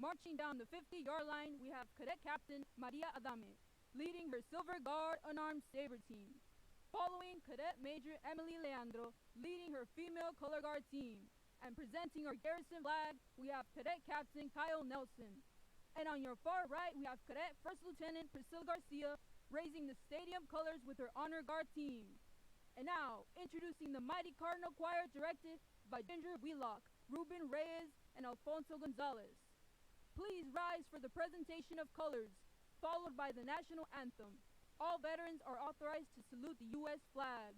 Marching down the 50-yard line, we have Cadet Captain Maria Adame, leading her Silver Guard unarmed saber team. Following, Cadet Major Emily Leandro, leading her female color guard team. And presenting our garrison flag, we have Cadet Captain Kyle Nelson. And on your far right, we have Cadet First Lieutenant Priscilla Garcia, raising the stadium colors with her honor guard team. And now, introducing the mighty Cardinal Choir directed by Ginger Wheelock, Ruben Reyes, and Alfonso Gonzalez. Please rise for the presentation of colors, followed by the national anthem. All veterans are authorized to salute the U.S. flag.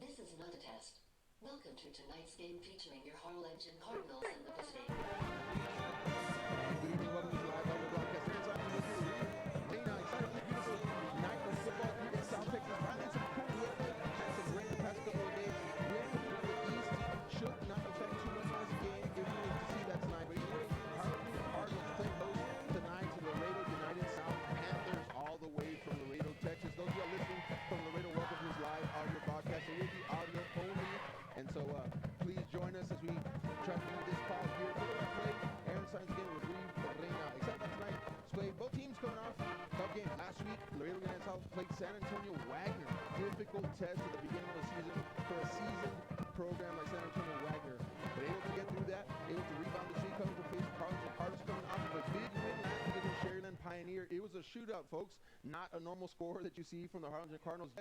This is not a test. Welcome to tonight's game featuring your Harlingen Cardinals and the visiting. Good evening, welcome to live on the broadcast. Here's our Dana, exciting, beautiful night of football here in South Texas. Finally, some cool weather. Had some rain the past couple of days. Wind from the east should not affect too much of this game. If you need to see that tonight. But anyway, Harlingen Cardinals play host tonight to Laredo United South Panthers, all the way from Laredo, Texas. Those of you are listening from Laredo, welcome to this live audio broadcast. It will be audio only, and so please join us as we try to do this call here. We're going to play Aaron Signs again with Reeve Reina. Excited about tonight. Play both teams coming off tough game last week. Laredo United South played San Antonio Wagner. Difficult test at the beginning of the season for a seasoned program like San Antonio Wagner. But able to get through that, able to rebound the streak, coming to face Carlton Cardinals coming off of a big win last week against Sheridan Pioneer. It was a shootout, folks. Not a normal score that you see from the Harlingen Cardinals.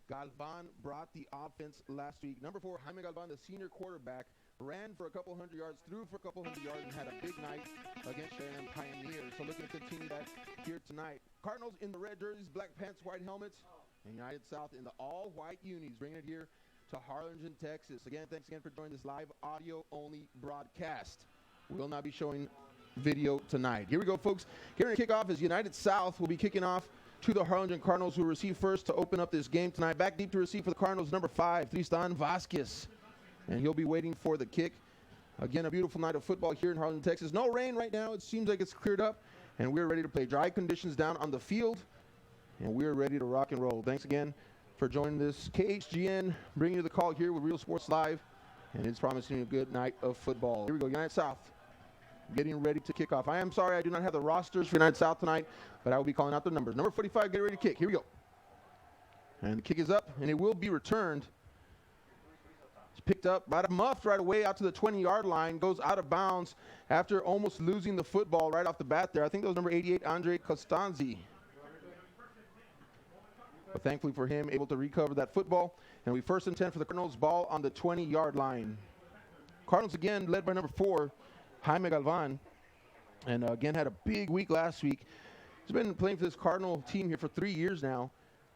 Galvan brought the offense last week. Number 4, Jaime Galvan, the senior quarterback, ran for a couple hundred yards, threw for a couple hundred yards, and had a big night against Sheridan Pioneer. So looking to continue that here tonight. Cardinals in the red jerseys, black pants, white helmets, and United South in the all-white unis, bringing it here to Harlingen, Texas. Again, thanks again for joining this live audio-only broadcast. We will not be showing video tonight. Here we go, folks. Getting ready to kick off is United South will be kicking off to the Harlingen Cardinals, who receive first to open up this game tonight. Back deep to receive for the Cardinals, number 5, Tristan Vasquez. And he'll be waiting for the kick. Again, a beautiful night of football here in Harlingen, Texas. No rain right now. It seems like it's cleared up, and we're ready to play. Dry conditions down on the field, and we're ready to rock and roll. Thanks again for joining this KHGN, bringing you the call here with Real Sports Live, and it's promising a good night of football. Here we go, United South getting ready to kick off. I am sorry I do not have the rosters for United South tonight, but I will be calling out the numbers. Number 45, get ready to kick. Here we go. And the kick is up, and it will be returned. It's picked up, muffed right away out to the 20-yard line, goes out of bounds after almost losing the football right off the bat there. I think that was number 88, Andre Costanzi. But thankfully for him, able to recover that football. And we 1st and 10 for the Cardinals, ball on the 20-yard line. Cardinals again led by number 4, Jaime Galvan. And again had a big week last week. He's been playing for this Cardinal team here for 3 years now.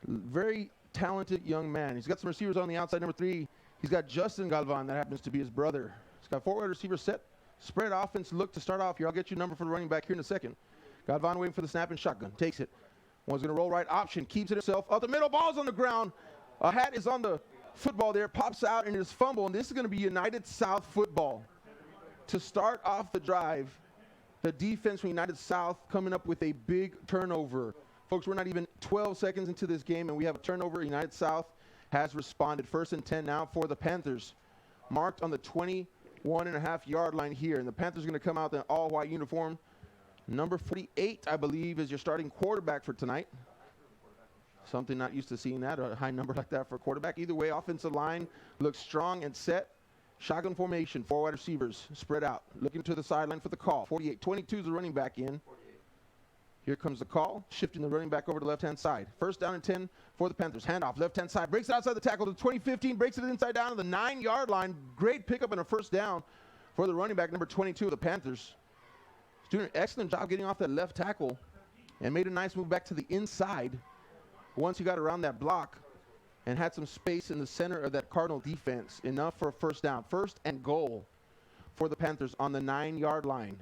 Very talented young man. He's got some receivers on the outside. Number 3, he's got Justin Galvan. That happens to be his brother. He's got 4 wide receivers set. Spread offense look to start off here. I'll get you a number for the running back here in a second. Galvan waiting for the snap and shotgun. Takes it. One's going to roll right option. Keeps it himself. Up the middle. Ball's on the ground. A hat is on the football there. Pops out and is fumble. And this is going to be United South football. To start off the drive, the defense from United South coming up with a big turnover. Folks, we're not even 12 seconds into this game, and we have a turnover. United South has responded. 1st and 10 now for the Panthers. Marked on the 21.5-yard line here. And the Panthers are going to come out in all-white uniform. Number 48, I believe, is your starting quarterback for tonight. Something not used to seeing that, a high number like that for a quarterback. Either way, offensive line looks strong and set. Shotgun formation, 4 wide receivers spread out. Looking to the sideline for the call. 48, 22 is the running back in. Here comes the call, shifting the running back over to the left-hand side. 1st down and 10 for the Panthers. Handoff, left-hand side, breaks it outside the tackle to 20-15, breaks it inside down to the 9-yard line. Great pickup and a 1st down for the running back, number 22 of the Panthers. He's doing an excellent job getting off that left tackle and made a nice move back to the inside once he got around that block and had some space in the center of that Cardinal defense. Enough for a 1st down. 1st and goal for the Panthers on the 9-yard line.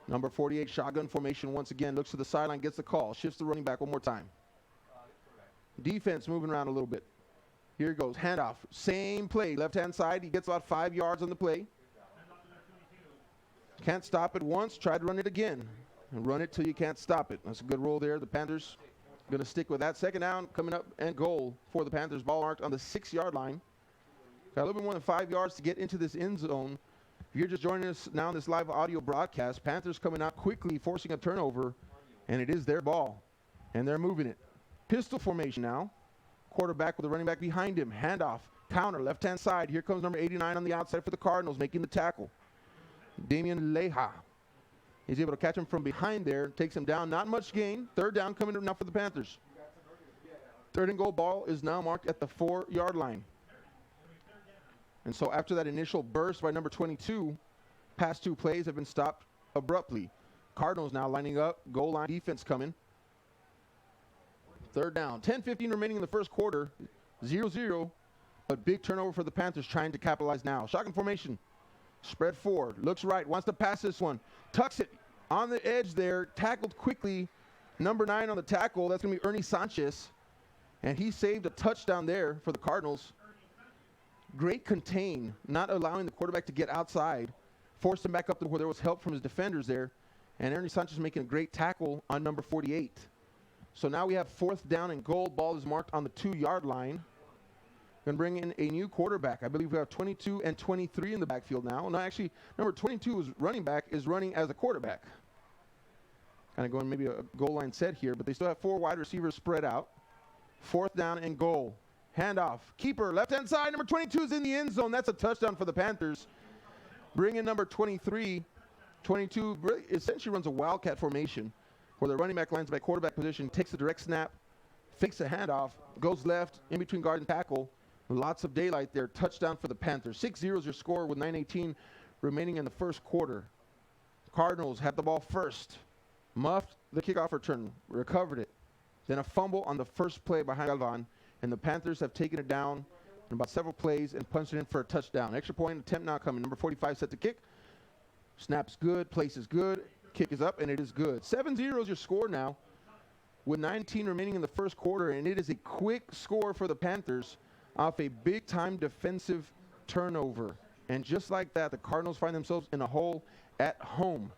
Number 48, shotgun formation once again. Looks to the sideline, gets the call. Shifts the running back one more time. Defense moving around a little bit. Here it goes. Handoff. Same play. Left-hand side. He gets about 5 yards on the play. Can't stop it once. Try to run it again. And run it till you can't stop it. That's a good roll there. The Panthers going to stick with that. 2nd down coming up and goal for the Panthers. Ball marked on the 6-yard line. Got a little bit more than 5 yards to get into this end zone. If you're just joining us now on this live audio broadcast, Panthers coming out quickly, forcing a turnover, and it is their ball. And they're moving it. Pistol formation now. Quarterback with the running back behind him. Handoff. Counter. Left-hand side. Here comes number 89 on the outside for the Cardinals, making the tackle. Damian Leja. He's able to catch him from behind there. Takes him down. Not much gain. 3rd down coming up now for the Panthers. 3rd and goal. Ball is now marked at the 4-yard line. And so after that initial burst by number 22, past 2 plays have been stopped abruptly. Cardinals now lining up. Goal line defense coming. 3rd down. 10-15 remaining in the 1st quarter. 0-0. But big turnover for the Panthers trying to capitalize now. Shotgun formation. Spread forward. Looks right. Wants to pass this one. Tucks it on the edge there. Tackled quickly. Number 9 on the tackle. That's going to be Ernie Sanchez. And he saved a touchdown there for the Cardinals. Great contain. Not allowing the quarterback to get outside. Forced him back up to where there was help from his defenders there. And Ernie Sanchez making a great tackle on number 48. So now we have 4th down and goal. Ball is marked on the 2-yard line. Going to bring in a new quarterback. I believe we have 22 and 23 in the backfield now. No, actually, number 22 is running back, is running as a quarterback. Kind of going maybe a goal line set here, but they still have 4 wide receivers spread out. 4th down and goal. Handoff. Keeper, left-hand side. Number 22 is in the end zone. That's a touchdown for the Panthers. Bring in number 23. 22 essentially runs a wildcat formation where the running back lines by quarterback position, takes the direct snap, fakes a handoff, goes left in between guard and tackle. Lots of daylight there. Touchdown for the Panthers. 6-0 is your score with 9:18 remaining in the 1st quarter. Cardinals had the ball first. Muffed the kickoff return. Recovered it. Then a fumble on the first play behind Galvan. And the Panthers have taken it down in about several plays and punched it in for a touchdown. Extra point attempt now coming. Number 45 set to kick. Snap's good. Place is good. Kick is up, and it is good. 7-0 is your score now with 19 remaining in the 1st quarter. And it is a quick score for the Panthers off a big-time defensive turnover. And just like that, the Cardinals find themselves in a hole at home.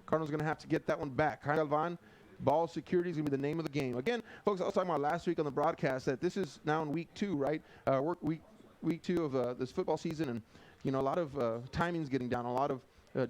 Cardinals going to have to get that one back. Galvan, ball security is going to be the name of the game. Again, folks, I was talking about last week on the broadcast that this is now in week 2, right? Week 2 of this football season. And, you know, a lot of timing's getting down, a lot of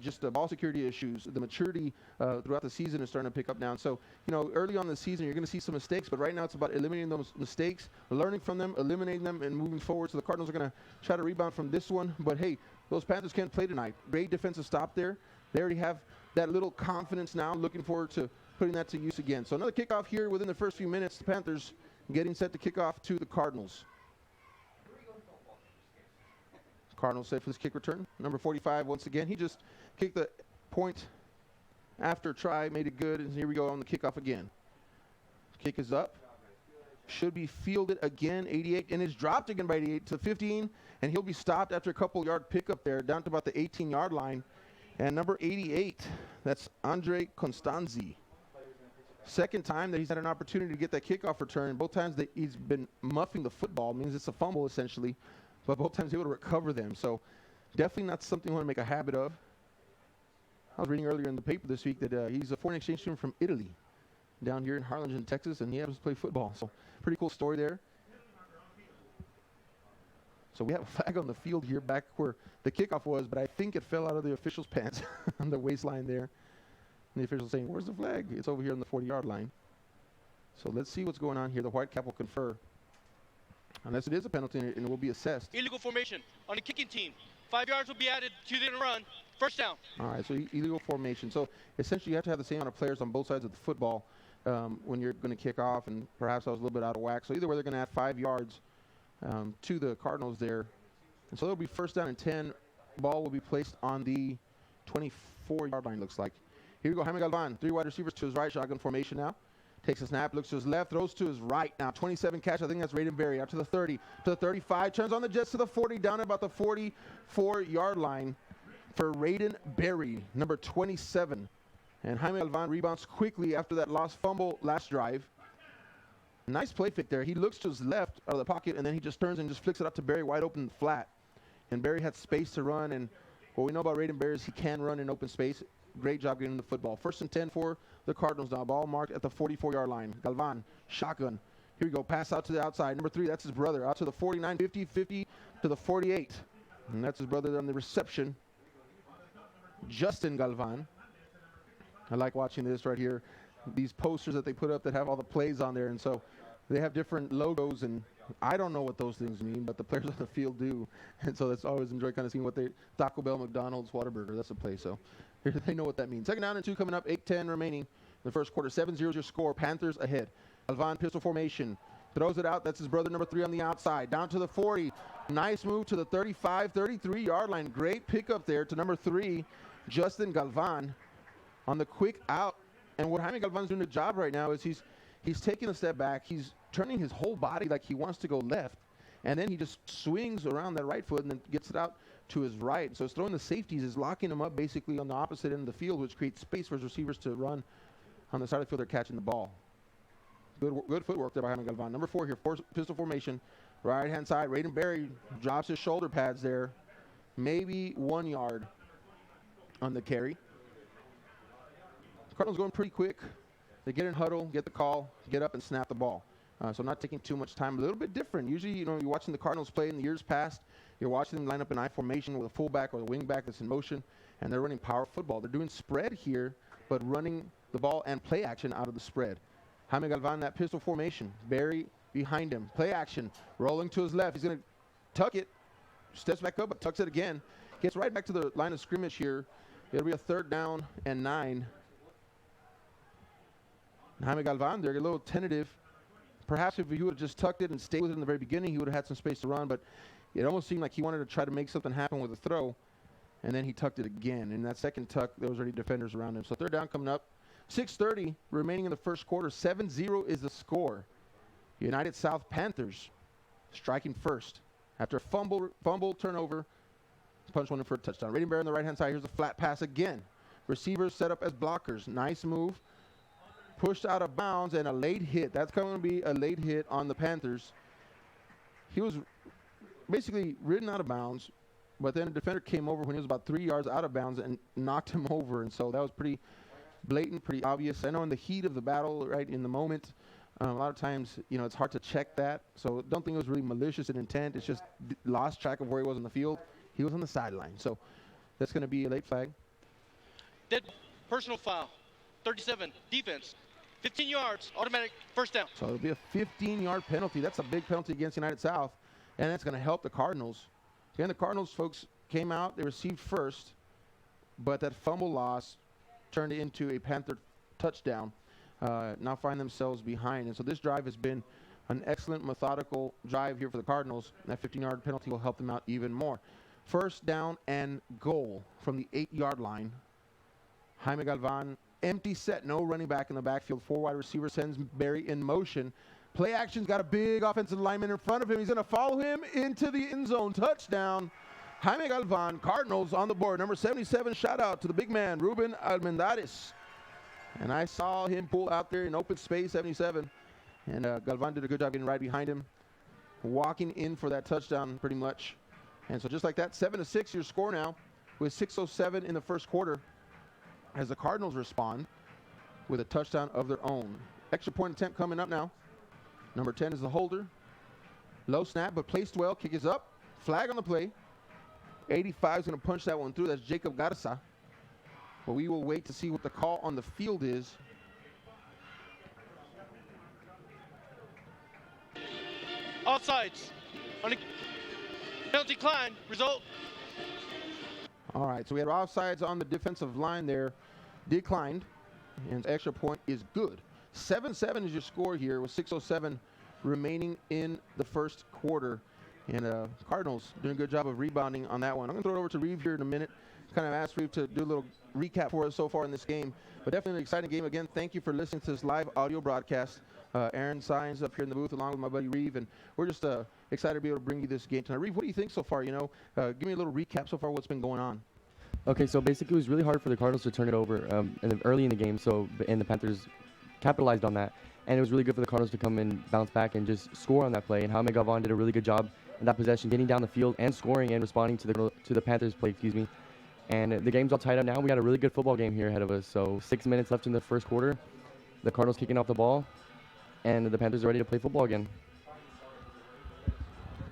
just ball security issues. The maturity throughout the season is starting to pick up now. So, you know, early on in the season, you're going to see some mistakes, but right now it's about eliminating those mistakes, learning from them, eliminating them, and moving forward. So the Cardinals are going to try to rebound from this one. But, hey, those Panthers can't play tonight. Great defensive stop there. They already have that little confidence now, looking forward to putting that to use again. So another kickoff here within the first few minutes. The Panthers getting set to kick off to the Cardinals. Cardinals set for this kick return. Number 45, once again, he just kicked the point after try, made it good, and here we go on the kickoff again. Kick is up. Should be fielded again, 88, and is dropped again by 88 to 15, and he'll be stopped after a couple-yard pickup there, down to about the 18-yard line. And number 88, that's Andre Constanzi. Second time that he's had an opportunity to get that kickoff return. Both times that he's been muffing the football, means it's a fumble essentially, but both times able to recover them. So definitely not something you want to make a habit of. I was reading earlier in the paper this week that he's a foreign exchange student from Italy down here in Harlingen, Texas, and he happens to play football. So pretty cool story there. So we have a flag on the field here back where the kickoff was, but I think it fell out of the official's pants on the waistline there. And the official's saying, where's the flag? It's over here on the 40-yard line. So let's see what's going on here. The white cap will confer. Unless it is a penalty, and it will be assessed. Illegal formation on the kicking team. 5 yards will be added to the run. First down. All right, so illegal formation. So essentially you have to have the same amount of players on both sides of the football when you're going to kick off, and perhaps I was a little bit out of whack. So either way, they're going to add 5 yards to the Cardinals there. And so it'll be first down and 10. Ball will be placed on the 24-yard line, looks like. Here we go, Jaime Galvan, 3 wide receivers to his right, shotgun formation now. Takes a snap, looks to his left, throws to his right now. 27 catch, I think that's Raiden Berry. Out to the 30, to the 35, turns on the Jets to the 40, down at about the 44-yard line for Raiden Berry, number 27. And Jaime Galvan rebounds quickly after that lost fumble last drive. Nice play fake there. He looks to his left out of the pocket, and then he just turns and just flicks it up to Berry wide open and flat. And Berry had space to run, and what we know about Raiden Berry is he can run in open space. Great job getting the football. First and 10 for the Cardinals now. Ball marked at the 44-yard line. Galvan, shotgun. Here we go. Pass out to the outside. Number 3, that's his brother. Out to the 49, 50, 50 to the 48. And that's his brother on the reception. Justin Galvan. I like watching this right here. These posters that they put up that have all the plays on there. And so they have different logos, and I don't know what those things mean, but the players on the field do. And so that's always enjoy kind of seeing what they, Taco Bell, McDonald's, Whataburger, that's a play. So they know what that means. Second down and 2 coming up, 8-10 remaining in the first quarter. 7-0 your score. Panthers ahead. Galvan pistol formation. Throws it out. That's his brother, number 3 on the outside. Down to the 40. Nice move to the 35, 33-yard line. Great pickup there to number 3, Justin Galvan, on the quick out. And what Jaime Galvan's doing a job right now is he's taking a step back. He's turning his whole body like he wants to go left. And then he just swings around that right foot and then gets it out to his right. So it's throwing the safeties, is locking him up basically on the opposite end of the field, which creates space for his receivers to run on the side of the field. They're catching the ball. Good footwork there by Jaime Galvan. Number 4 here, pistol formation. Right-hand side, Raiden Berry drops his shoulder pads there. Maybe 1 yard on the carry. Cardinals going pretty quick. They get in huddle, get the call, get up and snap the ball. So not taking too much time. A little bit different. Usually, you're watching the Cardinals play in the years past. You're watching them line up in I formation with a fullback or the wingback that's in motion, and they're running power football. They're doing spread here, but running the ball and play action out of the spread. Jaime Galvan, that pistol formation. Berry behind him. Play action. Rolling to his left. He's going to tuck it. Steps back up, but tucks it again. Gets right back to the line of scrimmage here. It'll be a 3rd down and 9. Jaime Galvan, they're a little tentative. Perhaps if he would have just tucked it and stayed with it in the very beginning, he would have had some space to run, but it almost seemed like he wanted to try to make something happen with a throw, and then he tucked it again. In that second tuck, there was already defenders around him. So 3rd down coming up. 6:30 remaining in the first quarter. 7-0 is the score. United South Panthers striking first. After a fumble turnover, punch one in for a touchdown. Raiden Berry on the right-hand side. Here's a flat pass again. Receivers set up as blockers. Nice move. Pushed out of bounds and a late hit. That's going to be a late hit on the Panthers. He was basically ridden out of bounds, but then a defender came over when he was about 3 yards out of bounds and knocked him over. And so that was pretty blatant, pretty obvious. I know in the heat of the battle, right, in the moment, a lot of times, it's hard to check that. So don't think it was really malicious in intent. It's just lost track of where he was on the field. He was on the sideline. So that's going to be a late flag. Dead personal foul. 37, defense. 15 yards, automatic first down. So it'll be a 15-yard penalty. That's a big penalty against United South, and that's going to help the Cardinals. Again, the Cardinals folks came out. They received first, but that fumble loss turned into a Panther touchdown. Now find themselves behind. And so this drive has been an excellent methodical drive here for the Cardinals. That 15-yard penalty will help them out even more. First down and goal from the 8-yard line. Jaime Galvan, empty set, no running back in the backfield. 4 wide receiver sends Barry in motion. Play action's got a big offensive lineman in front of him. He's going to follow him into the end zone. Touchdown. Jaime Galvan, Cardinals on the board. Number 77, shout out to the big man, Ruben Almendares. And I saw him pull out there in open space, 77. And Galvan did a good job getting right behind him, walking in for that touchdown pretty much. And so just like that, 7-6 your score now with 6:07 in the first quarter as the Cardinals respond with a touchdown of their own. Extra point attempt coming up now. Number 10 is the holder. Low snap, but placed well. Kick is up. Flag on the play. 85 is going to punch that one through. That's Jacob Garza. But we will wait to see what the call on the field is. Offsides. On a penalty decline. Result. All right, so we had offsides on the defensive line there. Declined. And extra point is good. 7-7 is your score here with 6:07 remaining in the first quarter. And Cardinals doing a good job of rebounding on that one. I'm going to throw it over to Reeve here in a minute. Kind of ask Reeve to do a little recap for us so far in this game. But definitely an exciting game. Again, thank you for listening to this live audio broadcast. Aaron Signs up here in the booth along with my buddy Reeve. And we're just excited to be able to bring you this game tonight. Reeve, what do you think so far? You know, give me a little recap so far what's been going on. Okay, so basically it was really hard for the Cardinals to turn it over early in the game. And the Panthers capitalized on that. And it was really good for the Cardinals to come and bounce back and just score on that play. And Jaime Galvan did a really good job in that possession, getting down the field and scoring and responding to the Panthers play, And the game's all tied up now. We got a really good football game here ahead of us. So 6 minutes left in the first quarter. The Cardinals kicking off the ball, and the Panthers are ready to play football again.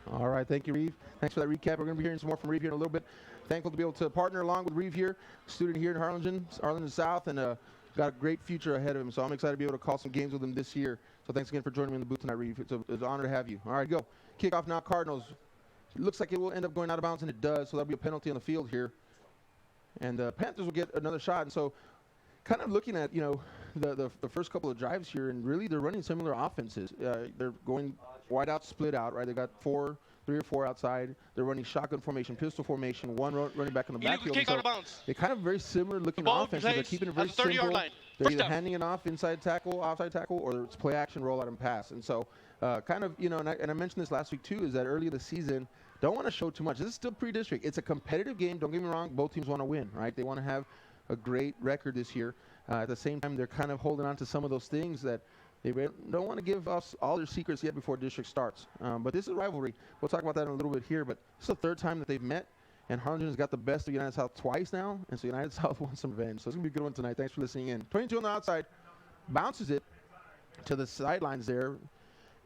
All right, thank you, Reeve. Thanks for that recap. We're going to be hearing some more from Reeve here in a little bit. Thankful to be able to partner along with Reeve here, student here in Harlingen South, and got a great future ahead of him. So I'm excited to be able to call some games with him this year. So thanks again for joining me in the booth tonight, Reeve. It's an honor to have you. All right, go. Kickoff now, Cardinals. It looks like it will end up going out of bounds, and it does. So that'll be a penalty on the field here. And the Panthers will get another shot. And so kind of looking at, you know, the first couple of drives here, and really they're running similar offenses. They're going wide out, split out, right? They got 3 or 4 outside. They're running shotgun formation, pistol formation, one running back in the backfield. Kick out of bounds. They're kind of very similar looking offenses. They're keeping it very simple. They're either handing it off inside tackle, outside tackle, or it's play action, roll out and pass. And so kind of, you know, and I mentioned this last week too, is that early in the season, don't want to show too much. This is still pre-district. It's a competitive game. Don't get me wrong. Both teams want to win, right? They want to have a great record this year. At the same time, they're kind of holding on to some of those things that they don't want to give us all their secrets yet before district starts. But this is a rivalry. We'll talk about that in a little bit here. But it's the third time that they've met, and Harlingen has got the best of United South twice now, and so United South wants some revenge. So it's going to be a good one tonight. Thanks for listening in. 22 on the outside. Bounces it to the sidelines there.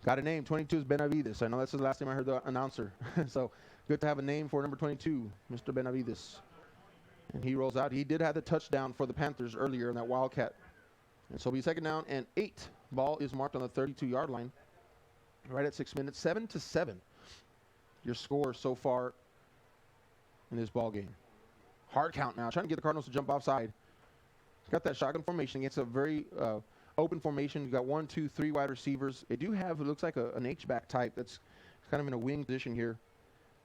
Got a name. 22 is Benavides. I know that's the last time I heard the announcer. So good to have a name for number 22, Mr. Benavides. And he rolls out. He did have the touchdown for the Panthers earlier in that Wildcat. And so it'll be second down and 8. Ball is marked on the 32-yard line. Right at 6 minutes. 7-7. Your score so far in this ball game. Hard count now. Trying to get the Cardinals to jump offside. Got that shotgun formation against a very open formation. You got 1, 2, 3 wide receivers. They do have, it looks like an H-back type that's kind of in a wing position here.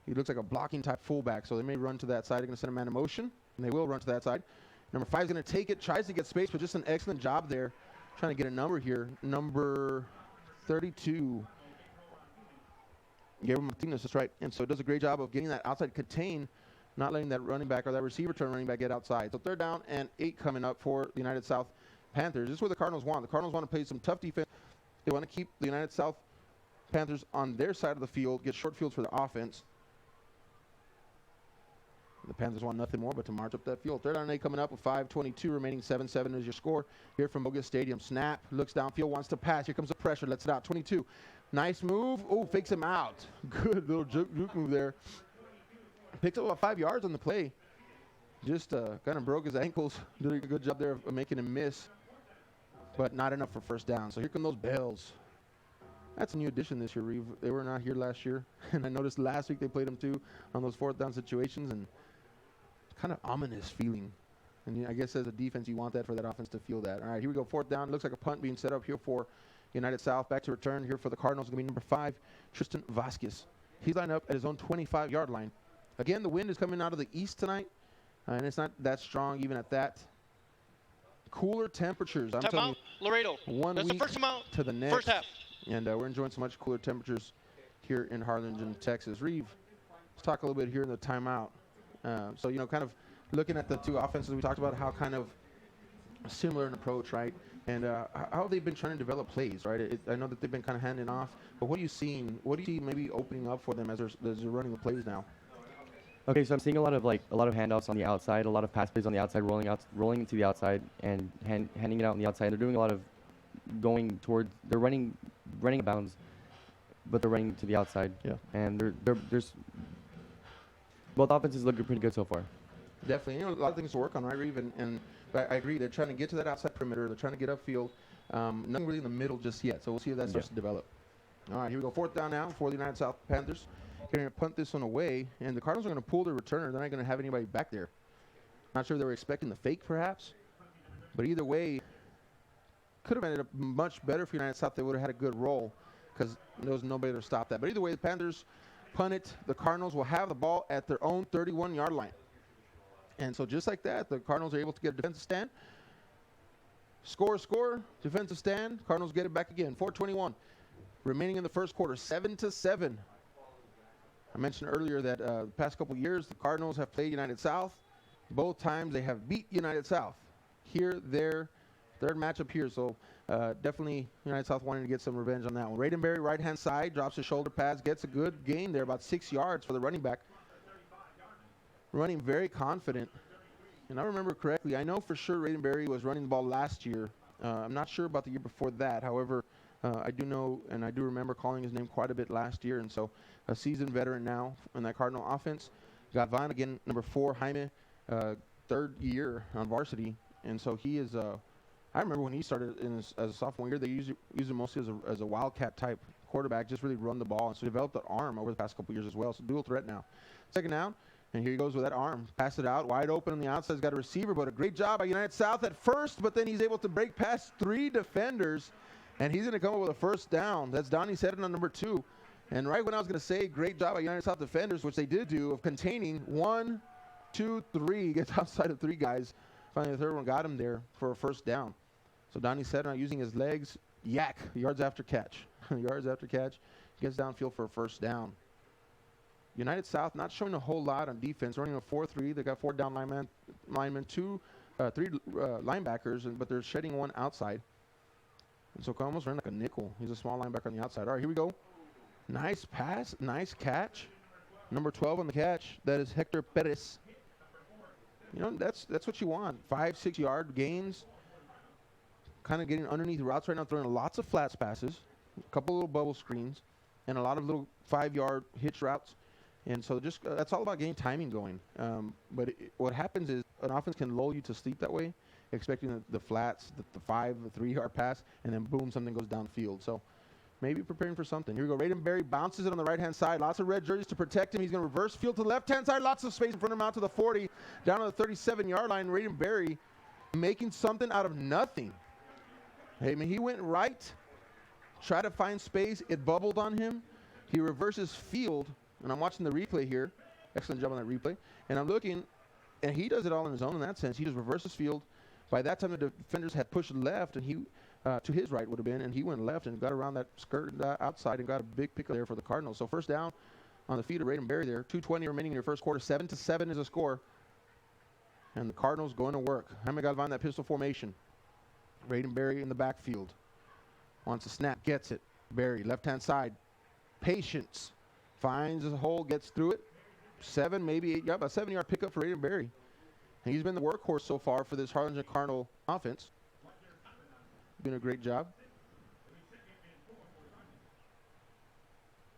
He looks like a blocking type fullback, so they may run to that side. They're going to send a man in motion, and they will run to that side. Number 5 is going to take it, tries to get space, but just an excellent job there. Trying to get a number here. Number 32. Gabriel Martinez, that's right. And so it does a great job of getting that outside contain, not letting that running back or that receiver turn running back get outside. So third down and 8 coming up for the United South Panthers. This is what the Cardinals want. The Cardinals want to play some tough defense. They want to keep the United South Panthers on their side of the field, get short fields for the offense. The Panthers want nothing more but to march up that field. Third down and 8 coming up with 5:22 remaining. 7-7 is your score here from Bogus Stadium. Snap, looks downfield, wants to pass. Here comes the pressure, lets it out. 22. Nice move. Oh, fakes him out. Good little juke move there. Picks up about 5 yards on the play. Just kind of broke his ankles. Did a good job there of making him miss, but not enough for first down. So here come those bells. That's a new addition this year, Reeve. They were not here last year, and I noticed last week they played them too on those fourth down situations, and kind of ominous feeling. And I guess as a defense, you want that for that offense to feel that. All right, here we go. Fourth down. Looks like a punt being set up here for United South back to return here for the Cardinals. Going to be number 5, Tristan Vasquez. He's lined up at his own 25-yard line. Again, the wind is coming out of the east tonight, and it's not that strong even at that. Cooler temperatures. I'm telling you, Laredo. one That's week the first timeout. to the next. First half. And we're enjoying so much cooler temperatures here in Harlingen, Texas. Reeve, let's talk a little bit here in the timeout. So, kind of looking at the two offenses we talked about, how kind of similar an approach, right? And how they've been trying to develop plays, right? I know that they've been kind of handing off, but what are you seeing? What do you see maybe opening up for them as they're running the plays now? Okay, so I'm seeing a lot of handoffs on the outside, a lot of pass plays on the outside, rolling into the outside and handing it out on the outside. They're doing a lot of going towards. They're running bounds, but they're running to the outside. Yeah. And there's both offenses looking pretty good so far. Definitely, a lot of things to work on, right, Reeve? But I agree. They're trying to get to that outside perimeter. They're trying to get upfield. Nothing really in the middle just yet. So we'll see if that starts to develop. All right, here we go. 4th down now for the United South Panthers. Going to punt this one away, and the Cardinals are going to pull their returner. They're not going to have anybody back there. Not sure they were expecting the fake, perhaps. But either way, could have ended up much better for United South. They would have had a good roll because there was nobody to stop that. But either way, the Panthers punt it. The Cardinals will have the ball at their own 31-yard line. And so just like that, the Cardinals are able to get a defensive stand. Score, defensive stand. Cardinals get it back again. 4:21 remaining in the first quarter, 7-7. I mentioned earlier that the past couple years, the Cardinals have played United South. Both times they have beat United South. Here, their third matchup here. So definitely United South wanting to get some revenge on that one. Raidenberry, right-hand side, drops his shoulder pads, gets a good gain there, about 6 yards for the running back. Running very confident. And I remember correctly, I know for sure Raidenberry was running the ball last year. I'm not sure about the year before that. However, I do know and I do remember calling his name quite a bit last year. And so a seasoned veteran now in that Cardinal offense. Galvan, again, number 4, Jaime, 3rd year on varsity. And so he is, I remember when he started as a sophomore year, they used him mostly as a wildcat type quarterback, just really run the ball. And so he developed an arm over the past couple years as well. So dual threat now. 2nd down. And here he goes with that arm. Pass it out, wide open on the outside. He's got a receiver, but a great job by United South at first. But then he's able to break past 3 defenders. And he's going to come up with a 1st down. That's Donnie Seddon on number 2. And right when I was going to say great job by United South defenders, which they did do, of containing 1, 2, 3. Gets outside of 3 guys. Finally, the 3rd one got him there for a 1st down. So Donnie Seddon using his legs. Yak, yards after catch. Yards after catch. Gets downfield for a 1st down. United South not showing a whole lot on defense, running a 4-3. They got 4 down linemen, 3 linebackers, but they're shedding 1 outside. And so almost running like a nickel. He's a small linebacker on the outside. All right, here we go. Nice pass, nice catch. Number 12 on the catch. That is Hector Perez. That's what you want. 5-6 yard gains. Kind of getting underneath routes right now, throwing lots of flats passes, a couple little bubble screens, and a lot of little 5-yard hitch routes. And so just that's all about getting timing going. But what happens is an offense can lull you to sleep that way, expecting the flats, the 3-yard pass, and then boom, something goes downfield. So maybe preparing for something. Here we go. Raidenberry bounces it on the right-hand side. Lots of red jerseys to protect him. He's going to reverse field to the left-hand side. Lots of space in front of him out to the 40. Down to the 37-yard line. Raidenberry making something out of nothing. Hey, man, he went right, tried to find space. It bubbled on him. He reverses field. And I'm watching the replay here. Excellent job on that replay. And I'm looking, and he does it all on his own in that sense. He just reverses field. By that time, the defenders had pushed left, and he to his right would have been, and he went left and got around that skirt outside and got a big pick there for the Cardinals. So 1st down on the feet of Raidenberry there. 2:20 remaining in your first quarter. 7-7 is the score. And the Cardinals going to work. Jaime Galvan, that pistol formation. Raidenberry in the backfield. Wants a snap, gets it. Berry, left-hand side. Patience. Finds a hole, gets through it. 7, maybe 8 yard, a 7-yard pickup for Raidenberry. And he's been the workhorse so far for this Harlingen Cardinal offense. Doing a great job.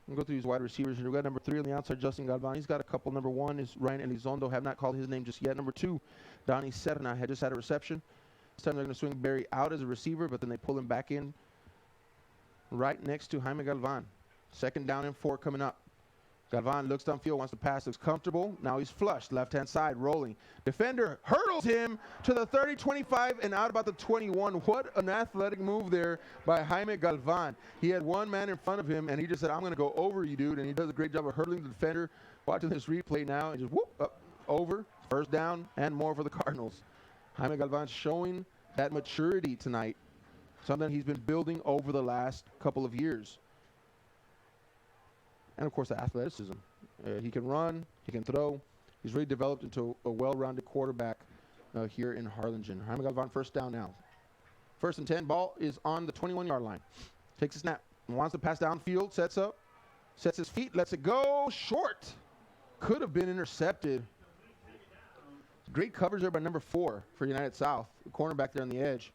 We'll go through these wide receivers here. We've got number 3 on the outside, Justin Galvan. He's got a couple. Number 1 is Ryan Elizondo. Have not called his name just yet. Number 2, Donnie Serna had just had a reception. This time they're going to swing Berry out as a receiver, but then they pull him back in right next to Jaime Galvan. 2nd down and 4 coming up. Galvan looks downfield, wants to pass, looks comfortable. Now he's flushed, left-hand side, rolling. Defender hurdles him to the 30, 25, and out about the 21. What an athletic move there by Jaime Galvan. He had one man in front of him, and he just said, I'm going to go over you, dude. And he does a great job of hurdling the defender. Watching this replay now, and just whoop, up, over, first down, and more for the Cardinals. Jaime Galvan showing that maturity tonight, something he's been building over the last couple of years. And, of course, the athleticism. He can run. He can throw. He's really developed into a well-rounded quarterback here in Harlingen. Jaime Galvan first down now. 1st and 10. Ball is on the 21-yard line. Takes a snap. Wants to pass downfield. Sets up. Sets his feet. Lets it go. Short. Could have been intercepted. Great coverage there by number 4 for United South. The cornerback there on the edge.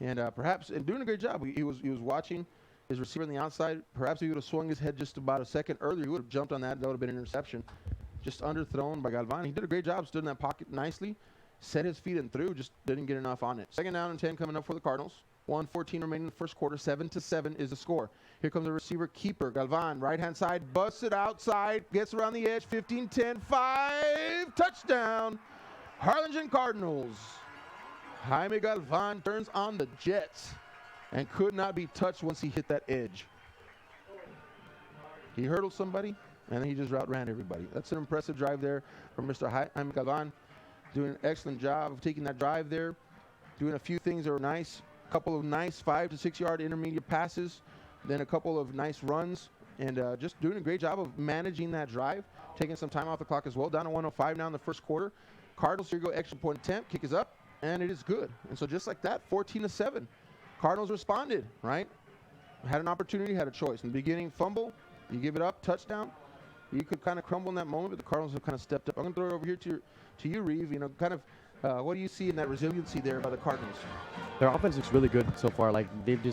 And perhaps doing a great job. He was watching his receiver on the outside. Perhaps he would have swung his head just about a second earlier. He would have jumped on that. That would have been an interception. Just underthrown by Galvan. He did a great job. Stood in that pocket nicely. Set his feet and threw. Just didn't get enough on it. 2nd down and 10 coming up for the Cardinals. 1:14 remaining in the first quarter. 7-7 is the score. Here comes the receiver keeper. Galvan, right-hand side. Busts it outside. Gets around the edge. 15-10. 5. Touchdown. Harlingen Cardinals. Jaime Galvan turns on the Jets and could not be touched once he hit that edge. He hurdled somebody, and then he just route ran everybody. That's an impressive drive there from Mr. Jaime Galvan. Doing an excellent job of taking that drive there, doing a few things that were nice. A couple of nice 5 to 6 yard intermediate passes, then a couple of nice runs, and just doing a great job of managing that drive, taking some time off the clock as well. Down to 105 now in the first quarter. Cardinals, here go extra point attempt. Kick is up, and it is good. And so just like that, 14-7. Cardinals responded, right? Had an opportunity, had a choice. In the beginning, fumble, you give it up, touchdown. You could kind of crumble in that moment, but the Cardinals have kind of stepped up. I'm going to throw it over here to you, Reeve. You know, kind of what do you see in that resiliency there by the Cardinals? Their offense looks really good so far. Like they've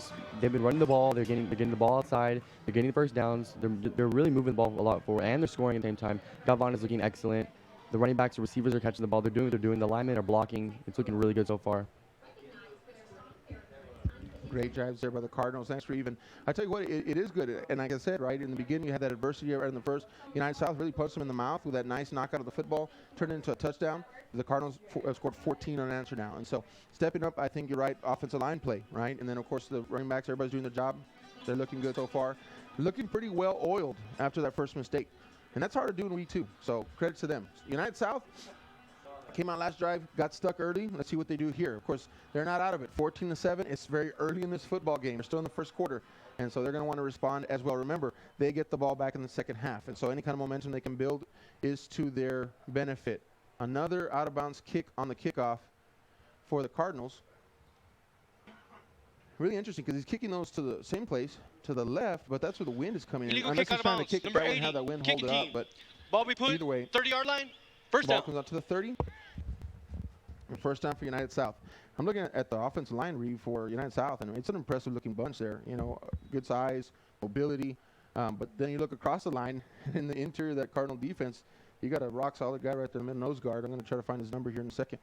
been running the ball. They're getting the ball outside. They're getting the first downs. They're really moving the ball a lot forward, and they're scoring at the same time. Galvan is looking excellent. The running backs, the receivers are catching the ball. They're doing what they're doing. The linemen are blocking. It's looking really good so far. Great drives there by the Cardinals. Thanks for even. I tell you what, it is good. And like I said, right, in the beginning, you had that adversity right in the first. United South really punched them in the mouth with that nice knockout of the football, turned it into a touchdown. The Cardinals have scored 14 unanswered now. And so stepping up, I think you're right, offensive line play, right? And then, of course, the running backs, everybody's doing their job. They're looking good so far. Looking pretty well oiled after that first mistake. And that's hard to do in week 2. So credit to them. United South came out last drive, got stuck early. Let's see what they do here. Of course, they're not out of it. 14-7. It's very early in this football game. They're still in the first quarter, and so they're going to want to respond as well. Remember, they get the ball back in the second half, and so any kind of momentum they can build is to their benefit. Another out-of-bounds kick on the kickoff for the Cardinals. Really interesting because he's kicking those to the same place, to the left, but that's where the wind is coming in. Unless he's trying to kick it back and have that wind hold it up, but ball be put, either way, 30-yard line, first ball down. comes out to the 30. And first down for United South. I'm looking at the offensive line read for United South, and it's an impressive-looking bunch there. You know, good size, mobility. But then you look across the line, in the interior of that Cardinal defense, you got a rock-solid guy right there in the middle nose guard. I'm going to try to find his number here in a second.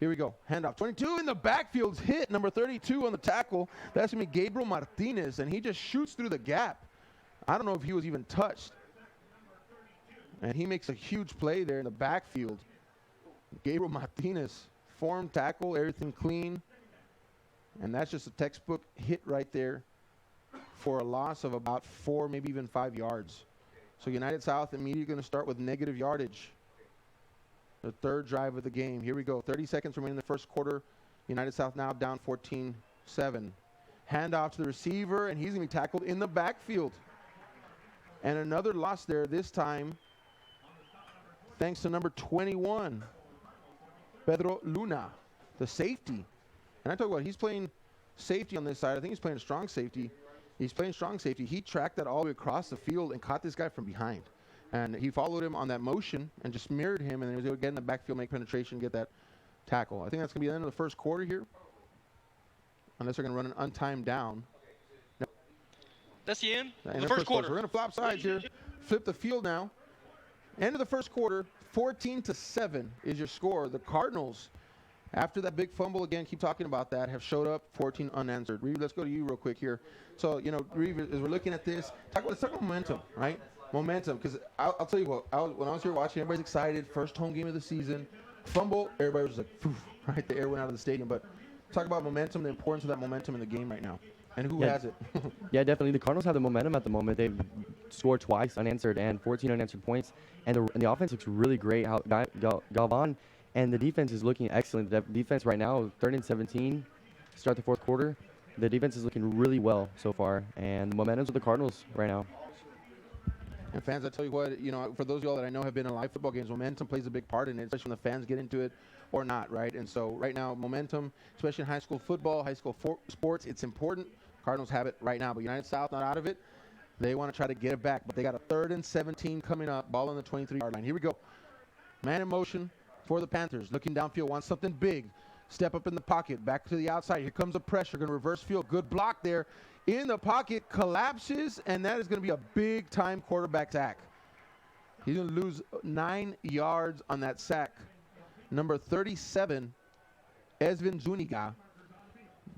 Here we go. Handoff. 22 in the backfield's hit. Number 32 on the tackle. That's going to be Gabriel Martinez, and he just shoots through the gap. I don't know if he was even touched. And he makes a huge play there in the backfield. Gabriel Martinez, form, tackle, everything clean. And that's just a textbook hit right there for a loss of about 4, maybe even 5 yards. So United South immediately going to start with negative yardage. The third drive of the game. Here we go. 30 seconds remaining in the first quarter. United South now down 14-7. Handoff to the receiver, and he's going to be tackled in the backfield. And another loss there, this time thanks to number 21, Pedro Luna, the safety. And I talk about he's playing safety on this side. I think he's playing a strong safety. He's playing strong safety. He tracked that all the way across the field and caught this guy from behind. And he followed him on that motion and just mirrored him, and he was able to get in the backfield, make penetration, get that tackle. I think that's going to be the end of the first quarter here, unless they're going to run an untimed down. No. That's the end of And the first quarter. We're going to flop sides here. Flip the field now. End of the first quarter, 14-7 is your score. The Cardinals, after that big fumble, again, keep talking about that, have showed up 14 unanswered. Reeve, let's go to you real quick here. So, you know, Reeve, as we're looking at this, let's talk about momentum, right? momentum. Because I'll tell you what, when I was here watching, everybody's excited. First home game of the season. Fumble, everybody was like, phew, right? The air went out of the stadium. But talk about momentum, the importance of that momentum in the game right now. And who has it? Yeah, definitely. The Cardinals have the momentum at the moment. They've scored twice unanswered and 14 unanswered points. And the offense looks really great. How Galvan and the defense is looking excellent. The defense right now, 3rd and 17, start the fourth quarter. The defense is looking really well so far. And the momentum's with the Cardinals right now. And fans, I tell you what, for those of y'all that I know have been in live football games, momentum plays a big part in it, especially when the fans get into it or not, right? And so right now, momentum, especially in high school football, high school sports, it's important. Cardinals have it right now, but United South not out of it. They want to try to get it back, but they got a 3rd and 17 coming up, ball on the 23-yard line. Here we go. Man in motion for the Panthers, looking downfield, wants something big. Step up in the pocket, back to the outside. Here comes the pressure, going to reverse field. Good block there. In the pocket, collapses, and that is going to be a big-time quarterback sack. He's going to lose 9 yards on that sack. Number 37, Esvin Zuniga,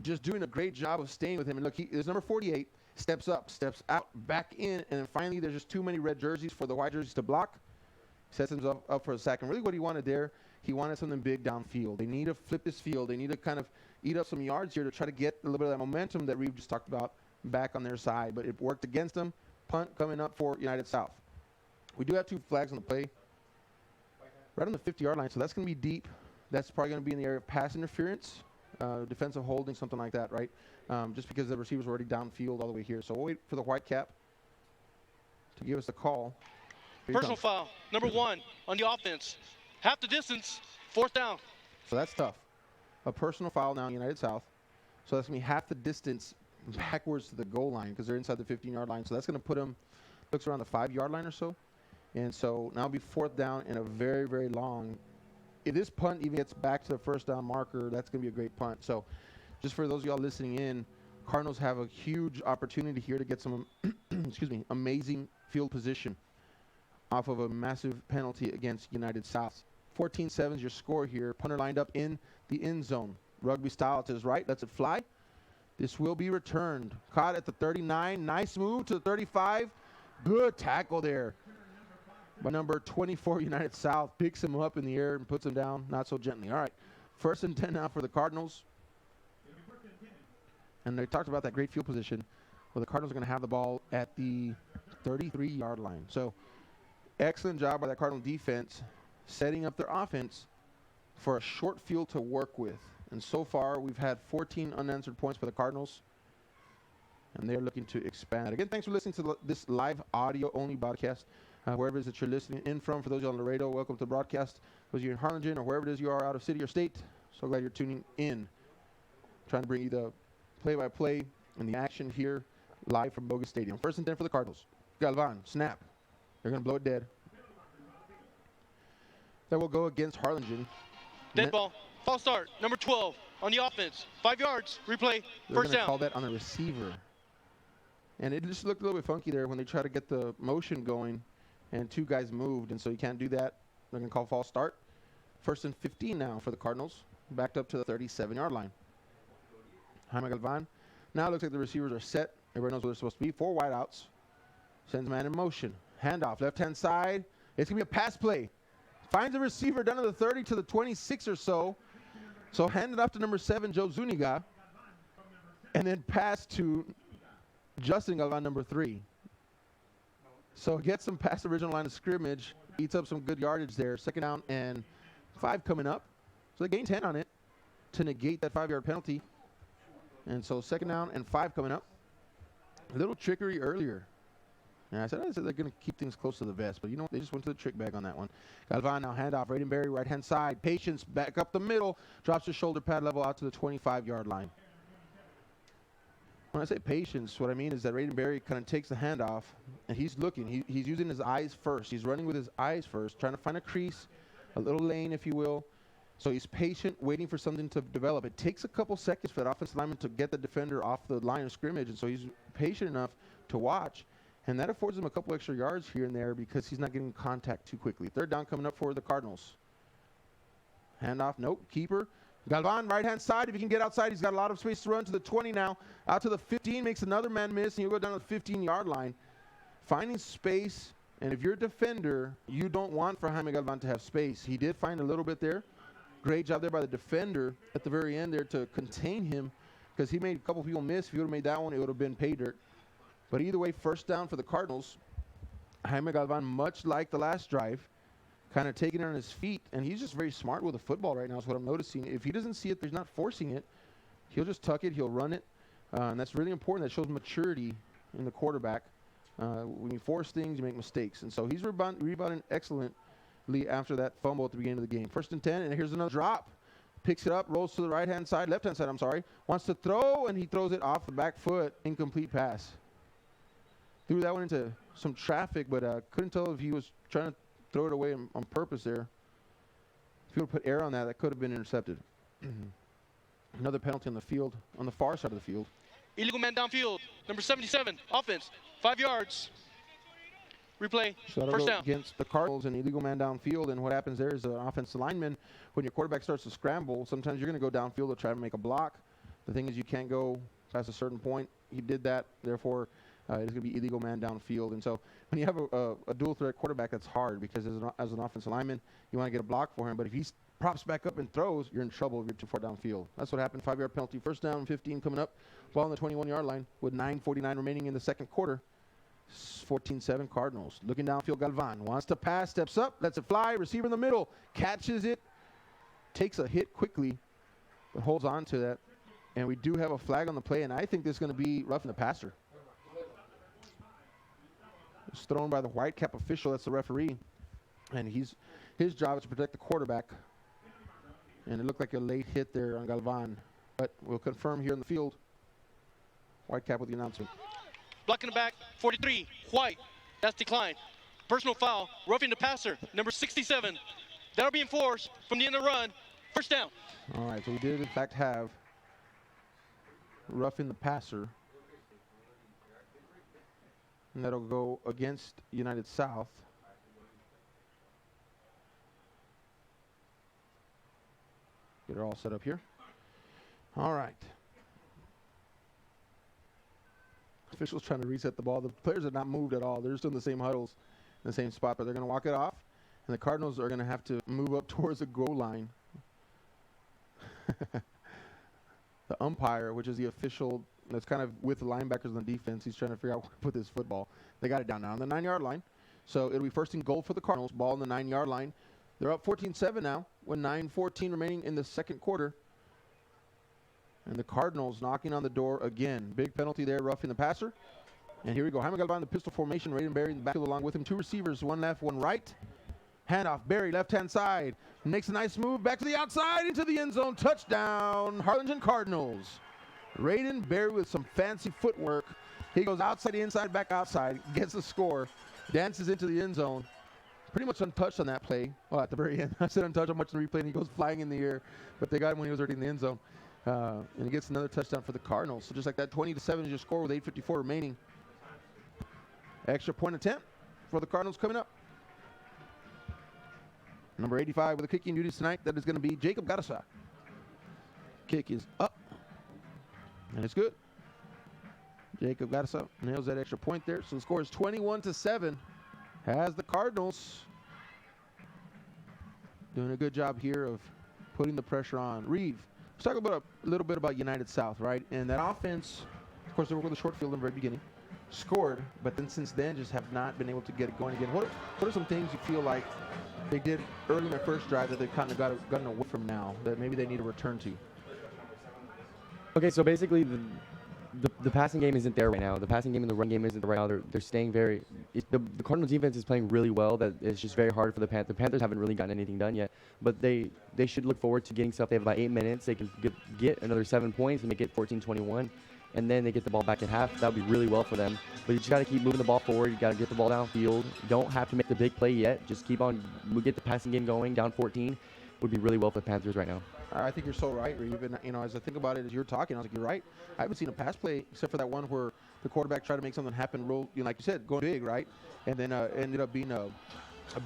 just doing a great job of staying with him. And look, there's number 48, steps up, steps out, back in, and then finally there's just too many red jerseys for the white jerseys to block. Sets himself up for a sack. And really what he wanted there, he wanted something big downfield. They need to flip this field. They need to kind of eat up some yards here to try to get a little bit of that momentum that we've just talked about back on their side. But it worked against them. Punt coming up for United South. We do have 2 flags on the play. Right on the 50-yard line, so that's going to be deep. That's probably going to be in the area of pass interference, defensive holding, something like that, right? Just because the receiver's already downfield all the way here. So we'll wait for the white cap to give us the call. Personal foul, number 1 on the offense. Half the distance, 4th down. So that's tough. A personal foul now in United South. So that's going to be half the distance backwards to the goal line because they're inside the 15-yard line. So that's going to put them, looks around the 5-yard line or so. And so now it'll be 4th down and a very, very long. If this punt even gets back to the 1st down marker, that's going to be a great punt. So just for those of y'all listening in, Cardinals have a huge opportunity here to get some, amazing field position off of a massive penalty against United South. 14-7 is your score here. Punter lined up in the end zone. Rugby style to his right, lets it fly. This will be returned. Caught at the 39. Nice move to the 35. Good tackle there by number 24 United South. Picks him up in the air and puts him down not so gently. All right, 1st and 10 now for the Cardinals. And they talked about that great field position. Well, the Cardinals are going to have the ball at the 33-yard line. So excellent job by that Cardinal defense setting up their offense for a short field to work with. And so far, we've had 14 unanswered points for the Cardinals. And they're looking to expand. Again, thanks for listening to this live audio-only broadcast. Wherever it is that you're listening in from. For those of you on Laredo, welcome to the broadcast. Those of you in Harlingen or wherever it is you are out of city or state, so glad you're tuning in. Trying to bring you the play-by-play and the action here live from Bogus Stadium. 1st and 10 for the Cardinals. Galvan, snap. They're going to blow it dead. That will go against Harlingen. Dead ball. False start. Number 12 on the offense. 5 yards. Replay. They're 1st down. Call that on the receiver. And it just looked a little bit funky there when they try to get the motion going and 2 guys moved. And so you can't do that. They're going to call false start. 1st and 15 now for the Cardinals. Backed up to the 37-yard line. Jaime Galvan. Now it looks like the receivers are set. Everybody knows where they're supposed to be. 4 wideouts. Sends man in motion. Handoff. Left-hand side. It's going to be a pass play. Finds a receiver down to the 30 to the 26 or so. So hand it off to number 7, Joe Zuniga. And then pass to Justin Galvan, number 3. So gets some past the original line of scrimmage. Eats up some good yardage there. 2nd down and 5 coming up. So they gain 10 on it to negate that 5-yard penalty. And so 2nd down and 5 coming up. A little trickery earlier. And I said they're going to keep things close to the vest. But you know what? They just went to the trick bag on that one. Galvan now handoff. Raidenberry, right-hand side. Patience back up the middle. Drops his shoulder pad level out to the 25-yard line. When I say patience, what I mean is that Raidenberry kind of takes the handoff, and he's looking. He's using his eyes first. He's running with his eyes first, trying to find a crease, a little lane, if you will. So he's patient, waiting for something to develop. It takes a couple seconds for that offensive lineman to get the defender off the line of scrimmage, and so he's patient enough to watch. And that affords him a couple extra yards here and there because he's not getting contact too quickly. 3rd down coming up for the Cardinals. Handoff, nope, keeper. Galvan, right-hand side. If he can get outside, he's got a lot of space to run to the 20 now. Out to the 15, makes another man miss, and he'll go down to the 15-yard line. Finding space And if you're a defender, you don't want for Jaime Galvan to have space. He did find a little bit there. Great job there by the defender at the very end there to contain him, because he made a couple people miss. If he would have made that one, it would have been pay dirt. But either way, first down for the Cardinals. Jaime Galvan, much like the last drive, kind of taking it on his feet, and he's just very smart with the football right now is what I'm noticing. If he doesn't see it, he's not forcing it. He'll just tuck it, he'll run it, and that's really important. That shows maturity in the quarterback. When you force things, you make mistakes, and so he's rebounding excellently after that fumble at the beginning of the game. 1st and 10, and here's another drop. Picks it up, rolls to the left-hand side, I'm sorry. Wants to throw, and he throws it off the back foot. Incomplete pass. Threw that one into some traffic, but couldn't tell if he was trying to throw it away on purpose there. If he would put air on that, that could have been intercepted. Another penalty on the field, on the far side of the field. Illegal man downfield. Number 77, offense, 5 yards. Replay, So that'll first go down. against the Cardinals, an illegal man downfield, and what happens there is an offensive lineman, when your quarterback starts to scramble, sometimes you're going to go downfield to try to make a block. The thing is you can't go past a certain point. He did that, therefore it's going to be illegal man downfield. And so when you have a dual threat quarterback, that's hard, because as an offensive lineman, you want to get a block for him, but if he props back up and throws, you're in trouble if you're too far downfield. That's what happened. 5-yard penalty, first down, 15 coming up, ball on the 21-yard line with 9:49 remaining in the second quarter. 14-7 Cardinals. Looking downfield, Galvan wants to pass, steps up, lets it fly, receiver in the middle, catches it, takes a hit quickly, but holds on to that. And we do have a flag on the play, and I think this is going to be roughing the passer. It's thrown by the white cap official, that's the referee, and his job is to protect the quarterback. And it looked like a late hit there on Galvan, but we'll confirm here in the field. White cap with the announcement. Blocking the back, 43, White. That's declined. Personal foul, roughing the passer, number 67. That'll be enforced from the end of the run. First down. All right, so we did in fact have roughing the passer. And that'll go against United South. Get it all set up here. All right. Officials trying to reset the ball. The players have not moved at all. They're still in the same huddles, in the same spot, but they're going to walk it off. And the Cardinals are going to have to move up towards the goal line. The umpire, which is the official that's kind of with the linebackers on the defense, he's trying to figure out where to put this football. They got it down now on the 9-yard line. So it'll be first and goal for the Cardinals. Ball on the 9-yard line. They're up 14-7 now with 9:14 remaining in the second quarter. And the Cardinals knocking on the door again. Big penalty there, roughing the passer. And here we go. Jaime Galvan, the pistol formation. Raiden Berry in the backfield along with him. 2 receivers, 1 left, 1 right. Handoff, Berry, left-hand side. Makes a nice move, back to the outside, into the end zone. Touchdown, Harlingen Cardinals. Raiden Berry with some fancy footwork. He goes outside, inside, back outside, gets the score, dances into the end zone. Pretty much untouched on that play. Well, at the very end. I said untouched. I'm watching the replay, and he goes flying in the air. But they got him when he was already in the end zone. And he gets another touchdown for the Cardinals. So just like that, 20-7 is your score with 8:54 remaining. Extra point attempt for the Cardinals coming up. Number 85 with the kicking duties tonight. That is going to be Jacob Garza. Kick is up. And it's good. Jacob Garza nails that extra point there. So the score is 21-7. Has the Cardinals doing a good job here of putting the pressure on. Reeve. Let's talk about a little bit about United South, right? And that offense, of course, they were with the short field in the very beginning. Scored, but then since then just have not been able to get it going again. What are some things you feel like they did early in their first drive that they've kind of gotten away from now that maybe they need to return to? Okay, so basically the passing game isn't there right now. The passing game and the run game isn't there right now. They're staying very the Cardinals defense is playing really well. That it's just very hard for the Panthers. The Panthers haven't really gotten anything done yet, but they should look forward to getting stuff. They have about 8 minutes. They can get another 7 points and make it 14-21, and then they get the ball back at half. That would be really well for them. But you just got to keep moving the ball forward. You got to get the ball downfield. You don't have to make the big play yet. Just keep on. We get the passing game going. Down 14 would be really well for the Panthers right now. I think you're so right, Reeve. And, as I think about it as you're talking, I was like, you're right. I haven't seen a pass play except for that one where the quarterback tried to make something happen, roll, like you said, going big, right? And then ended up being a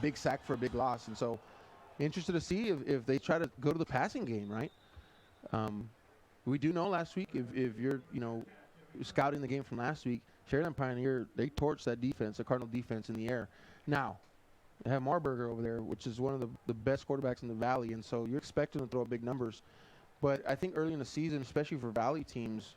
big sack for a big loss. And so interested to see if they try to go to the passing game, right? We do know last week, if you're, scouting the game from last week, Sheridan Pioneer, they torched that defense, the Cardinal defense in the air. Now, they have Marburger over there, which is one of the best quarterbacks in the Valley, and so you're expecting to throw big numbers. But I think early in the season, especially for Valley teams,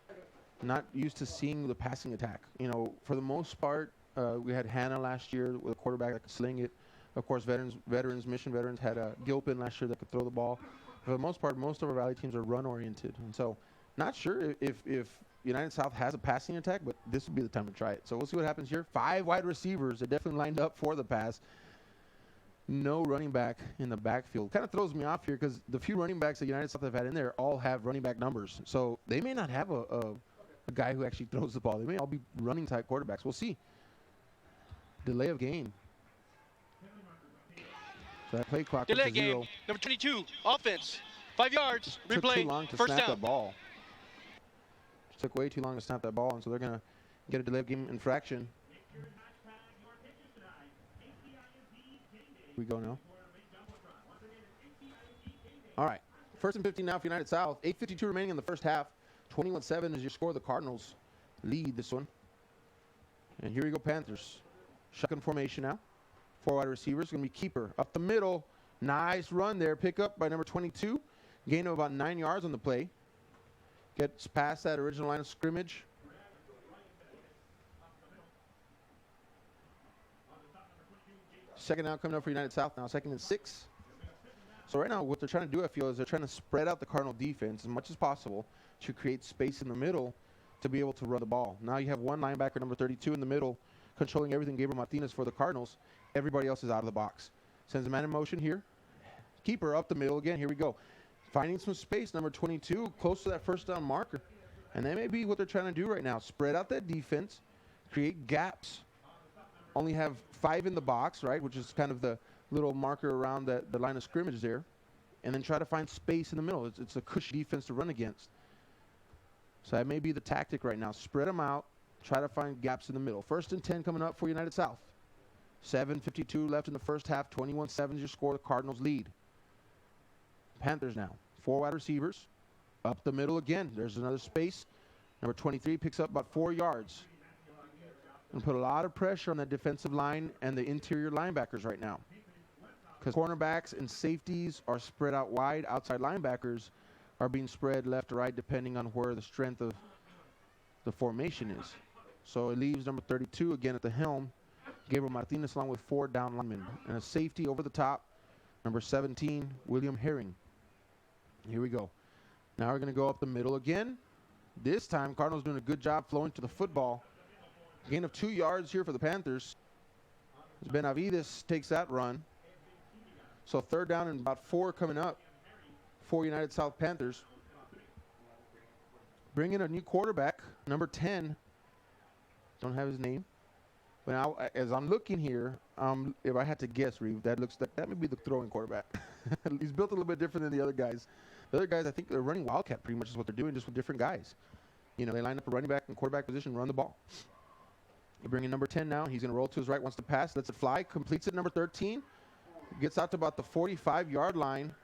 not used to seeing the passing attack. You know, for the most part, we had Hannah last year with a quarterback that could sling it. Of course, mission veterans had Gilpin last year that could throw the ball. For the most part, most of our Valley teams are run-oriented. And so not sure if United South has a passing attack, but this would be the time to try it. So we'll see what happens here. 5 wide receivers. They're definitely lined up for the pass. No running back in the backfield. Kind of throws me off here because the few running backs that United South have had in there all have running back numbers. So they may not have a guy who actually throws the ball. They may all be running type quarterbacks. We'll see. Delay of game. So that play clock Delay is game. 0. Number 22, offense. 5 yards. Took Replay. too long to First snap down. that ball. Took way too long to snap that ball, and so they're going to get a delay of game infraction. We go now. All right. 1st and 15 now for United South. 8:52 remaining in the first half. 21-7 is your score. The Cardinals lead this one. And here we go, Panthers. Shotgun formation now. 4 wide receivers. Going to be keeper up the middle. Nice run there. Pick up by number 22. Gain of about 9 yards on the play. Gets past that original line of scrimmage. Second down coming up for United South now. 2nd and 6. So right now what they're trying to do, I feel, is they're trying to spread out the Cardinal defense as much as possible to create space in the middle to be able to run the ball. Now you have one linebacker, number 32, in the middle, controlling everything. Gabriel Martinez for the Cardinals. Everybody else is out of the box. Sends a man in motion here. Keeper up the middle again. Here we go. Finding some space, number 22, close to that first down marker. And that may be what they're trying to do right now. Spread out that defense, create gaps. Only have 5 in the box, right, which is kind of the little marker around the line of scrimmage there. And then try to find space in the middle. It's a cushy defense to run against. So that may be the tactic right now. Spread them out. Try to find gaps in the middle. 1st and 10 coming up for United South. 7:52 left in the first half. 21-7 is your score. The Cardinals lead. Panthers now. 4 wide receivers. Up the middle again. There's another space. Number 23 picks up about 4 yards. And put a lot of pressure on that defensive line and the interior linebackers right now. Because cornerbacks and safeties are spread out wide. Outside linebackers are being spread left to right depending on where the strength of the formation is. So it leaves number 32 again at the helm. Gabriel Martinez along with 4 down linemen. And a safety over the top. Number 17, William Herring. Here we go. Now we're going to go up the middle again. This time, Cardinals doing a good job flowing to the football. Gain of 2 yards here for the Panthers. Benavides takes that run. So 3rd down and about 4 coming up for United South Panthers. Bring in a new quarterback, number 10. Don't have his name. But now, as I'm looking here, if I had to guess, Reeve, that looks like that may be the throwing quarterback. He's built a little bit different than the other guys. The other guys, I think they're running Wildcat pretty much is what they're doing, just with different guys. You know, they line up a running back and quarterback position, run the ball. They bring in number 10 now. He's going to roll to his right, wants to pass, lets it fly, completes it, number 13. Gets out to about the 45-yard line.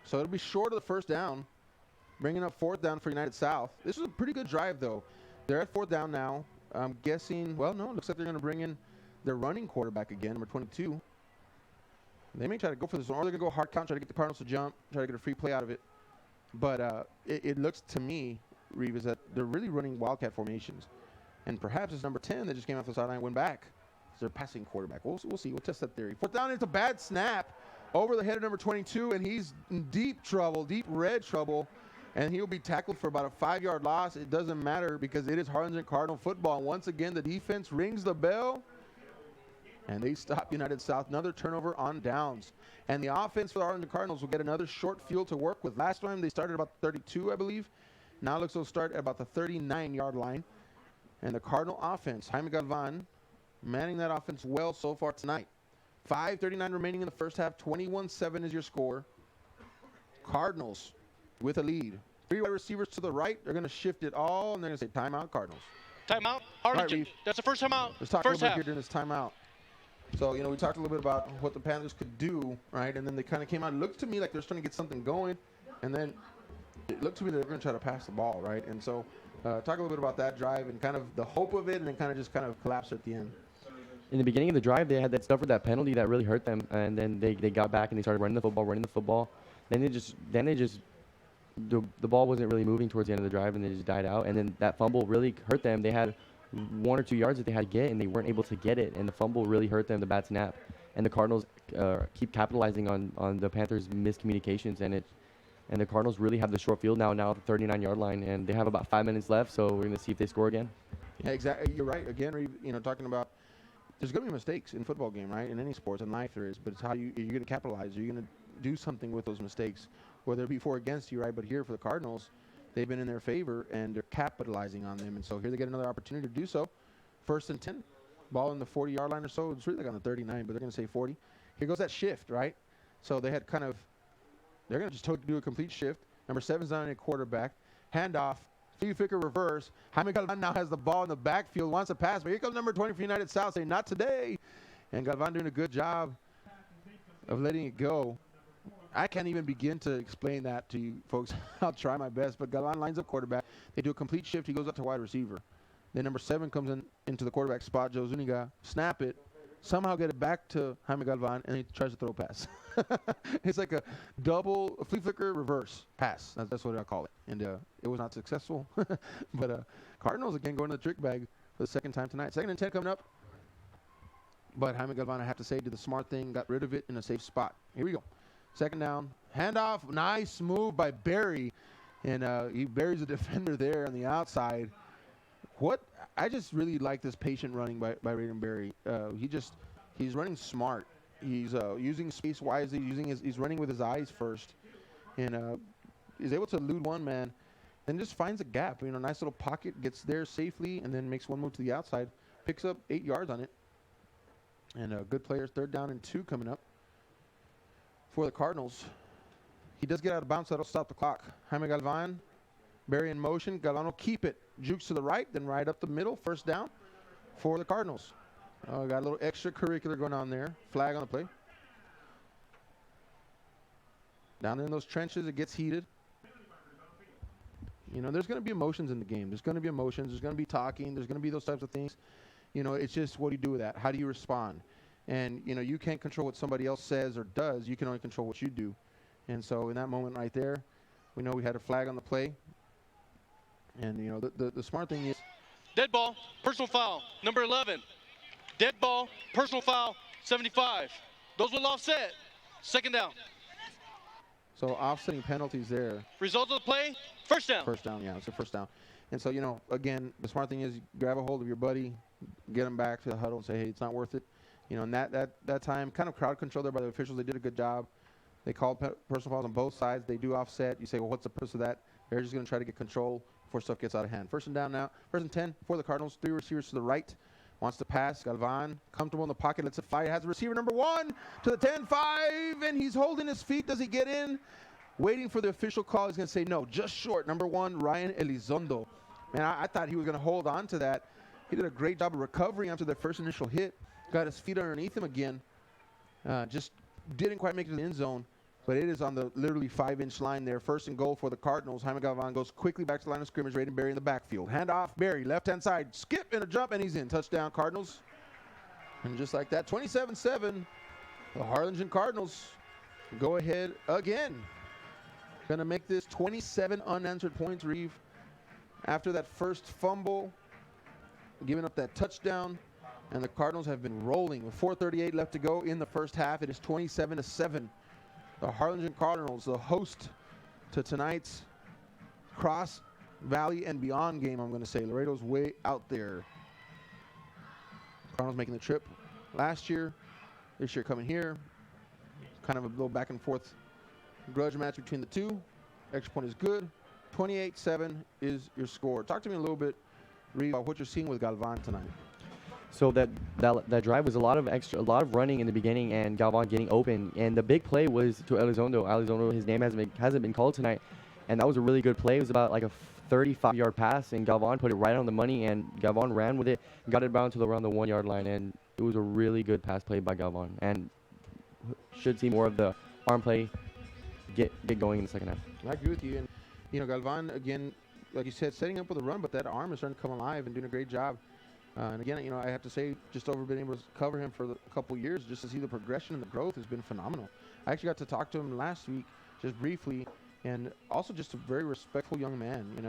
So it'll be short of the first down. Bringing up 4th down for United South. This was a pretty good drive, though. They're at 4th down now. I'm guessing, well, no, it looks like they're going to bring in their running quarterback again, number 22. They may try to go for this one, or they're going to go hard count, try to get the Cardinals to jump, try to get a free play out of it. But it looks to me, Reeve, is that they're really running Wildcat formations. And perhaps it's number 10 that just came off the sideline and went back. It's their passing quarterback. We'll see. We'll test that theory. 4th down, it's a bad snap over the head of number 22, and he's in deep trouble, deep red trouble. And he'll be tackled for about a 5-yard loss. It doesn't matter because it is Harlingen Cardinal football. Once again, the defense rings the bell. And they stop United South. Another turnover on downs. And the offense for the Harlingen Cardinals will get another short field to work with. Last time they started about 32, I believe. Now it looks they'll start at about the 39-yard line. And the Cardinal offense, Jaime Galvan, manning that offense well so far tonight. 5:39 remaining in the first half. 21-7 is your score. Cardinals with a lead. 3 wide receivers to the right. They're going to shift it all, and they're going to say timeout, Cardinals. Timeout, Harlingen. Right, that's the first timeout. Let's talk First a little half. bit here during this timeout. So, you know, we talked a little bit about what the Panthers could do, right? And then they kind of came out. It looked to me like they're starting to get something going. And then it looked to me that they're going to try to pass the ball, right? And so Talk a little bit about that drive and kind of the hope of it, and then kind of collapsed at the end. In the beginning of the drive, they had that stuff with that penalty that really hurt them, and then they got back and they started running the football. Then the ball wasn't really moving towards the end of the drive, and they just died out. And then that fumble really hurt them. They had 1 or 2 yards that they had to get, and they weren't able to get it. And the fumble really hurt them, the bad snap. And the Cardinals keep capitalizing on the Panthers' miscommunications, and the Cardinals really have the short field now at the 39-yard line, and they have about 5 minutes left. So we're gonna see if they score again. Yeah, exactly. You're right. Again, talking about. There's going to be mistakes in a football game, right? In any sports, in life there is. But it's how you're going to capitalize. You're going to do something with those mistakes, whether it be for or against you, right? But here for the Cardinals, they've been in their favor, and they're capitalizing on them. And so here they get another opportunity to do so. 1st and 10. Ball in the 40-yard line or so. It's really like on the 39, but they're going to say 40. Here goes that shift, right? So they had they're going to just do a complete shift. Number 7's on a quarterback. Handoff. Ficker reverse. Jaime Galvan now has the ball in the backfield, wants to pass, but here comes number 20 for United South saying, not today. And Galvan doing a good job of letting it go. I can't even begin to explain that to you folks. I'll try my best, but Galvan lines up quarterback. They do a complete shift. He goes up to wide receiver. Then number 7 comes into the quarterback spot, Joe Zuniga. Snap it. Somehow get it back to Jaime Galvan, and he tries to throw a pass. It's like a double flea flicker reverse pass. That's what I call it. And it was not successful. But Cardinals, again, going to the trick bag for the second time tonight. 2nd and 10 coming up. But Jaime Galvan, I have to say, did the smart thing, got rid of it in a safe spot. Here we go. 2nd down. Handoff. Nice move by Barry. And he buries a defender there on the outside. I just really like this patient running by Raiden Berry. He's running smart. He's using space wisely. He's running with his eyes first, and he's able to elude one man, and just finds a gap. Nice little pocket, gets there safely, and then makes one move to the outside, picks up 8 yards on it, and good players. 3rd down and 2 coming up for the Cardinals. He does get out of bounds, so that'll stop the clock. Jaime Galvan, Barry in motion. Galvan will keep it. Jukes to the right, then right up the middle. 1st down for the Cardinals. Got a little extracurricular going on there. Flag on the play. Down in those trenches, it gets heated. There's going to be emotions in the game. There's going to be emotions. There's going to be talking. There's going to be those types of things. It's just what do you do with that? How do you respond? And, you can't control what somebody else says or does. You can only control what you do. And so in that moment right there, we know we had a flag on the play. And, the smart thing is. Dead ball, personal foul, number 11. Dead ball, personal foul, 75. Those will offset. 2nd down. So offsetting penalties there. Result of the play, 1st down. 1st down, yeah, it's a 1st down. And so, again, the smart thing is you grab a hold of your buddy, get him back to the huddle and say, hey, it's not worth it. And that time, kind of crowd control there by the officials. They did a good job. They called personal fouls on both sides. They do offset. You say, well, what's the purpose of that? They're just going to try to get control before stuff gets out of hand. 1st and down now. 1st and 10 for the Cardinals. 3 receivers to the right. Wants to pass. Galvan, comfortable in the pocket, lets it fly. Has a receiver number 1 to the 10-5, and he's holding his feet. Does he get in? Waiting for the official call. He's going to say no, just short. Number 1, Ryan Elizondo. Man, I thought he was going to hold on to that. He did a great job of recovering after the first initial hit. Got his feet underneath him again. Just didn't quite make it to the end zone. But it is on the literally 5-inch line there. 1st and goal for the Cardinals. Jaime Galvan goes quickly back to the line of scrimmage. Raiden Berry in the backfield. Hand off. Berry, left-hand side. Skip and a jump, and he's in. Touchdown, Cardinals. And just like that, 27-7. The Harlingen Cardinals go ahead again. Going to make this 27 unanswered points, Reeve. After that first fumble, giving up that touchdown. And the Cardinals have been rolling. With 4:38 left to go in the first half, it is 27-7. The Harlingen Cardinals, the host to tonight's Cross Valley and Beyond game, I'm going to say. Laredo's way out there. Cardinals making the trip last year. This year coming here. Kind of a little back and forth grudge match between the two. Extra point is good. 28-7 is your score. Talk to me a little bit, Reeve, about what you're seeing with Galvan tonight. So that drive was a lot of running in the beginning and Galvan getting open. And the big play was to Elizondo. Elizondo, his name hasn't been called tonight, and that was a really good play. It was about like a 35-yard pass, and Galvan put it right on the money, and Galvan ran with it, got it down to around the 1-yard line, and it was a really good pass play by Galvan. And should see more of the arm play get going in the second half. I agree with you. And Galvan again like you said, setting up with a run, but that arm is starting to come alive and doing a great job. And again, I have to say, just over being able to cover him for a couple years, just to see the progression and the growth has been phenomenal. I actually got to talk to him last week, just briefly, and also just a very respectful young man, and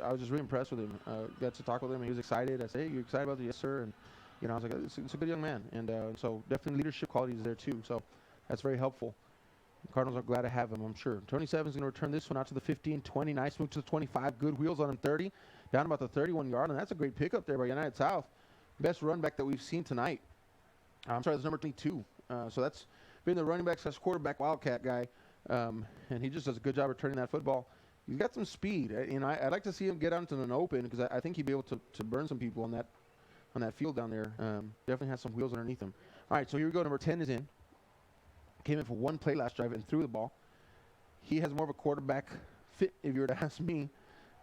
I was just really impressed with him. Got to talk with him. He was excited. I said, hey, you excited about this? Yes, sir. And, I was like, it's a good young man. And so definitely leadership qualities there, too. So that's very helpful. The Cardinals are glad to have him, I'm sure. 27 is going to return this one out to the 15-20. Nice move to the 25. Good wheels on him, 30. Down about the 31-yard, and that's a great pickup there by United South. Best run back that we've seen tonight. I'm sorry, that's number 22. So that's been the running back / quarterback Wildcat guy, and he just does a good job returning that football. He's got some speed. I'd like to see him get out into an open because I think he'd be able to burn some people on that field down there. Definitely has some wheels underneath him. All right, so here we go. Number 10 is in. Came in for one play last drive and threw the ball. He has more of a quarterback fit, if you were to ask me.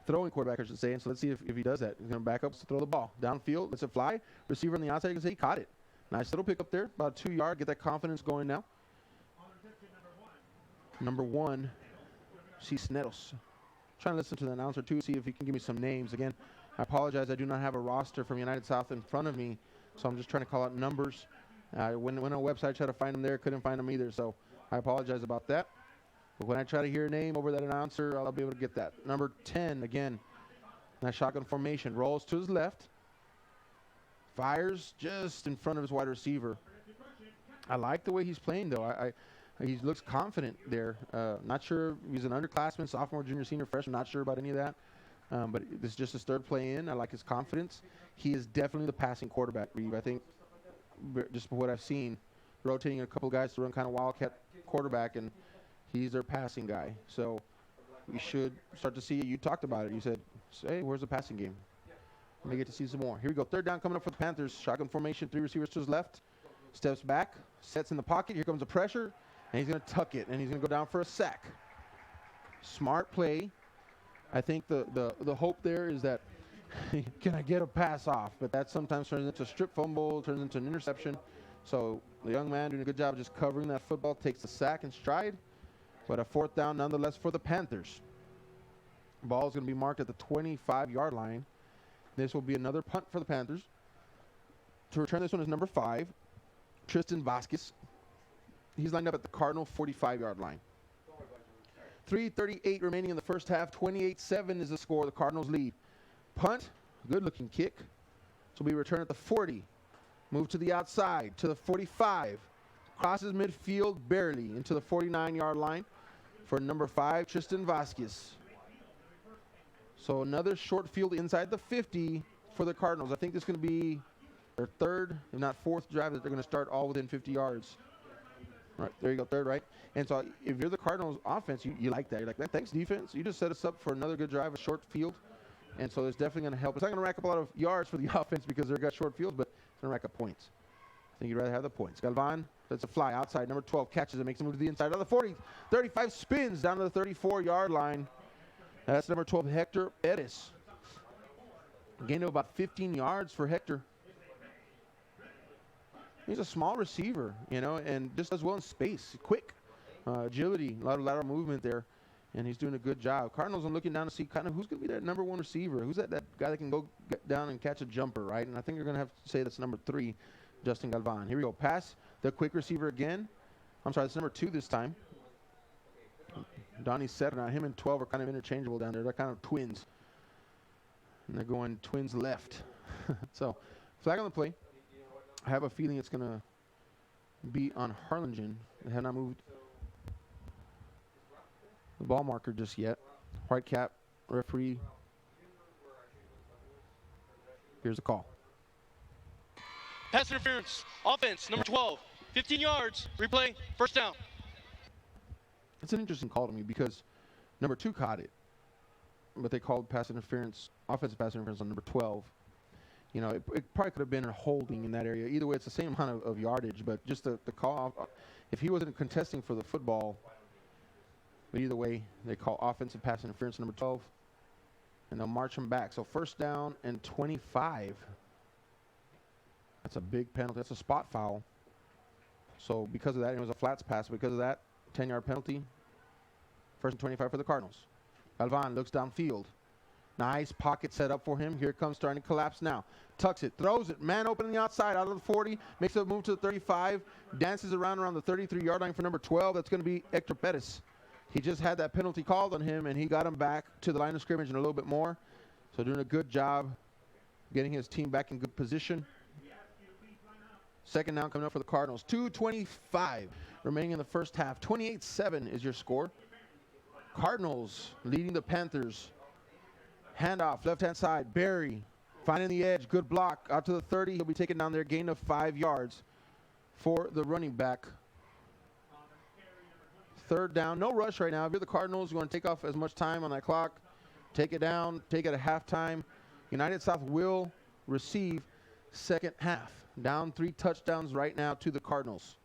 Throwing quarterback, I should say. And so let's see if he does that. He's going to back up to throw the ball. Downfield, lets it fly. Receiver on the outside, you can say he caught it. Nice little pick up there, about 2 yard. Get that confidence going now. Number 1, Cisneros. Trying to listen to the announcer, too, see if he can give me some names. Again, I apologize. I do not have a roster from United South in front of me, so I'm just trying to call out numbers. When on a website, try to find them there. Couldn't find them either, so I apologize about that. But when I try to hear a name over that announcer, I'll be able to get that. Number 10, again, that shotgun formation. Rolls to his left. Fires just in front of his wide receiver. I like the way he's playing, though. He looks confident there. Not sure if he's an underclassman, sophomore, junior, senior, freshman. Not sure about any of that. But this is just his third play in. I like his confidence. He is definitely the passing quarterback, Reeve. I think just from what I've seen, rotating a couple guys to run kind of wildcat quarterback, and he's their passing guy. So we should start to see it. You talked about it. You said, hey, where's the passing game? Let me get to see some more. Here we go. Third down coming up for the Panthers. Shotgun formation, 3 receivers to his left. Steps back, sets in the pocket. Here comes the pressure, and he's going to tuck it, and he's going to go down for a sack. Smart play. I think the hope there is that can I get a pass off? But that sometimes turns into a strip fumble, turns into an interception. So the young man doing a good job of just covering that football, takes the sack in stride. But a fourth down nonetheless for the Panthers. Ball is going to be marked at the 25-yard line. This will be another punt for the Panthers. To return this one is number 5, Tristan Vasquez. He's lined up at the Cardinal 45-yard line. 3:38 remaining in the first half. 28-7 is the score. The Cardinals lead. Punt, good-looking kick. This will be returned at the 40. Move to the outside, to the 45. Crosses midfield barely into the 49-yard line for number 5, Tristan Vasquez. So another short field inside the 50 for the Cardinals. I think this is going to be their third, if not fourth drive that they're going to start all within 50 yards. Right, there you go, third, right? And so if you're the Cardinals offense, you like that. You're like, thanks, defense. You just set us up for another good drive, a short field. And so it's definitely going to help. It's not going to rack up a lot of yards for the offense because they've got short fields, but it's going to rack up points. I think you'd rather have the points. Galvan lets it fly outside. Number 12 catches it, makes a move to the inside of the 40. 35 spins down to the 34-yard line. That's number 12, Hector Perez. Gain of about 15 yards for Hector. He's a small receiver, and just does well in space. Quick, agility, a lot of lateral movement there, and he's doing a good job. Cardinals are looking down to see kind of who's going to be that number 1 receiver. Who's that guy that can go get down and catch a jumper, right? And I think you're going to have to say that's number 3, Justin Galvan. Here we go. Pass, the quick receiver again. I'm sorry, that's number 2 this time. Donnie Serna, him and 12 are kind of interchangeable down there. They're kind of twins. And they're going twins left. So, flag on the play. I have a feeling it's going to be on Harlingen. They have not moved the ball marker just yet. White cap, referee. Here's the call. Pass interference, offense, number 12, 15 yards, replay, first down. It's an interesting call to me because number 2 caught it, but they called pass interference, offensive pass interference on number 12. It probably could have been a holding in that area. Either way, it's the same amount of yardage, but just the call, if he wasn't contesting for the football, but either way, they call offensive pass interference number 12, and they'll march him back. So first down and 25. That's a big penalty. That's a spot foul. So because of that, it was a flats pass. Because of that, 10-yard penalty. First and 25 for the Cardinals. Galvan looks downfield. Nice pocket set up for him. Here comes starting to collapse now. Tucks it, throws it, man open on the outside, out of the 40, makes a move to the 35, dances around the 33-yard line for number 12. That's going to be Hector Perez. He just had that penalty called on him, and he got him back to the line of scrimmage and a little bit more. So doing a good job getting his team back in good position. Second down coming up for the Cardinals. 2:25 remaining in the first half. 28-7 is your score. Cardinals leading the Panthers. Handoff, left-hand side. Barry finding the edge. Good block. Out to the 30. He'll be taken down there. Gain of 5 yards for the running back. Third down. No rush right now. If you're the Cardinals, you want to take off as much time on that clock. Take it down. Take it at halftime. United South will receive second half. Down 3 touchdowns right now to the Cardinals.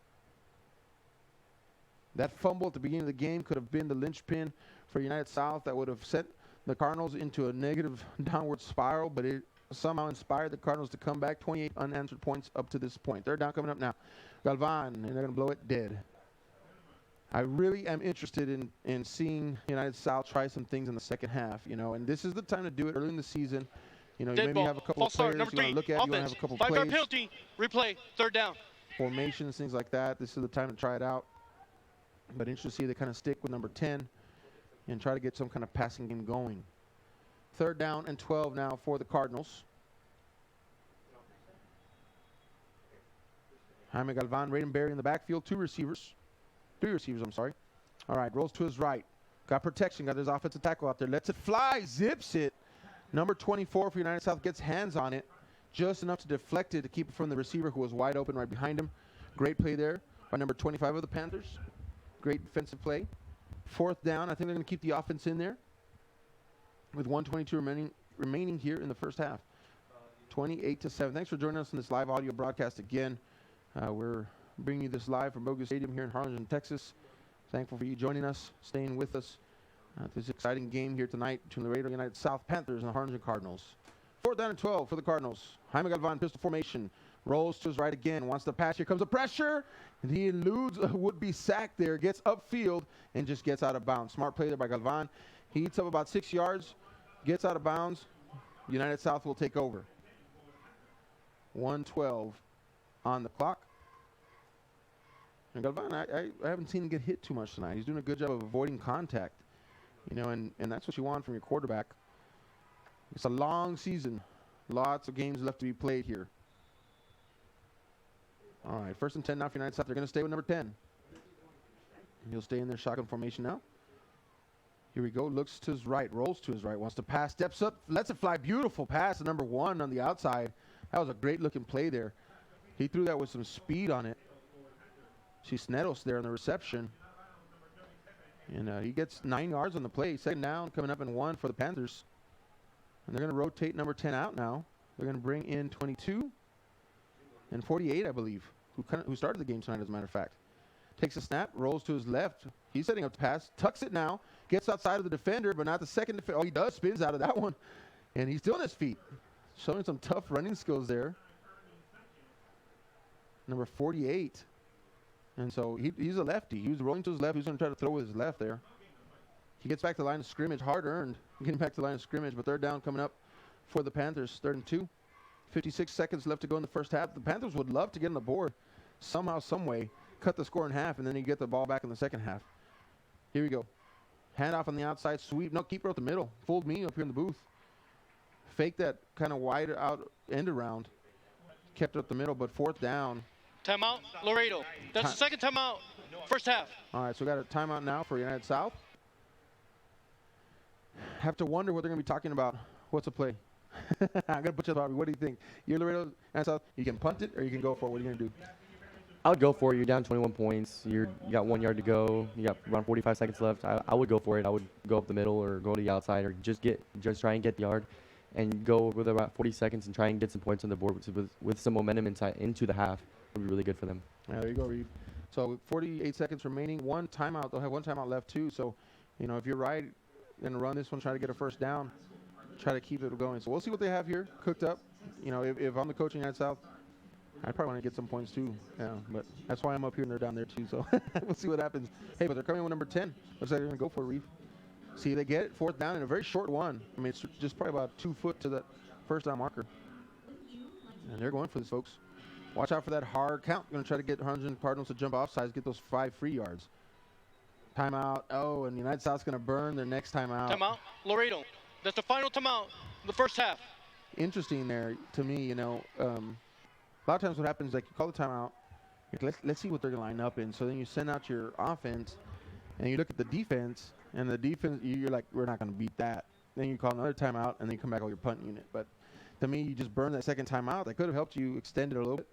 That fumble at the beginning of the game could have been the linchpin for United South that would have sent the Cardinals into a negative downward spiral, but it somehow inspired the Cardinals to come back. 28 unanswered points up to this point. Third down coming up now. Galvan, and they're going to blow it dead. I really am interested in seeing United South try some things in the second half, you know, and this is the time to do it early in the season. You know, you maybe have a couple of players you want to look at, you want to have a couple of plays. 5-yard penalty, replay, third down. Formations, things like that. This is the time to try it out. But interesting to see they kind of stick with number 10 and try to get some kind of passing game going. Third down and 12 now for the Cardinals. Jaime Galvan, Raiden Berry in the backfield. 3 receivers, I'm sorry. All right, rolls to his right. Got protection, got his offensive tackle out there. Lets it fly, zips it. Number 24 for United South gets hands on it. Just enough to deflect it to keep it from the receiver who was wide open right behind him. Great play there by number 25 of the Panthers. Great defensive play. Fourth down. I think they're going to keep the offense in there with 1:22 remaining here in the first half. 28-7. Thanks for joining us on this live audio broadcast again. We're bringing you this live from Bogus Stadium here in Harlingen, Texas. Thankful for you joining us, staying with us. This exciting game here tonight between the Laredo United South Panthers and the Harlingen Cardinals. Fourth down and 12 for the Cardinals. Jaime Galvan, pistol formation. Rolls to his right again. Wants the pass. Here comes the pressure. And he eludes a would-be sack there. Gets upfield and just gets out of bounds. Smart play there by Galvan. He eats up about 6 yards. Gets out of bounds. United South will take over. 1:12 on the clock. And Galvan, I haven't seen him get hit too much tonight. He's doing a good job of avoiding contact. You know, and that's what you want from your quarterback. It's a long season. Lots of games left to be played here. All right, first and 10 now for United South. They're going to stay with number 10. He'll stay in their shotgun formation now. Here we go. Looks to his right. Rolls to his right. Wants to pass. Steps up. Lets it fly. Beautiful pass to number 1 on the outside. That was a great-looking play there. He threw that with some speed on it. Cisneros there on the reception. And he gets 9 yards on the play. Second down coming up in 1 for the Panthers. And they're going to rotate number 10 out now. They're going to bring in 22 and 48, I believe, who started the game tonight, as a matter of fact. Takes a snap, rolls to his left. He's setting up the pass, tucks it now, gets outside of the defender, but not the second defender. Oh, he does, spins out of that one. And he's still on his feet. Showing some tough running skills there. Number 48. And so he's a lefty. He was rolling to his left. He's going to try to throw with his left there. He gets back to the line of scrimmage. Hard earned getting back to the line of scrimmage. But third down coming up for the Panthers. 3rd and 2. 56 seconds left to go in the first half. The Panthers would love to get on the board somehow, some way. Cut the score in half, and then you get the ball back in the second half. Here we go. Handoff on the outside. Sweep. No, keeper up the middle. Fooled me up here in the booth. Fake that kind of wide out end around. Kept it up the middle, but fourth down. Timeout, Laredo. That's the second timeout, first half. All right, so we got a timeout now for United South. Have to wonder what they're going to be talking about. What's a play? I'm going to put you on the spot. What do you think? You're Laredo, United South. You can punt it or you can go for it. What are you going to do? I would go for it. You're down 21 points. You got 1 yard to go. You got around 45 seconds left. I would go for it. I would go up the middle or go to the outside or just try and get the yard and go with about 40 seconds and try and get some points on the board with some momentum into the half. It would be really good for them. Yeah, there you go, Reeve. So 48 seconds remaining. 1 timeout. They'll have 1 timeout left too. So, you know, if you're right, then run this one, try to get a first down, try to keep it going. So we'll see what they have here cooked up. You know, if I'm the coach in United South, I probably want to get some points too. Yeah, but that's why I'm up here and they're down there too. So we'll see what happens. Hey, but they're coming with number 10. Looks like they're going to go for it, Reeve. See, they get it 4th down in a very short one. I mean, it's just probably about 2 foot to that first down marker. And they're going for this, folks. Watch out for that hard count. Going to try to get Harlingen Cardinals to jump off sides, get those 5 free yards. Timeout. Oh, and United South's going to burn their next timeout. Timeout, Laredo. That's the final timeout of the first half. Interesting there to me, you know. A lot of times what happens, like you call the timeout, let's see what they're going to line up in. So then you send out your offense, and you look at the defense, and the defense, you're like, we're not going to beat that. Then you call another timeout, and then you come back with your punt unit. But to me, you just burn that second timeout. That could have helped you extend it a little bit.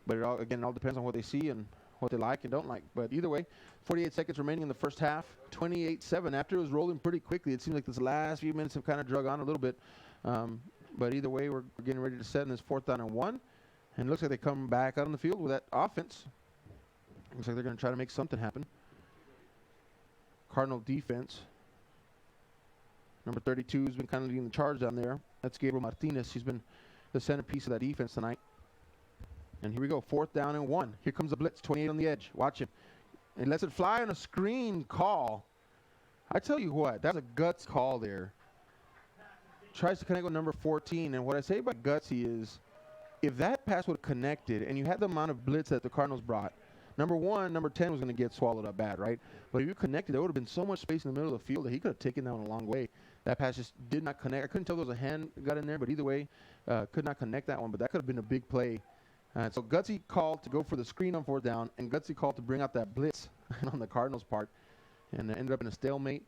But it all depends on what they see and what they like and don't like. But either way, 48 seconds remaining in the first half, 28-7. After it was rolling pretty quickly, it seems like this last few minutes have kind of drug on a little bit. But either way, we're getting ready to set in this 4th down and 1. And it looks like they come back out on the field with that offense. Looks like they're going to try to make something happen. Cardinal defense. Number 32 has been kind of leading the charge down there. That's Gabriel Martinez. He's been the centerpiece of that defense tonight. And here we go, 4th down and 1. Here comes the blitz, 28 on the edge. Watch him. And lets it fly on a screen call. I tell you what, that's a guts call there. Tries to connect with number 14. And what I say about gutsy is, if that pass would have connected and you had the amount of blitz that the Cardinals brought, number 1, number 10 was going to get swallowed up bad, right? But if you connected, there would have been so much space in the middle of the field that he could have taken that one a long way. That pass just did not connect. I couldn't tell if there was a hand got in there, but either way, could not connect that one. But that could have been a big play. So Gutsy called to go for the screen on 4th down, and Gutsy called to bring out that blitz on the Cardinals' part, and ended up in a stalemate.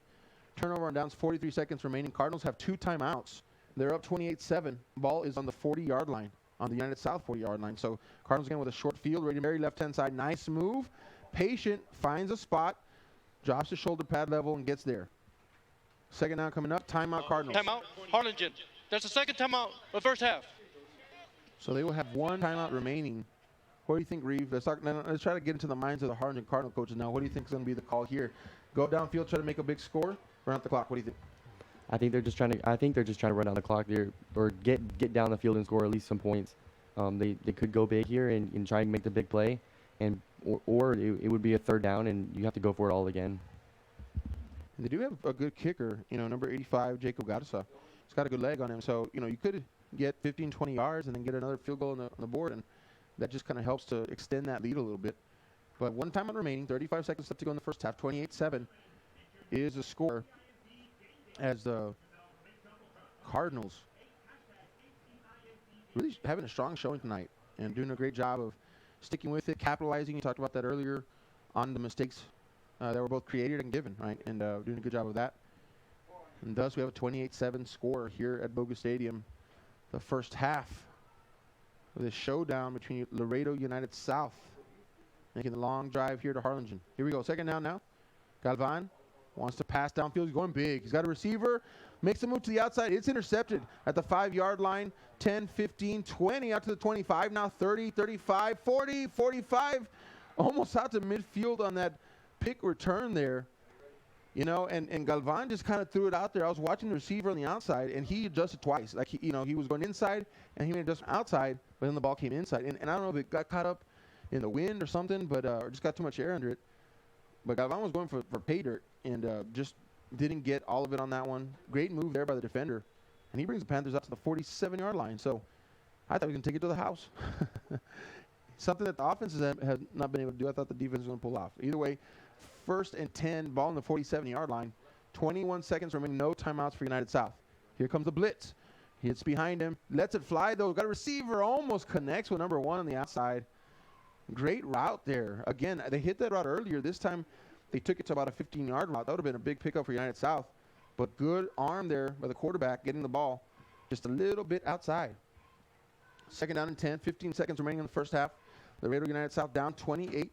Turnover on downs, 43 seconds remaining. Cardinals have 2 timeouts. They're up 28-7. Ball is on the 40-yard line, on the United South 40-yard line. So Cardinals again with a short field, ready to marry left-hand side. Nice move. Patient, finds a spot, drops his shoulder pad level, and gets there. 2nd down coming up. Timeout Cardinals. Timeout, Harlingen. That's the 2nd timeout of the first half. So they will have 1 timeout remaining. What do you think, Reeve? Let's try to get into the minds of the Harlingen Cardinal coaches now. What do you think is going to be the call here? Go downfield, try to make a big score, run out the clock. What do you think? I think they're just trying to run down the clock there, or get down the field and score at least some points. They could go big here and try and make the big play, and or it would be a 3rd down and you have to go for it all again. They do have a good kicker, you know, number 85, Jacob Garza. He's got a good leg on him, so you know you could get 15, 20 yards and then get another field goal on the board, and that just kind of helps to extend that lead a little bit. But 1 timeout remaining, 35 seconds left to go in the first half. 28-7 is the score as the Cardinals really having a strong showing tonight and doing a great job of sticking with it, capitalizing. You talked about that earlier on the mistakes that were both created and given, right? And doing a good job of that. And thus we have a 28-7 score here at Bogus Stadium. The first half of this showdown between Laredo United South, making the long drive here to Harlingen. Here we go, 2nd down now. Galvan wants to pass downfield. He's going big. He's got a receiver, makes a move to the outside. It's intercepted at the 5-yard line. 10, 15, 20, out to the 25 now, 30, 35, 40, 45. Almost out to midfield on that pick return there. You know, and Galvan just kind of threw it out there. I was watching the receiver on the outside, and he adjusted twice. Like, he was going inside, and he made adjust outside, but then the ball came inside. And I don't know if it got caught up in the wind or something, but or just got too much air under it. But Galvan was going for pay dirt, and just didn't get all of it on that one. Great move there by the defender. And he brings the Panthers out to the 47-yard line. So I thought he was going to take it to the house. Something that the offenses have not been able to do. I thought the defense was going to pull off. Either way, 1st and 10, ball on the 47-yard line. 21 seconds remaining, no timeouts for United South. Here comes the blitz. Hits behind him. Lets it fly, though. Got a receiver. Almost connects with number 1 on the outside. Great route there. Again, they hit that route earlier. This time, they took it to about a 15-yard route. That would have been a big pickup for United South. But good arm there by the quarterback, getting the ball just a little bit outside. 2nd down and 10, 15 seconds remaining in the first half. Laredo United South down 28-7.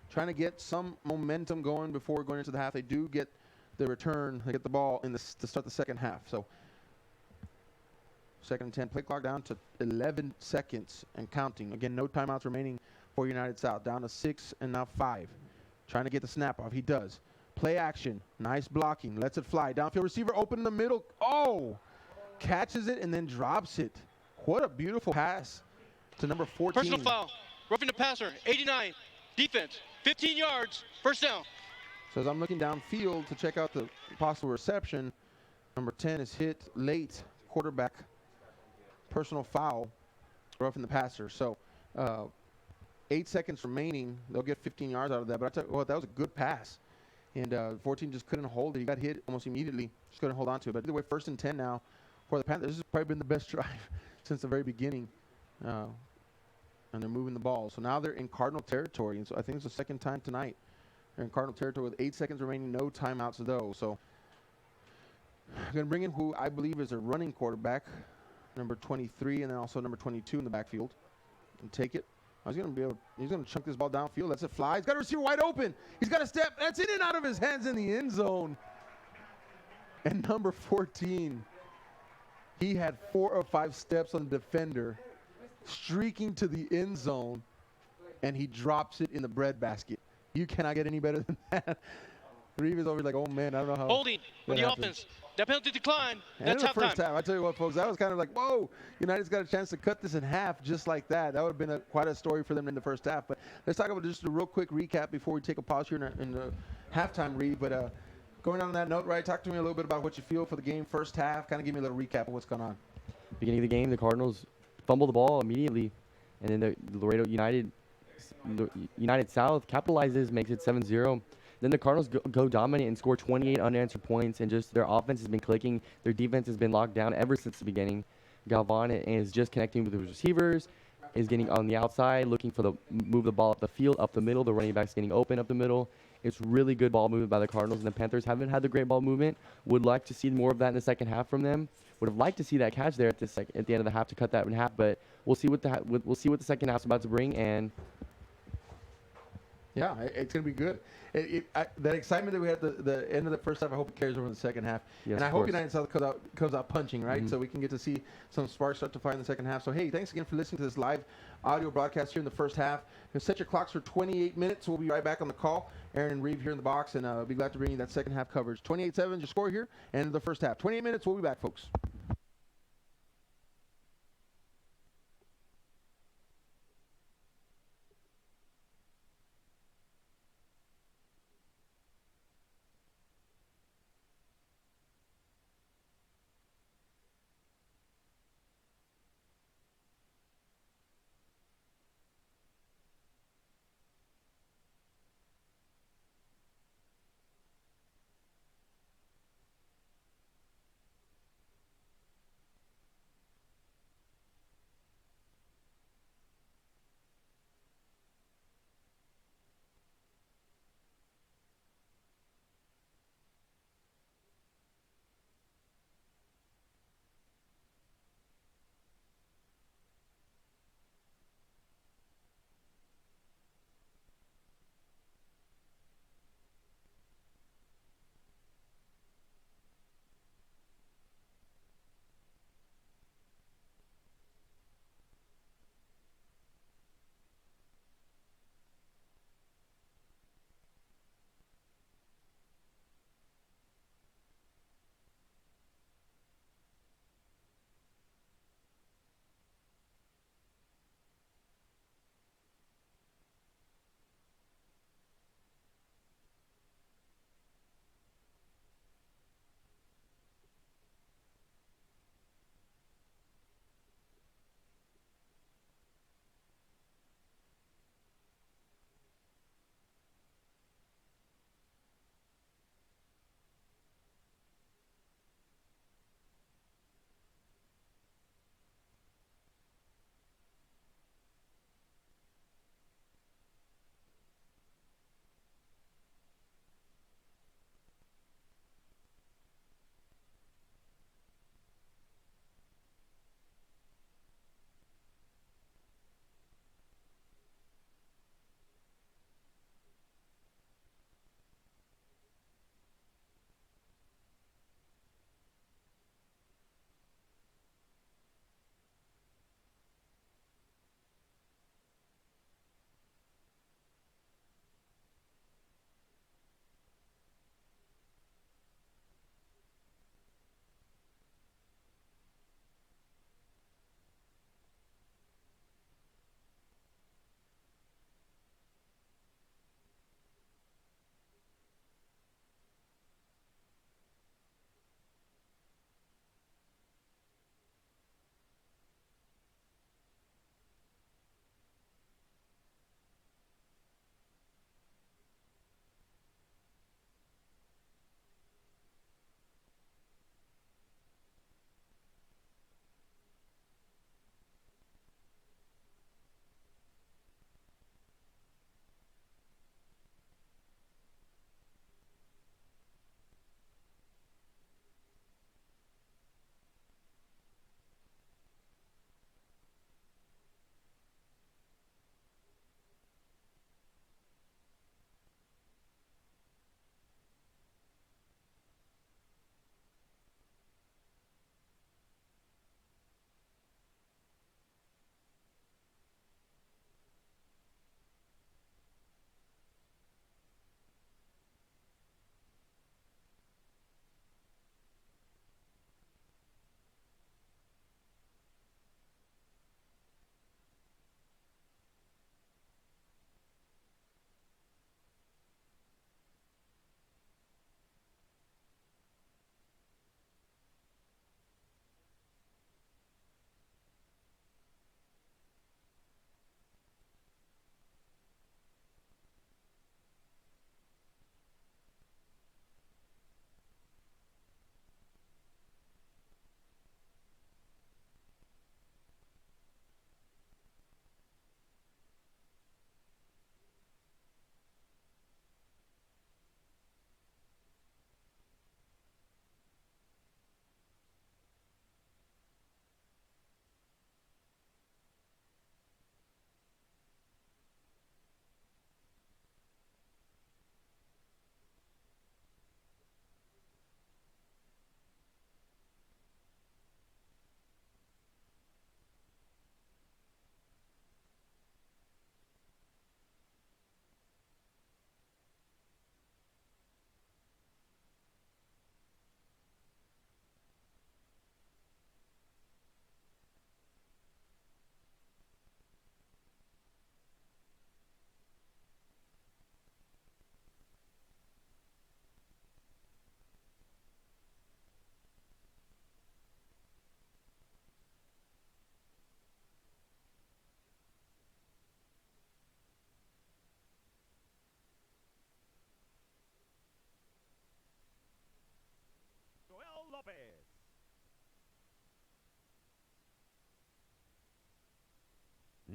Trying to get some momentum going before going into the half. They do get the return. They get the ball to start the second half. So 2nd and 10. Play clock down to 11 seconds and counting. Again, no timeouts remaining for United South. Down to 6 and now 5. Trying to get the snap off. He does. Play action. Nice blocking. Lets it fly. Downfield receiver open in the middle. Oh! Catches it and then drops it. What a beautiful pass to number 14. Personal foul. Roughing the passer. 89. Defense. 15 yards. First down. So as I'm looking downfield to check out the possible reception, number 10 is hit late, quarterback, personal foul, roughing the passer. So 8 seconds remaining. They'll get 15 yards out of that. But I tell you what, that was a good pass. And 14 just couldn't hold it. He got hit almost immediately. Just couldn't hold on to it. But either way, 1st and 10 now for the Panthers. This has probably been the best drive since the very beginning. And they're moving the ball. So now they're in Cardinal territory. And so I think it's the second time tonight. They're in Cardinal territory with 8 seconds remaining. No timeouts though. So I'm going to bring in who I believe is a running quarterback. Number 23 and then also number 22 in the backfield. And take it. He's going to chunk this ball downfield. That's it, fly. He's got a receiver wide open. He's got a step. That's in and out of his hands in the end zone. And number 14, he had 4 or 5 steps on the defender, streaking to the end zone, and he drops it in the breadbasket. You cannot get any better than that. Reeve is over like, oh man, I don't know how. Holding on the offense. That penalty decline. And That's in the first halftime. half, I tell you what, folks, that was kind of like, whoa, United's got a chance to cut this in half just like that. That would have been quite a story for them in the first half. But let's talk about just a real quick recap before we take a pause here in the halftime read. But going on that note, right, talk to me a little bit about what you feel for the game first half. Kind of give me a little recap of what's going on. Beginning of the game, the Cardinals fumbled the ball immediately, and then the Laredo United South capitalizes, makes it 7-0. Then the Cardinals go dominant and score 28 unanswered points, and just their offense has been clicking. Their defense has been locked down ever since the beginning. Galvan is just connecting with the receivers, is getting on the outside, looking for move the ball up the field, up the middle. The running back's getting open up the middle. It's really good ball movement by the Cardinals, and the Panthers haven't had the great ball movement. Would like to see more of that in the second half from them. Would have liked to see that catch there at the end of the half to cut that in half, but we'll see what the second half's about to bring. And yeah, it's going to be good. That excitement that we had at the end of the first half, I hope it carries over in the second half. Yes, and I hope United South comes out punching, right? Mm-hmm. So we can get to see some sparks start to fire in the second half. So, hey, thanks again for listening to this live audio broadcast here in the first half. Set your clocks for 28 minutes. We'll be right back on the call. Aaron and Reeve here in the box, and I'll be glad to bring you that second half coverage. 28-7, your score here, and the first half. 28 minutes, we'll be back, folks.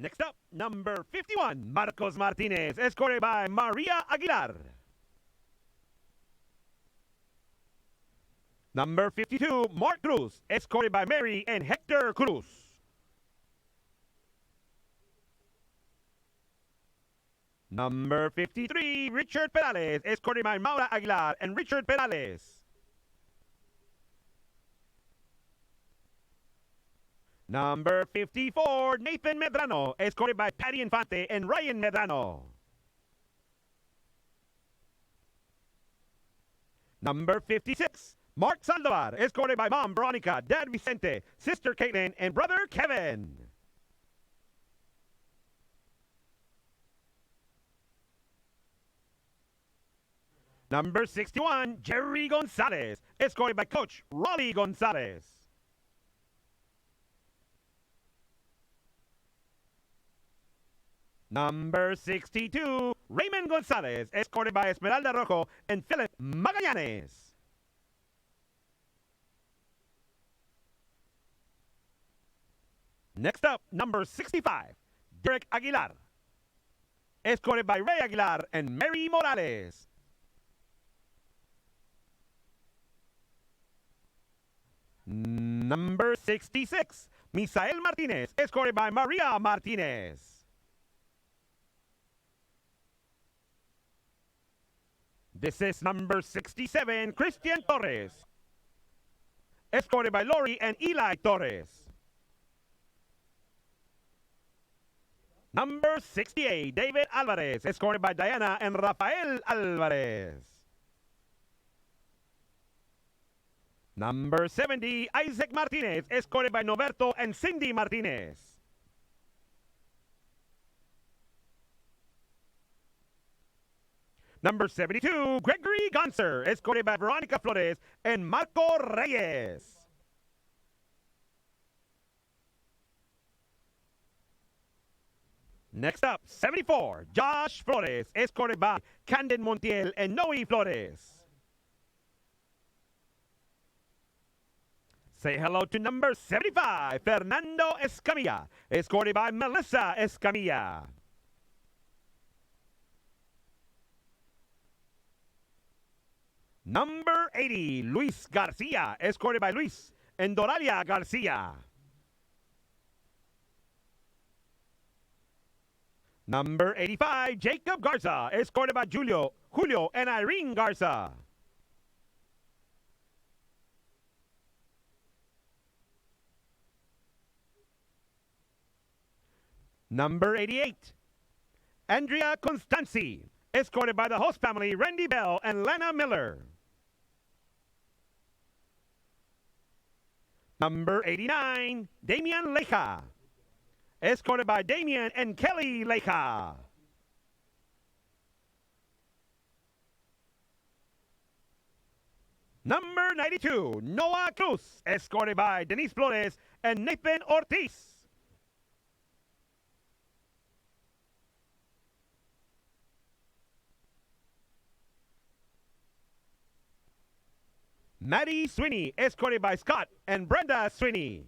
Next up, number 51, Marcos Martinez, escorted by Maria Aguilar. Number 52, Mark Cruz, escorted by Mary and Hector Cruz. Number 53, Richard Perales, escorted by Maura Aguilar and Richard Perales. Number 54, Nathan Medrano, escorted by Patty Infante and Ryan Medrano. Number 56, Mark Saldivar, escorted by Mom Veronica, Dad Vicente, Sister Caitlin, and Brother Kevin. Number 61, Jerry Gonzalez, escorted by Coach Raleigh Gonzalez. Number 62, Raymond Gonzalez, escorted by Esmeralda Rojo and Philip Magallanes. Next up, number 65, Derek Aguilar, escorted by Ray Aguilar and Mary Morales. Number 66, Misael Martinez, escorted by Maria Martinez. This is number 67, Christian Torres, escorted by Lori and Eli Torres. Number 68, David Alvarez, escorted by Diana and Rafael Alvarez. Number 70, Isaac Martinez, escorted by Noberto and Cindy Martinez. Number 72, Gregory Gonser, escorted by Veronica Flores and Marco Reyes. Next up, 74, Josh Flores, escorted by Candid Montiel and Noe Flores. Say hello to number 75, Fernando Escamilla, escorted by Melissa Escamilla. Number 80, Luis Garcia, escorted by Luis and Doralia Garcia. Number 85, Jacob Garza, escorted by Julio and Irene Garza. Number 88, Andrea Constanzi, escorted by the host family, Randy Bell and Lana Miller. Number 89, Damian Leja, escorted by Damian and Kelly Leja. Number 92, Noah Cruz, escorted by Denise Flores and Nathan Ortiz. Maddie Sweeney, escorted by Scott and Brenda Sweeney.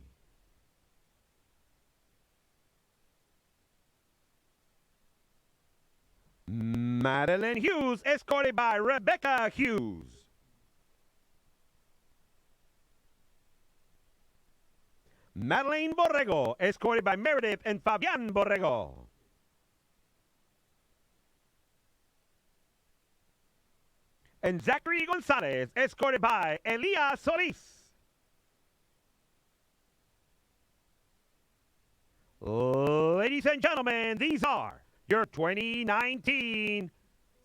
Madeline Hughes, escorted by Rebecca Hughes. Madeline Borrego, escorted by Meredith and Fabian Borrego. And Zachary Gonzalez, escorted by Elia Solis. Ladies and gentlemen, these are your 2019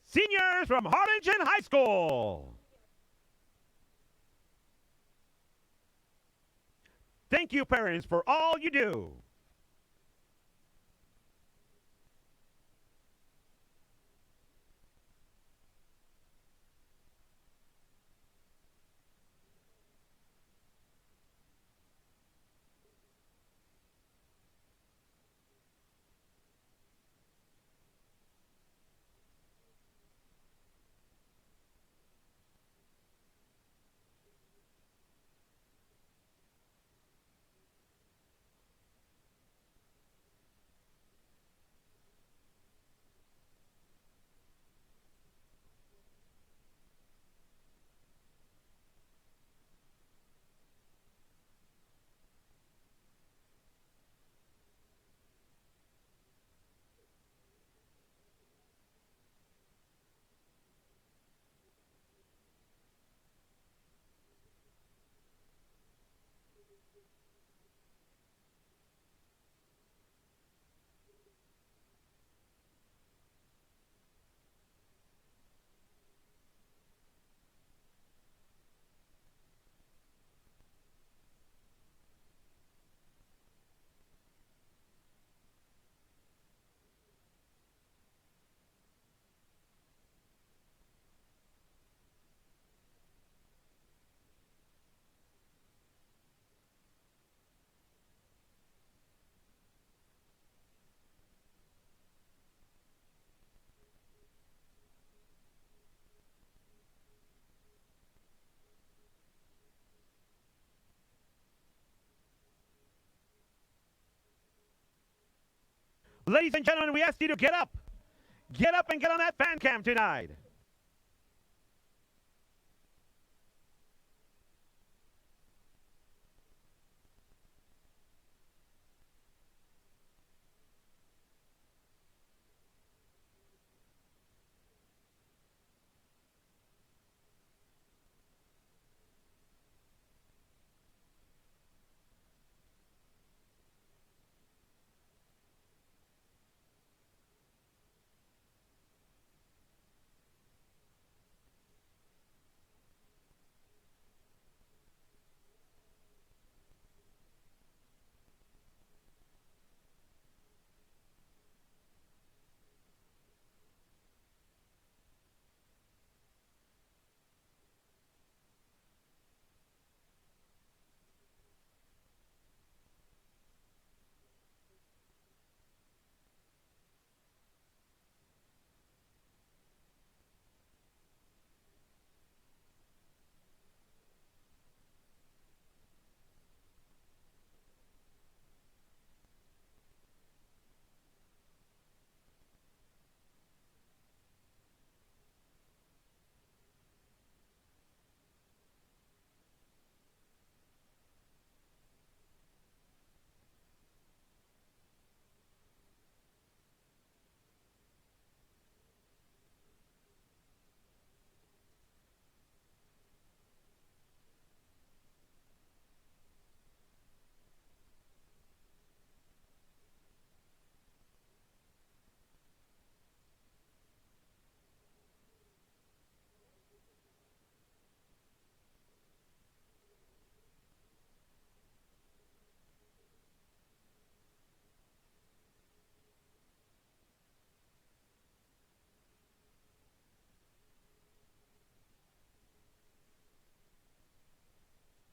seniors from Harlingen High School. Thank you, parents, for all you do. Ladies and gentlemen, we ask you to get up. Get up and get on that fan cam tonight.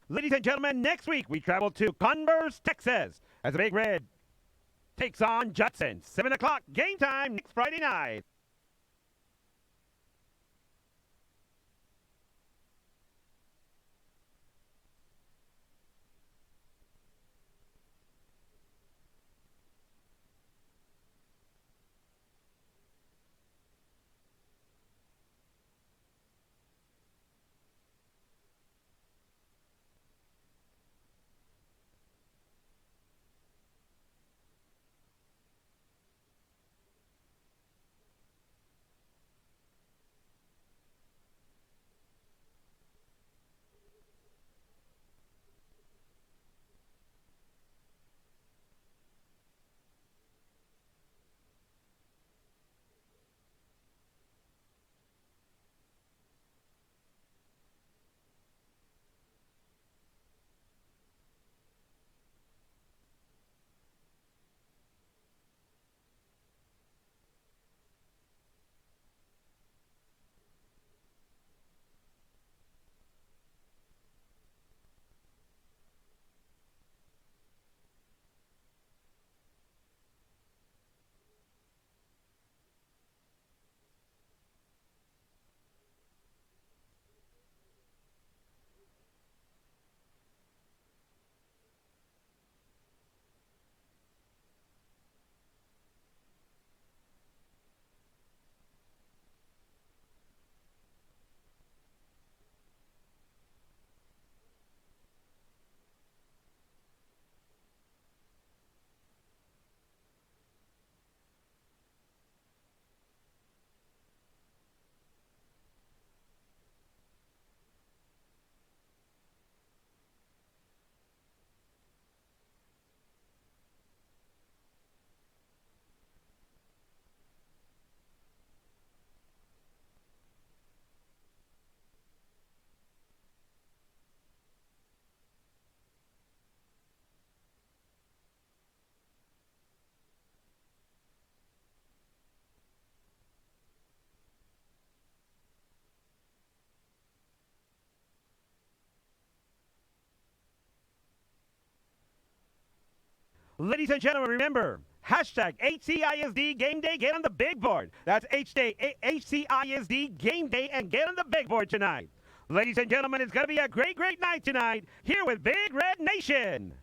Ladies and gentlemen, next week we travel to Converse, Texas, as the Big Red takes on Judson. 7 o'clock game time next Friday night. Ladies and gentlemen, remember, hashtag HCISD Game Day, get on the big board. That's HCISD Game Day and get on the big board tonight. Ladies and gentlemen, it's going to be a great, great night tonight here with Big Red Nation.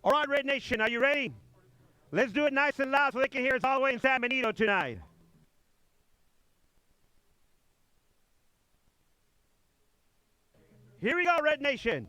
All right, Red Nation, are you ready? Let's do it nice and loud so they can hear us all the way in San Benito tonight. Here we go, Red Nation.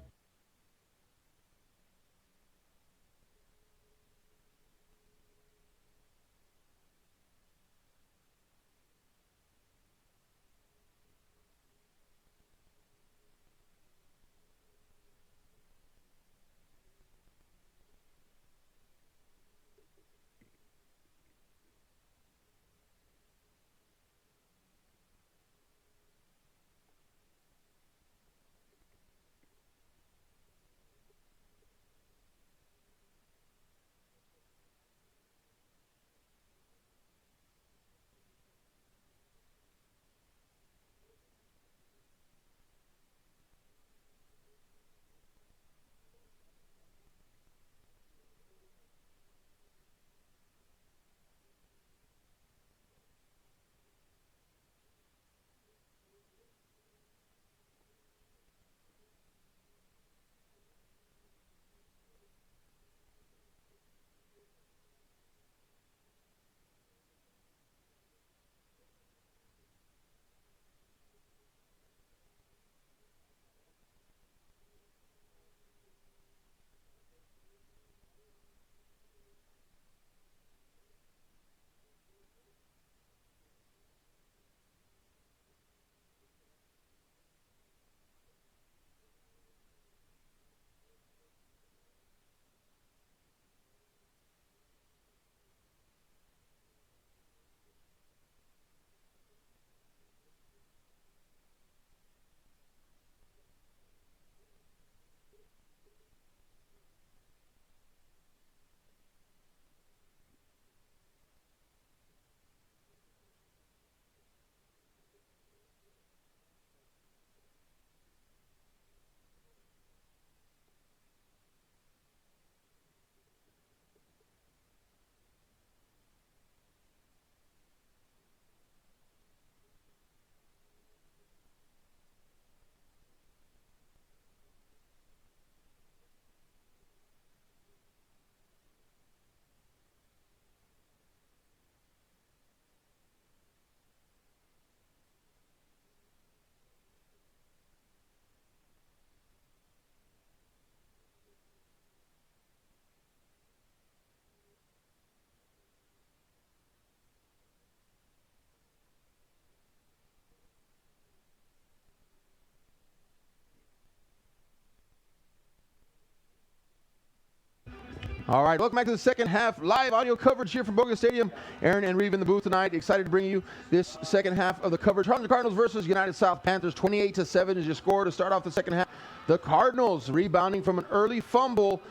All right, welcome back to the second half. Live audio coverage here from Boca Stadium. Aaron and Reeve in the booth tonight. Excited to bring you this second half of the coverage. Harlingen Cardinals versus United South Panthers. 28-7 is your score to start off the second half. The Cardinals rebounding from an early fumble.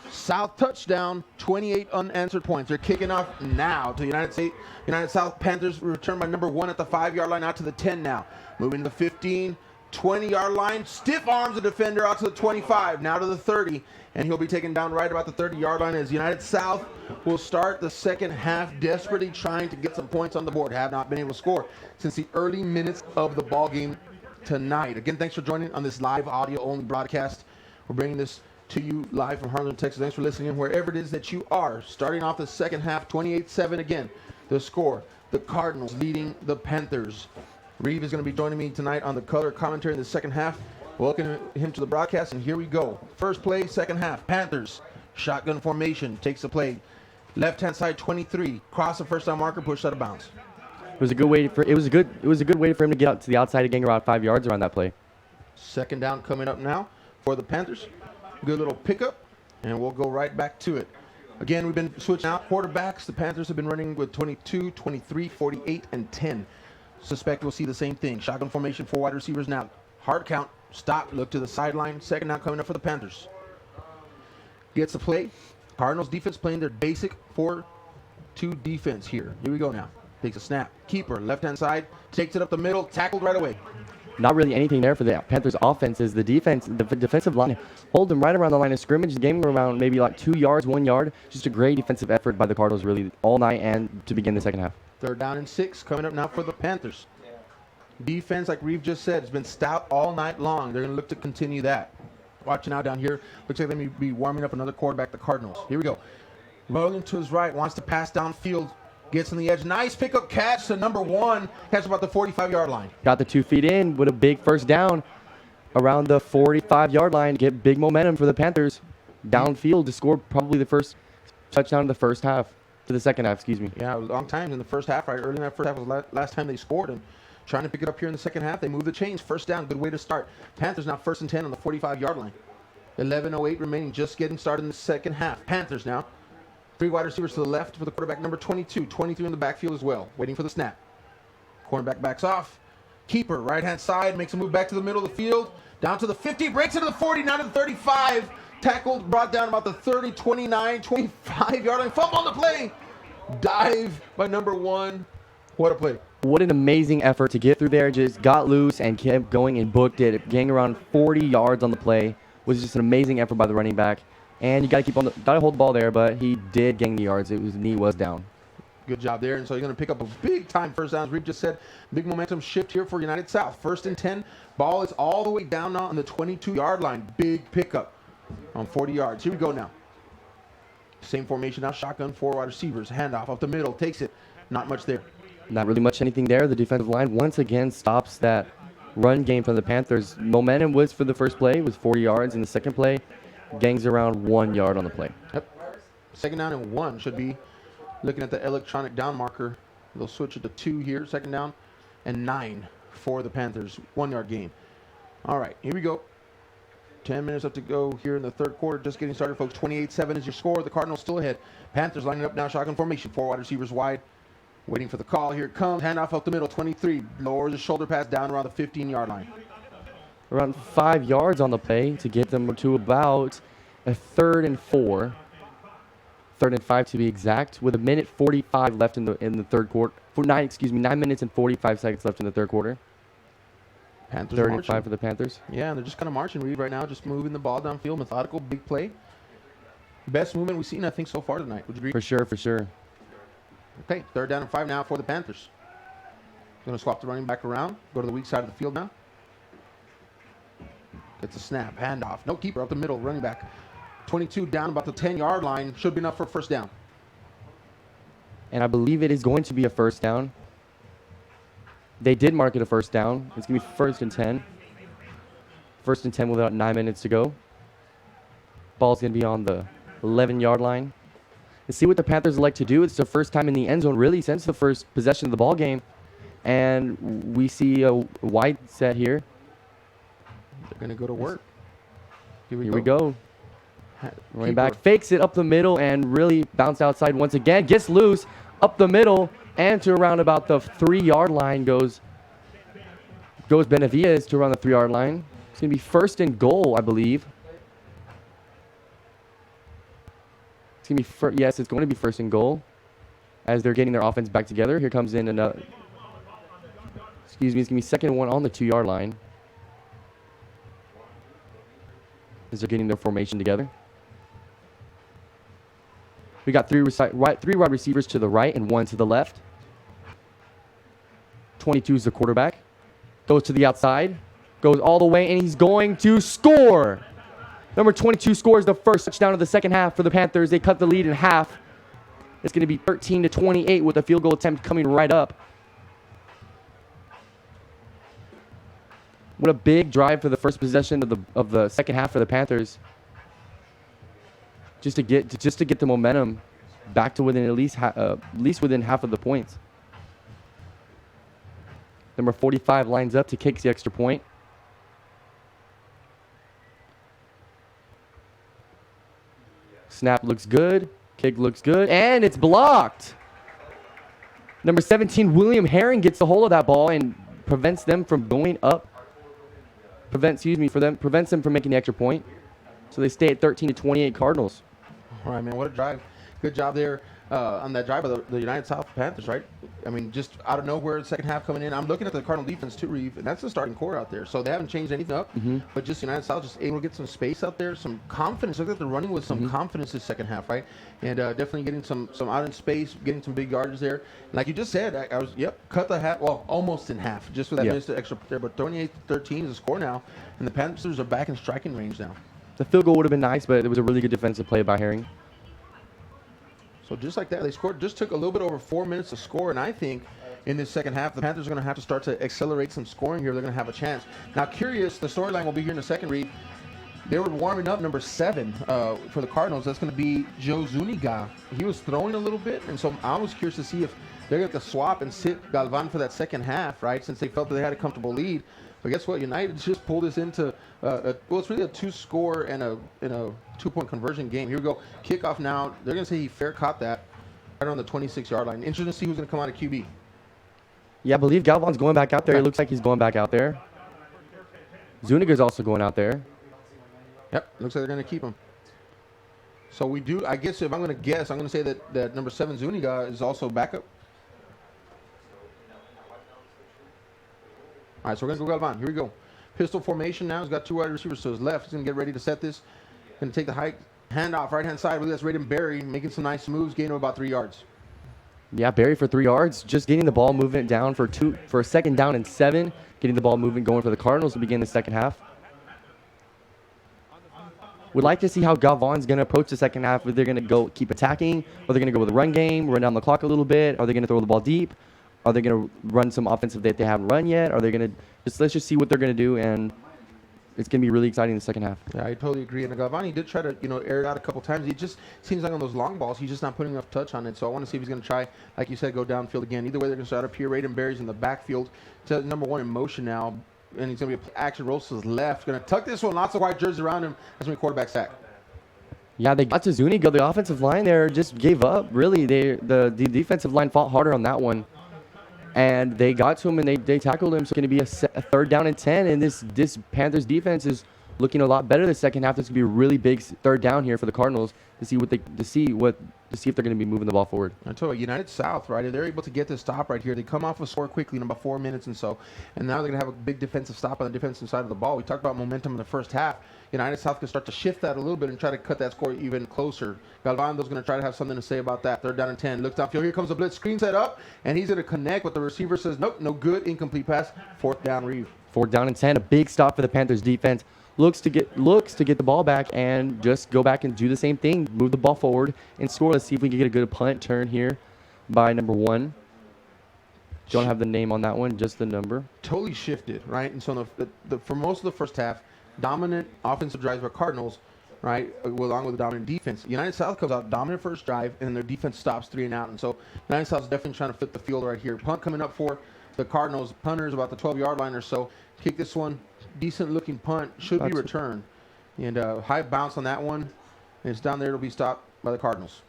South touchdown, 28 unanswered points. They're kicking off now to United South Panthers. Return by number 1 at the 5-yard line, out to the 10 now. Moving to the 15, 20-yard line. Stiff arms the defender out to the 25, now to the 30. And he'll be taken down right about the 30-yard line as United South will start the second half desperately trying to get some points on the board. Have not been able to score since the early minutes of the ball game tonight. Again, thanks for joining on this live audio-only broadcast. We're bringing this to you live from Harlingen, Texas. Thanks for listening wherever it is that you are. Starting off the second half, 28-7 again. The score, the Cardinals leading the Panthers. Reeve is going to be joining me tonight on the color commentary in the second half. Welcome him to the broadcast, and here we go. First play, second half. Panthers, shotgun formation, takes the play. Left-hand side, 23. Cross the first down marker, pushed out of bounds. It was a good way for him to get out to the outside and gain around 5 yards around that play. Second down coming up now for the Panthers. Good little pickup, and we'll go right back to it. Again, we've been switching out quarterbacks. The Panthers have been running with 22, 23, 48, and 10. Suspect we'll see the same thing. Shotgun formation, 4 wide receivers now. Hard count, stop, look to the sideline. Second down coming up for the Panthers. Gets the play. Cardinals defense playing their basic 4-2 defense here. Here we go now. Takes a snap. Keeper, left-hand side, takes it up the middle, tackled right away. Not really anything there for the Panthers offense. Is the defense, the defensive line, hold them right around the line of scrimmage, game around maybe like 2 yards, 1 yard. Just a great defensive effort by the Cardinals really all night and to begin the second half. Third down and 6 coming up now for the Panthers. Defense, like Reeve just said, has been stout all night long. They're going to look to continue that. Watching out down here. Looks like they may be warming up another quarterback, the Cardinals. Here we go. Rolling to his right, wants to pass downfield. Gets on the edge. Nice pickup catch to number 1. Catch about the 45-yard line. Got the 2 feet in with a big first down around the 45-yard line. Get big momentum for the Panthers downfield to score probably the first touchdown of the first half. To the second half, excuse me. Yeah, long time in the first half, right? Early in that first half was last time they scored. And trying to pick it up here in the second half. They move the chains. First down. Good way to start. Panthers now 1st and 10 on the 45-yard line. 11:08 remaining. Just getting started in the second half. Panthers now. 3 wide receivers to the left for the quarterback, number 22. 23 in the backfield as well, waiting for the snap. Cornerback backs off. Keeper, right-hand side, makes a move back to the middle of the field. Down to the 50, breaks into the 40, now to the 35. Tackled, brought down about the 30, 29, 25-yard line. Fumble on the play. Dive by number 1. What a play. What an amazing effort to get through there. Just got loose and kept going and booked it. Getting around 40 yards on the play was just an amazing effort by the running back. And you got to hold the ball there, but he did gain the yards. His knee was down. Good job there. And so you're going to pick up a big-time first down. As Reed just said, big momentum shift here for United South. 1st and 10. Ball is all the way down now on the 22-yard line. Big pickup on 40 yards. Here we go now. Same formation now. Shotgun, 4 wide receivers. Handoff up the middle. Takes it. Not much there. Not really much anything there. The defensive line once again stops that run game from the Panthers. Momentum was for the first play was 40 yards. In the second play, gangs around 1 yard on the play. Yep. 2nd down and 1 should be. Looking at the electronic down marker, they'll switch it to 2 here, 2nd down, and 9 for the Panthers. 1 yard gain. All right, here we go. 10 minutes up to go here in the 3rd quarter. Just getting started, folks. 28-7 is your score. The Cardinals still ahead. Panthers lining up now, shotgun formation. 4 wide receivers wide. Waiting for the call. Here it comes. Handoff up the middle. 23. Lowers the shoulder pass down around the 15-yard line. Around 5 yards on the play to get them to about a 3rd and 4. 3rd and 5 to be exact, with 1:45 left in the 3rd quarter. 9 minutes and 45 seconds left in the 3rd quarter. Panthers 3rd and marching. 5 for the Panthers. Yeah, and they're just kind of marching, Reed, right now. Just moving the ball downfield. Methodical, big play. Best movement we've seen, I think, so far tonight. Would you agree? For sure, for sure. Okay, 3rd down and 5 now for the Panthers. Going to swap the running back around. Go to the weak side of the field now. Gets a snap. Handoff. No keeper up the middle. Running back. 22 down about the 10-yard line. Should be enough for 1st down. And I believe it is going to be a 1st down. They did mark it a 1st down. It's going to be 1st and 10. 1st and 10 with about 9 minutes to go. Ball's going to be on the 11-yard line. Let's see what the Panthers like to do. It's their first time in the end zone really since the first possession of the ball game. And we see a wide set here. They're going to go to work. Here we go. Running back fakes it up the middle and really bounced outside once again. Gets loose up the middle and to around about the 3-yard line goes Benavides to around the 3-yard line. It's going to be 1st and goal, I believe. It's going to be yes, it's going to be 1st and goal as they're getting their offense back together. Here comes in another. Excuse me, it's going to be 2nd and 1 on the 2-yard line as they're getting their formation together. We got 3 wide receivers to the right and 1 to the left. 22 is the quarterback. Goes to the outside. Goes all the way, and he's going to score. Number 22 scores the first touchdown of the second half for the Panthers. They cut the lead in half. It's going to be 13-28 with a field goal attempt coming right up. What a big drive for the first possession of the second half for the Panthers. Just to get the momentum back to within at least within half of the points. Number 45 lines up to kick the extra point. Snap looks good. Kick looks good. And it's blocked. Number 17, William Herring gets a hold of that ball and prevents them from going up. Prevents them from making the extra point. So they stay at 13-28 Cardinals. All right, man, what a drive. Good job there on that drive of the United South Panthers, right? I mean, just out of nowhere, the second half coming in. I'm looking at the Cardinal defense too, Reeve, and that's the starting core out there. So they haven't changed anything up, but just United South just able to get some space out there, some confidence. Look at the running with some confidence this second half, right? And definitely getting some out in space, getting some big yardage there. And like you just said, I was, cut the half, well, almost in half, just for that minute extra there. But 28-13 is the score now, and the Panthers are back in striking range now. The field goal would have been nice, but it was a really good defensive play by Herring. So just like that, they scored. Just took a little bit over 4 minutes to score, and I think in this second half, the Panthers are going to have to start to accelerate some scoring here. They're going to have a chance. Now, curious, the storyline will be here in the second read. They were warming up number 7 for the Cardinals. That's going to be Joe Zuniga. He was throwing a little bit, and so I was curious to see if they're going to swap and sit Galvan for that second half, right, since they felt that they had a comfortable lead. But guess what? United just pulled this into, well, it's really a 2-score and a 2-point conversion game. Here we go. Kickoff now. They're going to say he fair caught that right on the 26-yard line. Interesting to see who's going to come out of QB. Yeah, I believe Galvan's going back out there. It looks like he's going back out there. Zuniga's also going out there. Yep, looks like they're going to keep him. So we do, I guess if I'm going to guess, I'm going to say that number 7 Zuniga is also backup. All right, so we're going to go Galvan. Here we go. Pistol formation now. He's got 2 wide receivers to his left. He's going to get ready to set this. Going to take the hike, handoff, right-hand side. That's Raiden Berry making some nice moves, gain of about 3 yards. Yeah, Berry for 3 yards. Just getting the ball moving down for a second down and 7. Getting the ball moving, going for the Cardinals to begin the second half. Would like to see how Galvan's going to approach the second half. If they're going to go keep attacking, or they're going to go with a run game, run down the clock a little bit. Are they going to throw the ball deep? Are they going to run some offensive that they haven't run yet? Are they going to let's just see what they're going to do, and it's going to be really exciting in the second half. Yeah, I totally agree. And Galvan did try to, air it out a couple times. He just seems like on those long balls, he's just not putting enough touch on it. So I want to see if he's going to try, like you said, go downfield again. Either way, they're going to start up here. Raiden Berry's in the backfield. So number 1 in motion now, and he's going to be action rolls to his left. Going to tuck this one. Lots of white jerseys around him. That's going to be quarterback sack. Yeah, they got to Zuniga. The offensive line there just gave up. Really, the defensive line fought harder on that one. And they got to him, and they tackled him. So it's going to be a 3rd down and 10. And this Panthers defense is looking a lot better the second half. This could be a really big 3rd down here for the Cardinals to see if they're going to be moving the ball forward. I told you, United South, right? If they're able to get this stop right here, they come off a score quickly in about 4 minutes and so. And now they're going to have a big defensive stop on the defensive side of the ball. We talked about momentum in the first half. United South can start to shift that a little bit and try to cut that score even closer. Galvando's going to try to have something to say about that. 3rd down and 10. Looks downfield. Here comes the blitz. Screen set up, and he's going to connect, but the receiver says, nope, no good. Incomplete pass. 4th down, Reeve. 4th down and 10. A big stop for the Panthers defense. Looks to get the ball back and just go back and do the same thing. Move the ball forward and score. Let's see if we can get a good punt turn here by number 1. Don't have the name on that one, just the number. Totally shifted, right? And so for most of the first half, dominant offensive drives by Cardinals, right, along with a dominant defense. United South comes out dominant first drive, and their defense stops 3 and out. And so United South's definitely trying to flip the field right here. Punt coming up for the Cardinals. Punter's about the 12-yard line or so. Kick this one. Decent-looking punt. Should be returned. And high bounce on that one. And it's down there. It'll be stopped by the Cardinals.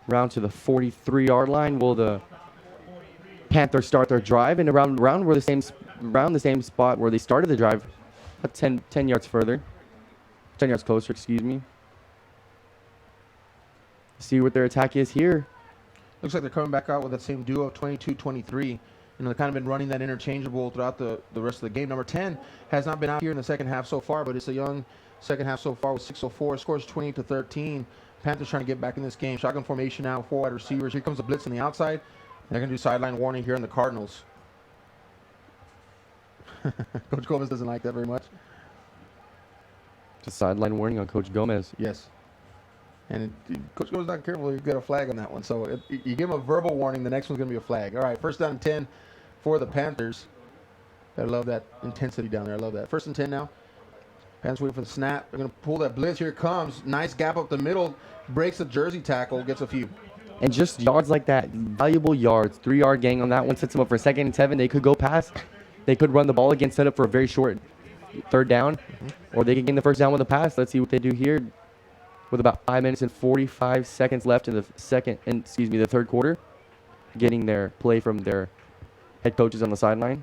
Round to the 43-yard line. Will the Panthers start their drive? And around the same spot where they started the drive. 10 yards further. 10 yards closer, excuse me. See what their attack is here. Looks like they're coming back out with that same duo of 22-23. They've kind of been running that interchangeable throughout the rest of the game. Number 10 has not been out here in the second half so far, but it's a young second half so far with 6:04. Scores 28-13. Panthers trying to get back in this game. Shotgun formation now, 4 wide receivers. Here comes the blitz on the outside. And they're going to do sideline warning here on the Cardinals. Coach Gomez doesn't like that very much. Just sideline warning on Coach Gomez. Yes. And Coach Gomez not careful, you get a flag on that one. So you give him a verbal warning, the next one's going to be a flag. All right, 1st down and 10 for the Panthers. I love that intensity down there. I love that. 1st and 10 now. Panthers waiting for the snap. They're going to pull that blitz. Here it comes. Nice gap up the middle. Breaks the jersey tackle. Gets a few. And just yards like that. Valuable yards. 3-yard gain on that one. Sets them up for 2nd and 7. They could go past. They could run the ball again, set up for a very short 3rd down. Or they can gain the 1st down with a pass. Let's see what they do here. With about 5 minutes and 45 seconds left in the 3rd quarter. Getting their play from their head coaches on the sideline.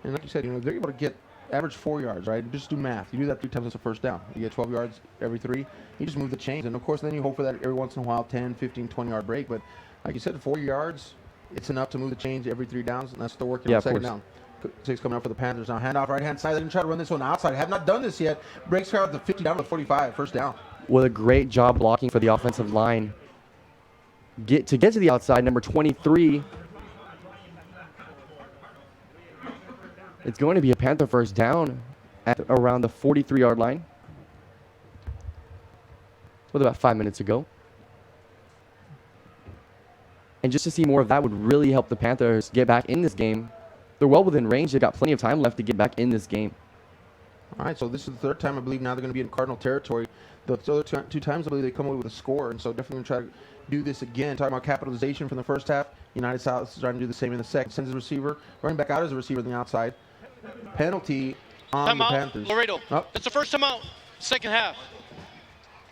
And like you said, they're able to get average 4 yards, right? Just do math. You do that 3 times, it's a 1st down. You get 12 yards every 3. You just move the chains. And, of course, then you hope for that every once in a while, 10, 15, 20-yard break. But like you said, 4 yards, it's enough to move the chains every 3 downs, and that's what they're working on 2nd down. 6 coming up for the Panthers now. Handoff right-hand side. They're going to try to run this one outside. Have not done this yet. Breaks out the 50 down to 45. 1st down. With a great job blocking for the offensive line. Get to the outside, number 23. It's going to be a Panther 1st down at around the 43-yard line. with about 5 minutes to go. And just to see more of that would really help the Panthers get back in this game. They're well within range. They've got plenty of time left to get back in this game. All right, so this is the third time I believe now they're going to be in Cardinal territory. The other two times I believe they come away with a score, and so definitely going to try to do this again. Talking about capitalization from the first half, United South is trying to do the same in the second. Sends his receiver, running back out as a receiver on the outside. Penalty on the Panthers. Laredo. Oh. It's the first time out, second half.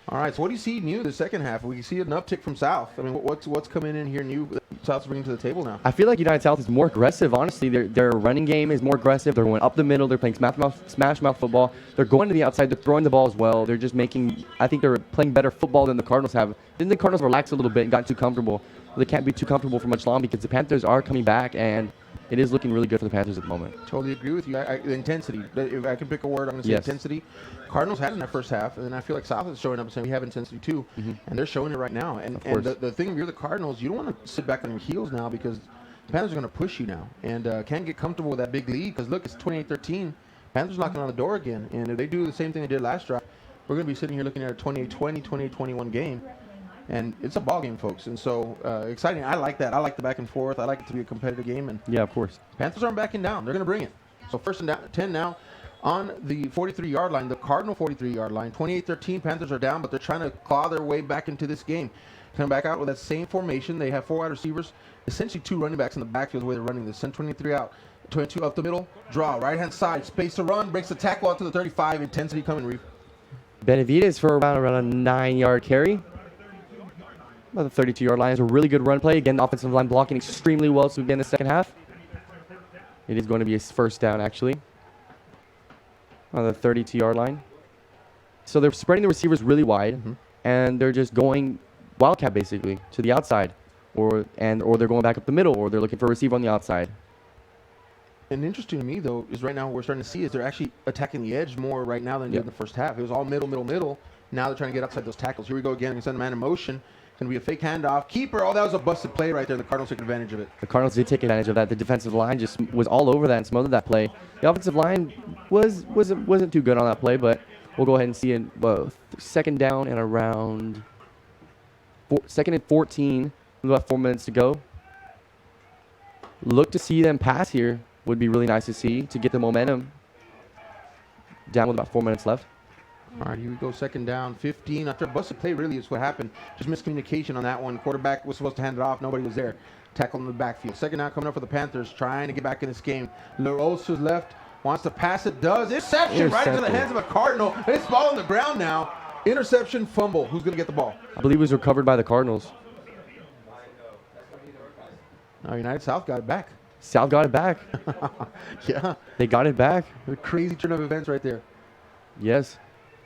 All right, so what do you see new the second half? We see an uptick from South. I mean, what's coming in here new that South's bringing to the table now? I feel like United South is more aggressive, honestly. Their running game is more aggressive. They're going up the middle. They're playing smash mouth football. They're going to the outside. They're throwing the ball as well. They're just making – I think they're playing better football than the Cardinals have. Then the Cardinals relaxed a little bit and got too comfortable. Well, they can't be too comfortable for much long because the Panthers are coming back, and it is looking really good for the Panthers at the moment. Totally agree with you. The intensity. If I can pick a word, I'm going to say intensity. Cardinals had it in that first half, and I feel like South is showing up and saying we have intensity too, and they're showing it right now. And the thing, if you're the Cardinals, you don't want to sit back on your heels now because the Panthers are going to push you now and can't get comfortable with that big lead because, look, it's 28-13. Panthers knocking on the door again, and if they do the same thing they did last drive, we're going to be sitting here looking at a 28-20, 28-21 game. And it's a ball game, folks. And so exciting. I like that. I like the back and forth. I like it to be a competitive game. And yeah, of course. Panthers aren't backing down. They're going to bring it. So first and 10 now on the 43-yard line, the Cardinal 43-yard line. 28-13, Panthers are down, but they're trying to claw their way back into this game. Come back out with that same formation. They have 4 wide receivers, essentially 2 running backs in the backfield the way they're running this. Send 23 out, 22 up the middle, draw, right-hand side, space to run, breaks the tackle out to the 35, intensity coming, Reef. Benavides for around a 9-yard carry. About the 32-yard line is a really good run play. Again, the offensive line blocking extremely well so we begin the second half. It is going to be a first down, actually, on the 32-yard line. So they're spreading the receivers really wide, and they're just going wildcat, basically, to the outside. Or they're going back up the middle, or they're looking for a receiver on the outside. And interesting to me, though, is right now what we're starting to see is they're actually attacking the edge more right now than they did in the first half. It was all middle. Now they're trying to get outside those tackles. Here we go again. They send a man in motion. Going to be a fake handoff. Keeper. Oh, that was a busted play right there. The Cardinals took advantage of it. The Cardinals did take advantage of that. The defensive line just was all over that and smothered that play. The offensive line wasn't too good on that play, but we'll go ahead and see it. Second down and around second and 14. We've got 4 minutes to go. Look to see them pass here. Would be really nice to see to get the momentum. Down with about 4 minutes left. All right, here we go. Second down, 15. After a busted play, really is what happened. Just miscommunication on that one. Quarterback was supposed to hand it off. Nobody was there. Tackle in the backfield. Second down coming up for the Panthers, trying to get back in this game. Laredo's left, wants to pass it, does. Interception right into the hands of a Cardinal. It's ball on the ground now. Interception, fumble. Who's going to get the ball? I believe it was recovered by the Cardinals. Now United South got it back. South got it back. Yeah. They got it back. A crazy turn of events right there. Yes.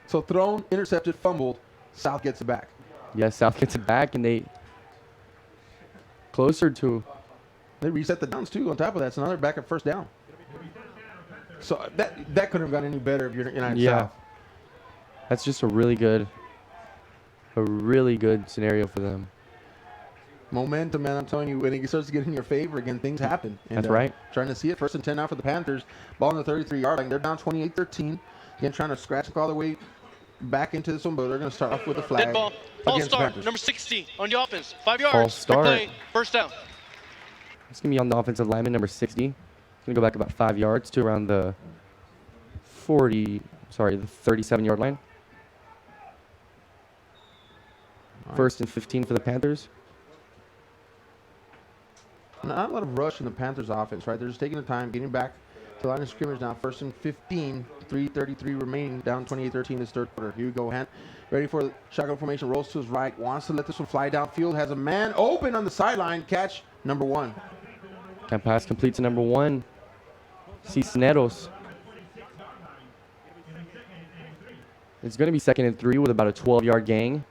So thrown, intercepted, fumbled. South gets it back. Yes, South gets it back, and they closer to. They reset the downs too. On top of that, it's another back at first down. So that couldn't have gone any better if you're United South. That's just a really good scenario for them. Momentum, man. I'm telling you, when it starts to get in your favor again, things happen. And, that's right. Trying to see it. First and 10 now for the Panthers. Ball on the 33-yard line. They're down 28-13. Again, trying to scratch and claw their way back into this one, but they're going to start off with a flag. Dead ball. False start. Number 60 on the offense. 5 yards. False start. Play. First down. It's going to be on the offensive lineman, number 60. It's going to go back about 5 yards to around the 37-yard line. Right. First and 15 for the Panthers. Not a lot of rush in the Panthers offense, right? They're just taking the time, getting back to the line of scrimmage now. First and 15, 3:33 remaining, down 28-13 this third quarter. Here we go, Hunt. Ready for the shotgun formation, rolls to his right, wants to let this one fly downfield, has a man open on the sideline, catch number 1. That pass complete to number 1, Cisneros. It's going to be second and 3 with about a 12-yard gain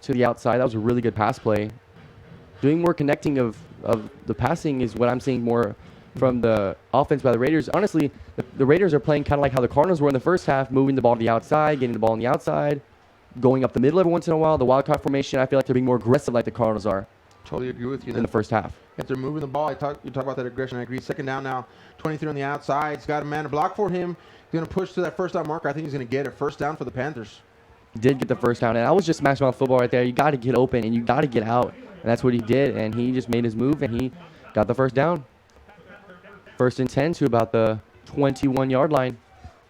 to the outside. That was a really good pass play. Doing more connecting of the passing is what I'm seeing more from the offense by the Raiders. Honestly, the Raiders are playing kind of like how the Cardinals were in the first half, moving the ball to the outside, getting the ball on the outside, going up the middle every once in a while. The wildcat formation, I feel like they're being more aggressive like the Cardinals are. Totally agree with you. In the first half. If they're moving the ball, you talk about that aggression. I agree. Second down now, 23 on the outside. He's got a man to block for him. He's going to push to that first down marker. I think he's going to get a first down for the Panthers. did get the first down. And I was just smashing mouth football right there. You got to get open and you got to get out. And that's what he did. And he just made his move and he got the first down. 1st and 10 to about the 21-yard line.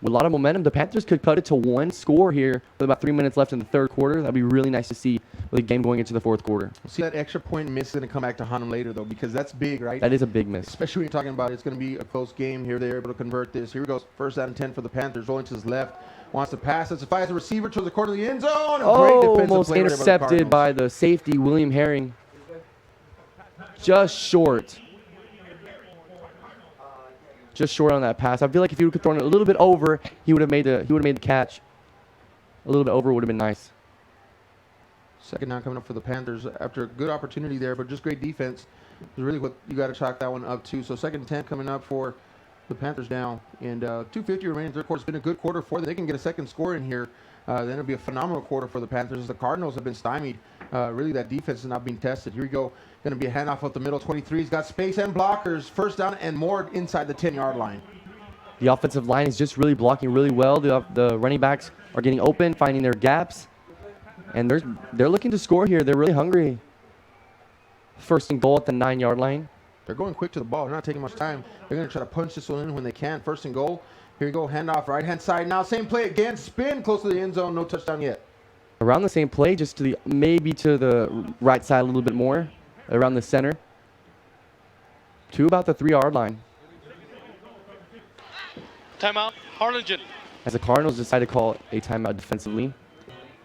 With a lot of momentum, the Panthers could cut it to 1 score here with about 3 minutes left in the 3rd quarter. That'd be really nice to see with the game going into the 4th quarter. See, that extra point miss is going to come back to haunt them later, though, because that's big, right? That is a big miss. Especially when you're talking about it's going to be a close game here. They're able to convert this. Here we go. 1st down and 10 for the Panthers. Rolling to his left. Wants to pass. It's a fires the receiver towards the corner of the end zone. Almost intercepted by the safety, William Herring. Just short. Just short on that pass. I feel like if he would have thrown it a little bit over, he would have made the catch. A little bit over would have been nice. 2nd down coming up for the Panthers after a good opportunity there, but just great defense is really what you got to chalk that one up to. So 2nd and 10 coming up for the Panthers now, and 2:50 remaining 3rd quarter. It's been a good quarter for them. They can get a 2nd score in here. Then it'll be a phenomenal quarter for the Panthers as the Cardinals have been stymied. Really, that defense is not being tested. Here we go. Going to be a handoff up the middle. 23's got space and blockers. 1st down and more inside the 10-yard line. The offensive line is just really blocking really well. The running backs are getting open, finding their gaps, and they're looking to score here. They're really hungry. 1st and goal at the 9-yard line. They're going quick to the ball. They're not taking much time. They're going to try to punch this one in when they can. 1st and goal. Here we go. Handoff right-hand side. Now same play again. Spin close to the end zone. No touchdown yet. Around the same play, just to the maybe to the right side a little bit more. Around the center. To about the 3-yard line. Timeout, Harlingen. As the Cardinals decide to call a timeout defensively.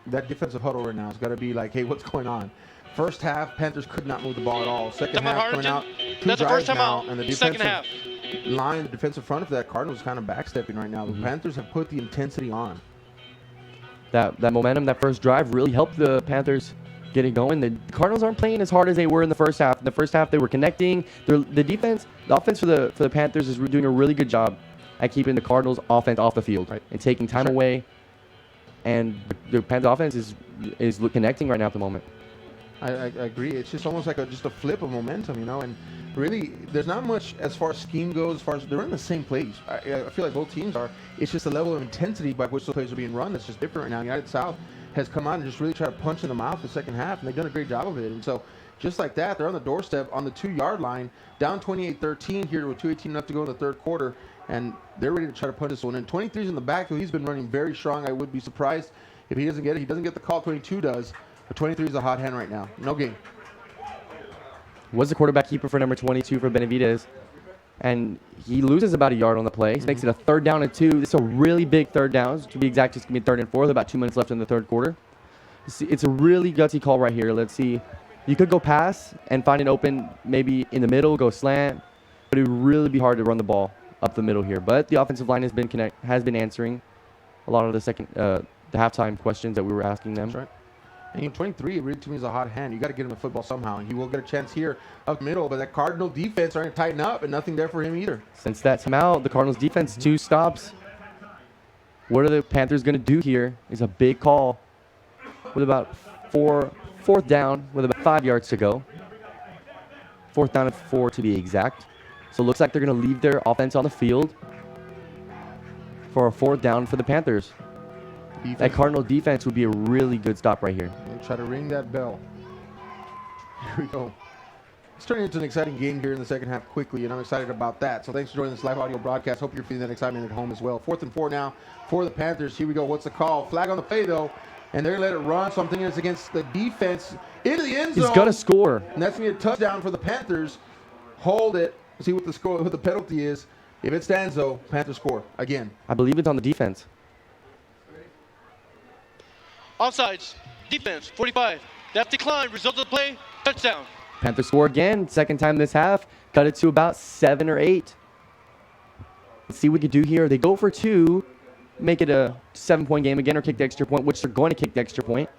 That defensive huddle right now has got to be like, hey, what's going on? 1st half, Panthers could not move the ball at all. 2nd Timeout, half coming Harlingen. out. That's the first time out. And the 2nd half. line, the defensive front of that Cardinals is kind of backstepping right now. The Panthers have put the intensity on. That momentum, that first drive really helped the Panthers get it going. The Cardinals aren't playing as hard as they were in the 1st half. In the 1st half, they were connecting. The offense for the Panthers is doing a really good job at keeping the Cardinals offense off the field and taking time away. And the Panthers offense is connecting right now at the moment. I agree. It's just almost like just a flip of momentum, you know. And really, there's not much as far as scheme goes. As far as they're in the same plays, I feel like both teams are. It's just the level of intensity by which the plays are being run that's just different right now. United South has come out and just really tried to punch in the mouth the 2nd half, and they've done a great job of it. And so, just like that, they're on the doorstep on the 2-yard line, down 28-13 here with 2:18 left to go in the 3rd quarter, and they're ready to try to punch this one in. 23's in the backfield. He's been running very strong. I would be surprised if he doesn't get it. He doesn't get the call. 22 does. But 23 is a hot hand right now. No game. Was the quarterback keeper for number 22 for Benavidez. And he loses about a yard on the play. He makes it a 3rd down and 2. It's a really big 3rd down. To be exact, it's going to be 3rd and 4 with about 2 minutes left in the 3rd quarter. It's a really gutsy call right here. Let's see. You could go pass and find an open maybe in the middle, go slant. But it would really be hard to run the ball up the middle here. But the offensive line has been answering a lot of the halftime questions that we were asking them. That's right. And 23, it really to me is a hot hand. You got to get him the football somehow. And he will get a chance here up middle, but that Cardinal defense are going to tighten up, and nothing there for him either. Since that timeout, the Cardinals defense 2 stops. What are the Panthers going to do here? Is a big call with about 4th down with about 5 yards to go. 4th down and 4 to be exact. So it looks like they're going to leave their offense on the field for a 4th down for the Panthers. That Cardinal defense would be a really good stop right here. They try to ring that bell. Here we go. It's turning into an exciting game here in the 2nd half quickly, and I'm excited about that. So thanks for joining this live audio broadcast. Hope you're feeling that excitement at home as well. 4th and 4 now for the Panthers. Here we go. What's the call? Flag on the play, though, and they're going to let it run. So I'm thinking it's against the defense into the end zone. He's going to score. And that's going to be a touchdown for the Panthers. Hold it. See what the score, what the penalty is. If it stands, though, Panthers score again. I believe it's on the defense. Offsides, defense, 45. That's declined. Result of the play, touchdown. Panthers score again. 2nd time this half. Cut it to about 7 or 8. Let's see what we can do here. They go for 2. Make it a 7-point game again or kick the extra point, which they're going to kick the extra point.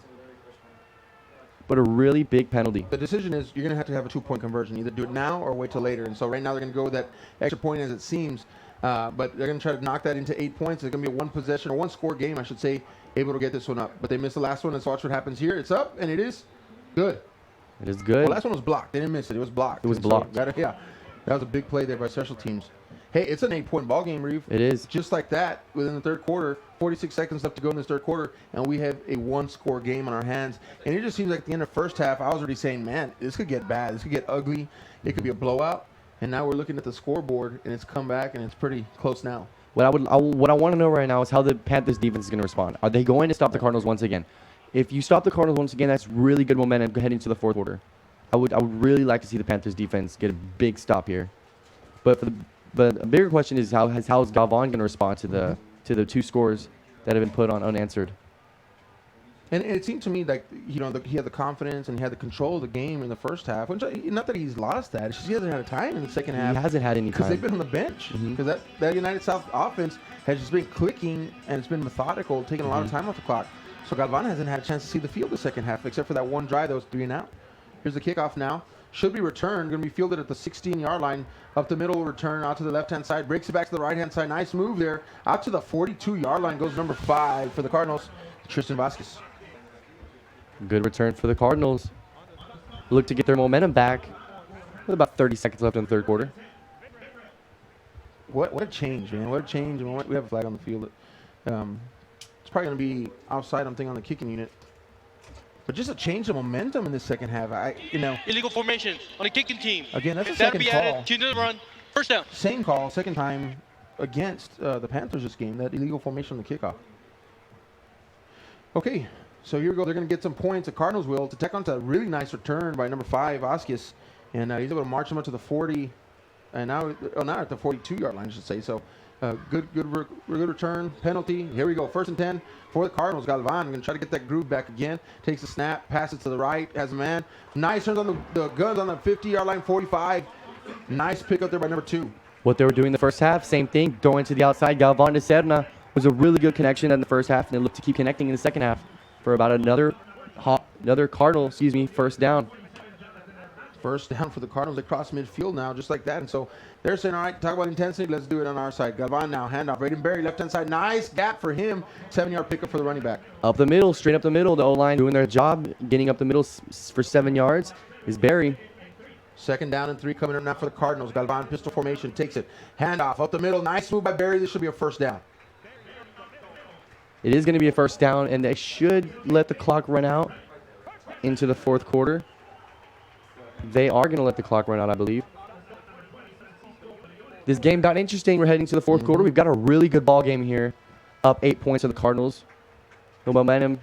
But a really big penalty. The decision is you're going to have a 2-point conversion. Either do it now or wait till later. And so right now they're going to go with that extra point as it seems. But they're going to try to knock that into 8 points. It's going to be a 1-possession or 1-score game, I should say, able to get this one up. But they missed the last one. Let's watch what happens here. It's up, and it is good. It is good. Well, last one was blocked. They didn't miss it. It was blocked. It was blocked. Yeah, that was a big play there by special teams. Hey, it's an 8-point ball game, Reeve. It is. Just like that, within the third quarter, 46 seconds left to go in this third quarter, and we have a one-score game on our hands. And it just seems like at the end of first half, I was already saying, man, this could get bad. This could get ugly. It could be a blowout. And now we're looking at the scoreboard, and it's come back, and it's pretty close now. What I want to know right now is how the Panthers defense is going to respond. Are they going to stop the Cardinals once again? If you stop the Cardinals once again, that's really good momentum heading to the fourth quarter. I would really like to see the Panthers defense get a big stop here. But a bigger question is how is Galvan going to respond to the two scores that have been put on unanswered? And it seemed to me like, he had the confidence and he had the control of the game in the first half. Which, not that he's lost that. It's just he hasn't had a time in the second half. He hasn't had any time. Because they've been on the bench. Because that United South offense has just been clicking, and it's been methodical, taking a lot of time off the clock. So Galvan hasn't had a chance to see the field the second half, except for that one drive that was 3 and out. Here's the kickoff now. Should be returned. Going to be fielded at the 16-yard line. Up the middle, return out to the left-hand side. Breaks it back to the right-hand side. Nice move there. Out to the 42-yard line goes number 5 for the Cardinals, Tristan Vasquez. Good return for the Cardinals. Look to get their momentum back with about 30 seconds left in the third quarter. What a change, man. What a change. We have a flag on the field. It's probably going to be outside, I'm thinking, on the kicking unit. But just a change of momentum in the second half. Illegal formation on the kicking team. Again, that's the That'll second be call. added to the run. First down. Same call, second time against the Panthers this game, that illegal formation on the kickoff. Okay, so here we go. They're going to get some points. The Cardinals will to take on to a really nice return by number 5, Vasquez. And he's able to march him up to the 40. And now at the 42-yard line, I should say. So good return. Penalty. Here we go. 1st and 10 for the Cardinals. Galvan going to try to get that groove back again. Takes a snap. Passes to the right. Has a man. Nice turns on the guns on the 50-yard line. 45. Nice pick up there by number 2. What they were doing in the first half, same thing. Going to the outside. Galvan de Serna was a really good connection in the first half. And they looked to keep connecting in the second half for about another Cardinal, first down. First down for the Cardinals. They cross midfield now, just like that. And so they're saying, all right, talk about intensity. Let's do it on our side. Galvan now, handoff. Raiden Berry, left-hand side. Nice gap for him. 7-yard pickup for the running back. Up the middle, straight up the middle. The O-line doing their job, getting up the middle for 7 yards is Berry. 2nd down and 3 coming up now for the Cardinals. Galvan, pistol formation, takes it. Handoff up the middle. Nice move by Berry. This should be a first down. It is going to be a first down, and they should let the clock run out into the fourth quarter. They are going to let the clock run out, I believe. This game got interesting. We're heading to the fourth quarter. We've got a really good ball game here. Up 8 points to the Cardinals. No momentum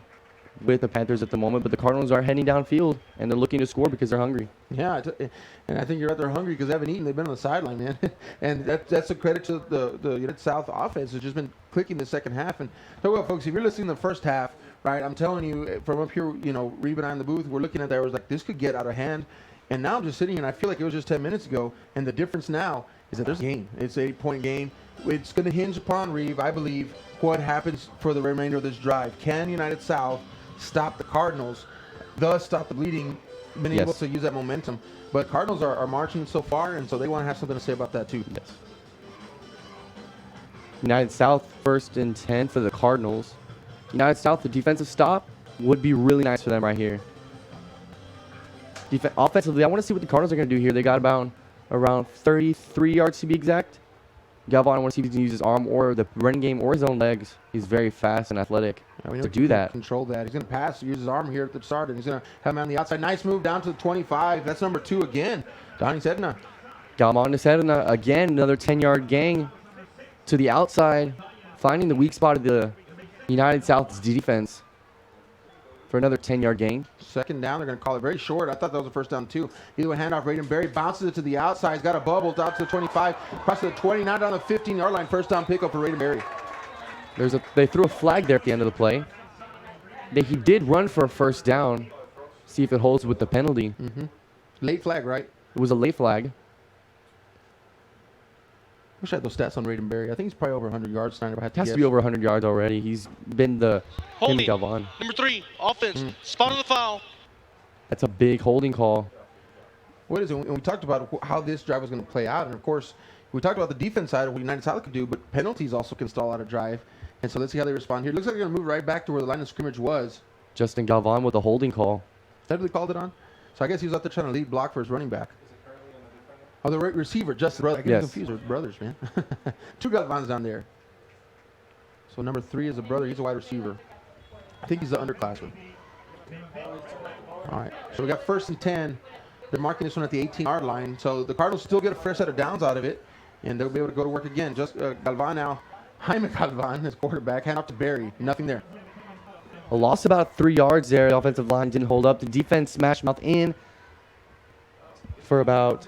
with the Panthers at the moment, but the Cardinals are heading downfield, and they're looking to score because they're hungry. Yeah, and I think you're right. They're hungry because they haven't eaten. They've been on the sideline, man. And that's a credit to the United South offense. It's just been clicking the second half. And so, well, folks, if you're listening to the first half, right, I'm telling you, from up here, Reeve and I in the booth, we're looking at that. I was like, this could get out of hand. And now I'm just sitting here, and I feel like it was just 10 minutes ago. And the difference now is that there's a game. It's an 8-point game. It's going to hinge upon, Reeve, I believe, what happens for the remainder of this drive. Can United South stop the Cardinals, thus stop the bleeding, been able to use that momentum? But Cardinals are marching so far, and so they want to have something to say about that too. Yes. United South, 1st and 10 for the Cardinals. United South, the defensive stop would be really nice for them right here. Offensively, I want to see what the Cardinals are going to do here. They got about around 33 yards to be exact. Galvan, I want to see if he can use his arm or the running game or his own legs. He's very fast and athletic to do that. Control that. He's going to pass, use his arm here at the start, and he's going to have him on the outside. Nice move down to the 25. That's number 2 again. Donnie Sedna. Galvan de Serna, again, another 10-yard gang to the outside, finding the weak spot of the United South's defense for another 10-yard gain. 2nd down, they're going to call it very short. I thought that was a first down too. Either way, handoff, Raiden Berry bounces it to the outside. He's got a bubble down to the 25, across to the 20, now down the 15-yard line. First down pickup for Raiden Berry. They threw a flag there at the end of the play. He did run for a first down. See if it holds with the penalty. Late flag, right? It was a late flag. Wish I had those stats on Raiden Berry. I think he's probably over 100 yards tonight. If I had to Has guess. to be over 100 yards already. He's been the Holding. Galvan. Number 3, offense. Spot on the foul. That's a big holding call. What is it? And we talked about how this drive was going to play out. And, of course, we talked about the defense side of what United South could do, but penalties also can stall out a drive. And so let's see how they respond here. Looks like they're going to move right back to where the line of scrimmage was. Justin Galvan with a holding call. Is that what they called it on? So I guess he was out there trying to lead block for his running back. Oh, the receiver, Justin. Brother, I get confused with brothers, man. 2 Galvans down there. So number 3 is a brother. He's a wide receiver. I think he's the underclassman. All right. So we got 1st and 10. They're marking this one at the 18-yard line. So the Cardinals still get a fresh set of downs out of it, and they'll be able to go to work again. Just Galvan now. Jaime Galvan, his quarterback, hand off to Barry. Nothing there. A loss about 3 yards there. The offensive line didn't hold up. The defense smashed mouth in for about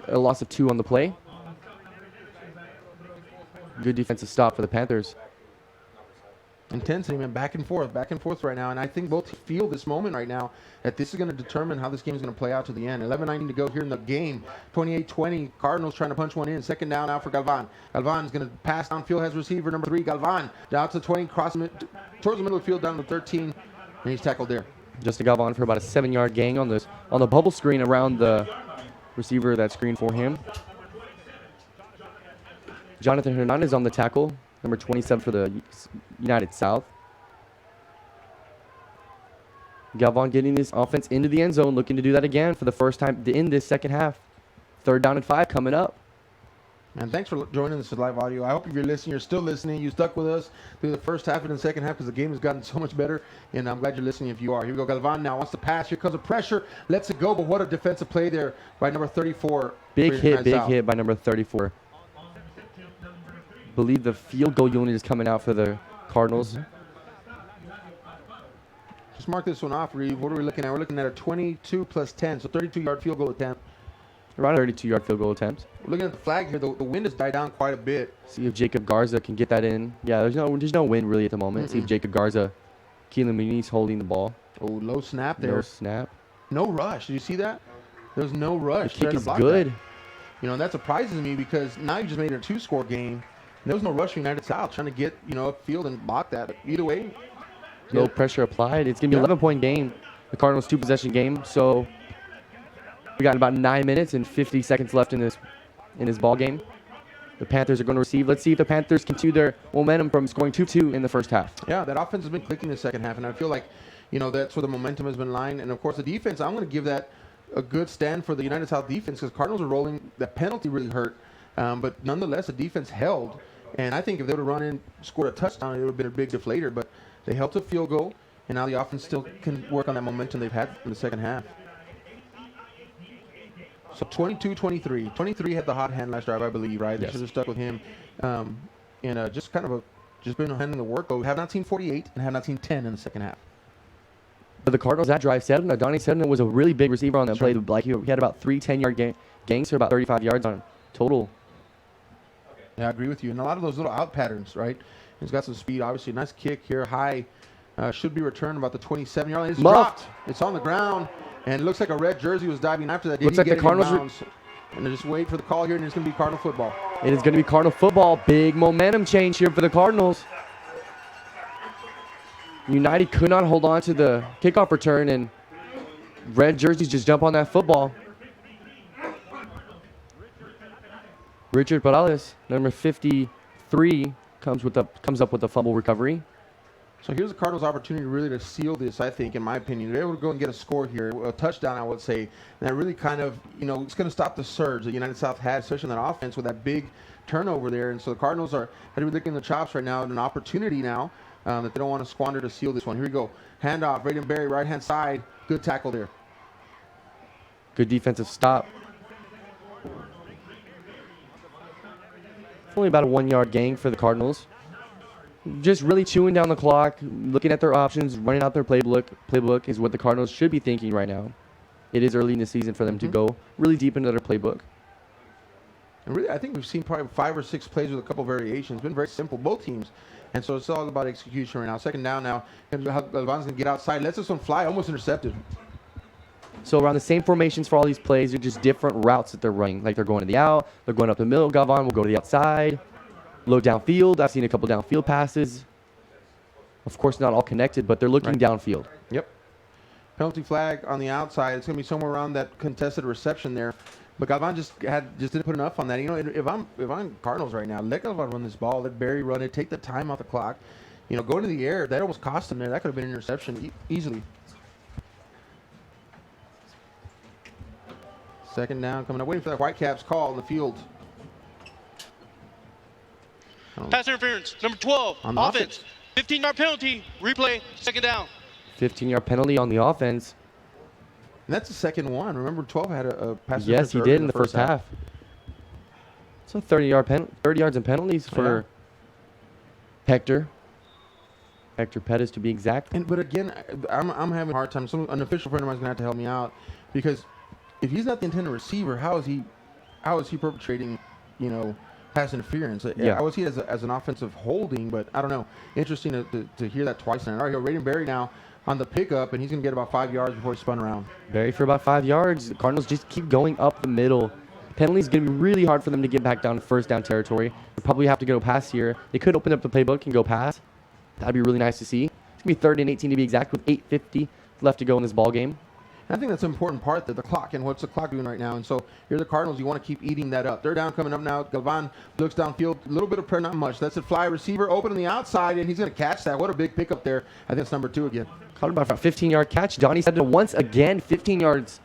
a loss of 2 on the play. Good defensive stop for the Panthers. Intensity, man, back and forth right now. And I think both feel this moment right now that this is going to determine how this game is going to play out to the end. 11:19 to go here in the game. 28-20. Cardinals trying to punch one in. 2nd down now for Galvan. Galvan is going to pass downfield. Has receiver number 3, Galvan. Down to 20, crossing it towards the middle of the field, down to 13. And he's tackled there. Justin Galvan for about a 7-yard gain on the bubble screen around the receiver that screened for him. Jonathan Hernandez on the tackle, number 27 for the United South. Galvan getting this offense into the end zone, looking to do that again for the first time in this second half. 3rd down and 5 coming up. Man, thanks for joining us with live audio. I hope if you're listening, you're still listening. You stuck with us through the first half and the second half because the game has gotten so much better, and I'm glad you're listening if you are. Here we go. Galvan now wants to pass. Here comes the pressure. Lets it go, but what a defensive play there by number 34. Big hit by number 34. Believe the field goal unit is coming out for the Cardinals. Just mark this one off, Reeve. What are we looking at? We're looking at a 22 plus 10, so 32-yard field goal attempt. Around a 32-yard field goal attempt. We're looking at the flag here. The wind has died down quite a bit. See if Jacob Garza can get that in. Yeah, there's no wind really at the moment. See if Jacob Garza, Keelan Muniz holding the ball. Oh, low snap there. No snap. No rush. Did you see that? There's no rush. The kick is good. That. You know, that surprises me because now you just made it a 2-score game. There was no rush for United South trying to get, upfield and block that. But either way. No pressure applied. It's going to be an 11-point game. The Cardinals 2-possession game. So we got about 9 minutes and 50 seconds left in this ball game. The Panthers are going to receive. Let's see if the Panthers continue their momentum from scoring 2-2 in the first half. Yeah, that offense has been clicking in the second half, and I feel like, that's where the momentum has been lying. And, of course, the defense, I'm going to give that a good stand for the United South defense because Cardinals are rolling. That penalty really hurt. But nonetheless, the defense held. And I think if they would have run in, scored a touchdown, it would have been a big deflator. But they helped a field goal, and now the offense still can work on that momentum they've had in the second half. So 22-23. 23 had the hot hand last drive, I believe, right? They should have stuck with him. Just been handling the workload. We have not seen 48 and have not seen 10 in the second half. But the Cardinals, that drive, Donnie Sedna was a really big receiver on that play. Like he had about 3 10-yard gains for about 35 yards on total. Yeah, I agree with you. And a lot of those little out patterns, right? He's got some speed, obviously. Nice kick here, high. Should be returned about the 27-yard line. It's dropped. It's on the ground. And it looks like a red jersey was diving after that. Looks like the Cardinals. And they just wait for the call here, and it's going to be Cardinal football. It is going to be Cardinal football. Big momentum change here for the Cardinals. United could not hold on to the kickoff return, and red jerseys just jump on that football. Richard Perales, number 53, comes up with a fumble recovery. So here's the Cardinals' opportunity really to seal this, I think, in my opinion. They're able to go and get a score here, a touchdown, I would say. And that really kind of, it's going to stop the surge that United South had, especially in that offense with that big turnover there. And so the Cardinals are really licking the chops right now and an opportunity now that they don't want to squander to seal this one. Here we go. Handoff, Braden Berry, right-hand side. Good tackle there. Good defensive stop. Only about a 1-yard gain for the Cardinals. Just really chewing down the clock, looking at their options, running out their playbook is what the Cardinals should be thinking right now. It is early in the season for them to go really deep into their playbook. And really, I think we've seen probably 5 or 6 plays with a couple variations. It's been very simple, both teams. And so it's all about execution right now. Second down now. Galvan's going to get outside. Lets this one fly, almost intercepted. So around the same formations for all these plays, they're just different routes that they're running. Like they're going to the out, they're going up the middle. Galvan will go to the outside. Low downfield. I've seen a couple downfield passes. Of course, not all connected, but they're looking downfield. Yep. Penalty flag on the outside. It's going to be somewhere around that contested reception there. But Galvan just didn't put enough on that. If I'm Cardinals right now, let Galvan run this ball. Let Barry run it. Take the time off the clock. Go into the air. That almost cost him there. That could have been an interception easily. Second down coming up. Waiting for that Whitecaps call on the field. Pass interference, number 12, On the offense. 15-yard penalty, replay, second down. 15-yard penalty on the offense. And that's the second one. Remember, 12 had a pass. Yes, he did in the first half. So 30 yards and penalties for Hector Pettis to be exact. But again, I'm having a hard time. An official friend of mine is going to have to help me out, because if he's not the intended receiver, how is he perpetrating, pass interference? Yeah. I would see it as an offensive holding, but I don't know. Interesting to hear that twice now. All right, here, Raiden Berry now on the pickup, and he's going to get about 5 yards before he spun around. Berry for about 5 yards. The Cardinals just keep going up the middle. Penalties going to be really hard for them to get back down to first down territory. They'll probably have to go pass here. They could open up the playbook and go pass. That'd be really nice to see. It's going to be 3rd and 18 to be exact, with 8:50 left to go in this ball game. I think that's an important part, the clock, and what's the clock doing right now. And so you're the Cardinals. You want to keep eating that up. They're down coming up now. Galvan looks downfield. A little bit of prayer, not much. That's a fly receiver open on the outside, and he's going to catch that. What a big pickup there. I think it's number 2 again. Caught about a 15-yard catch. Donnie said it once again, 15 yards.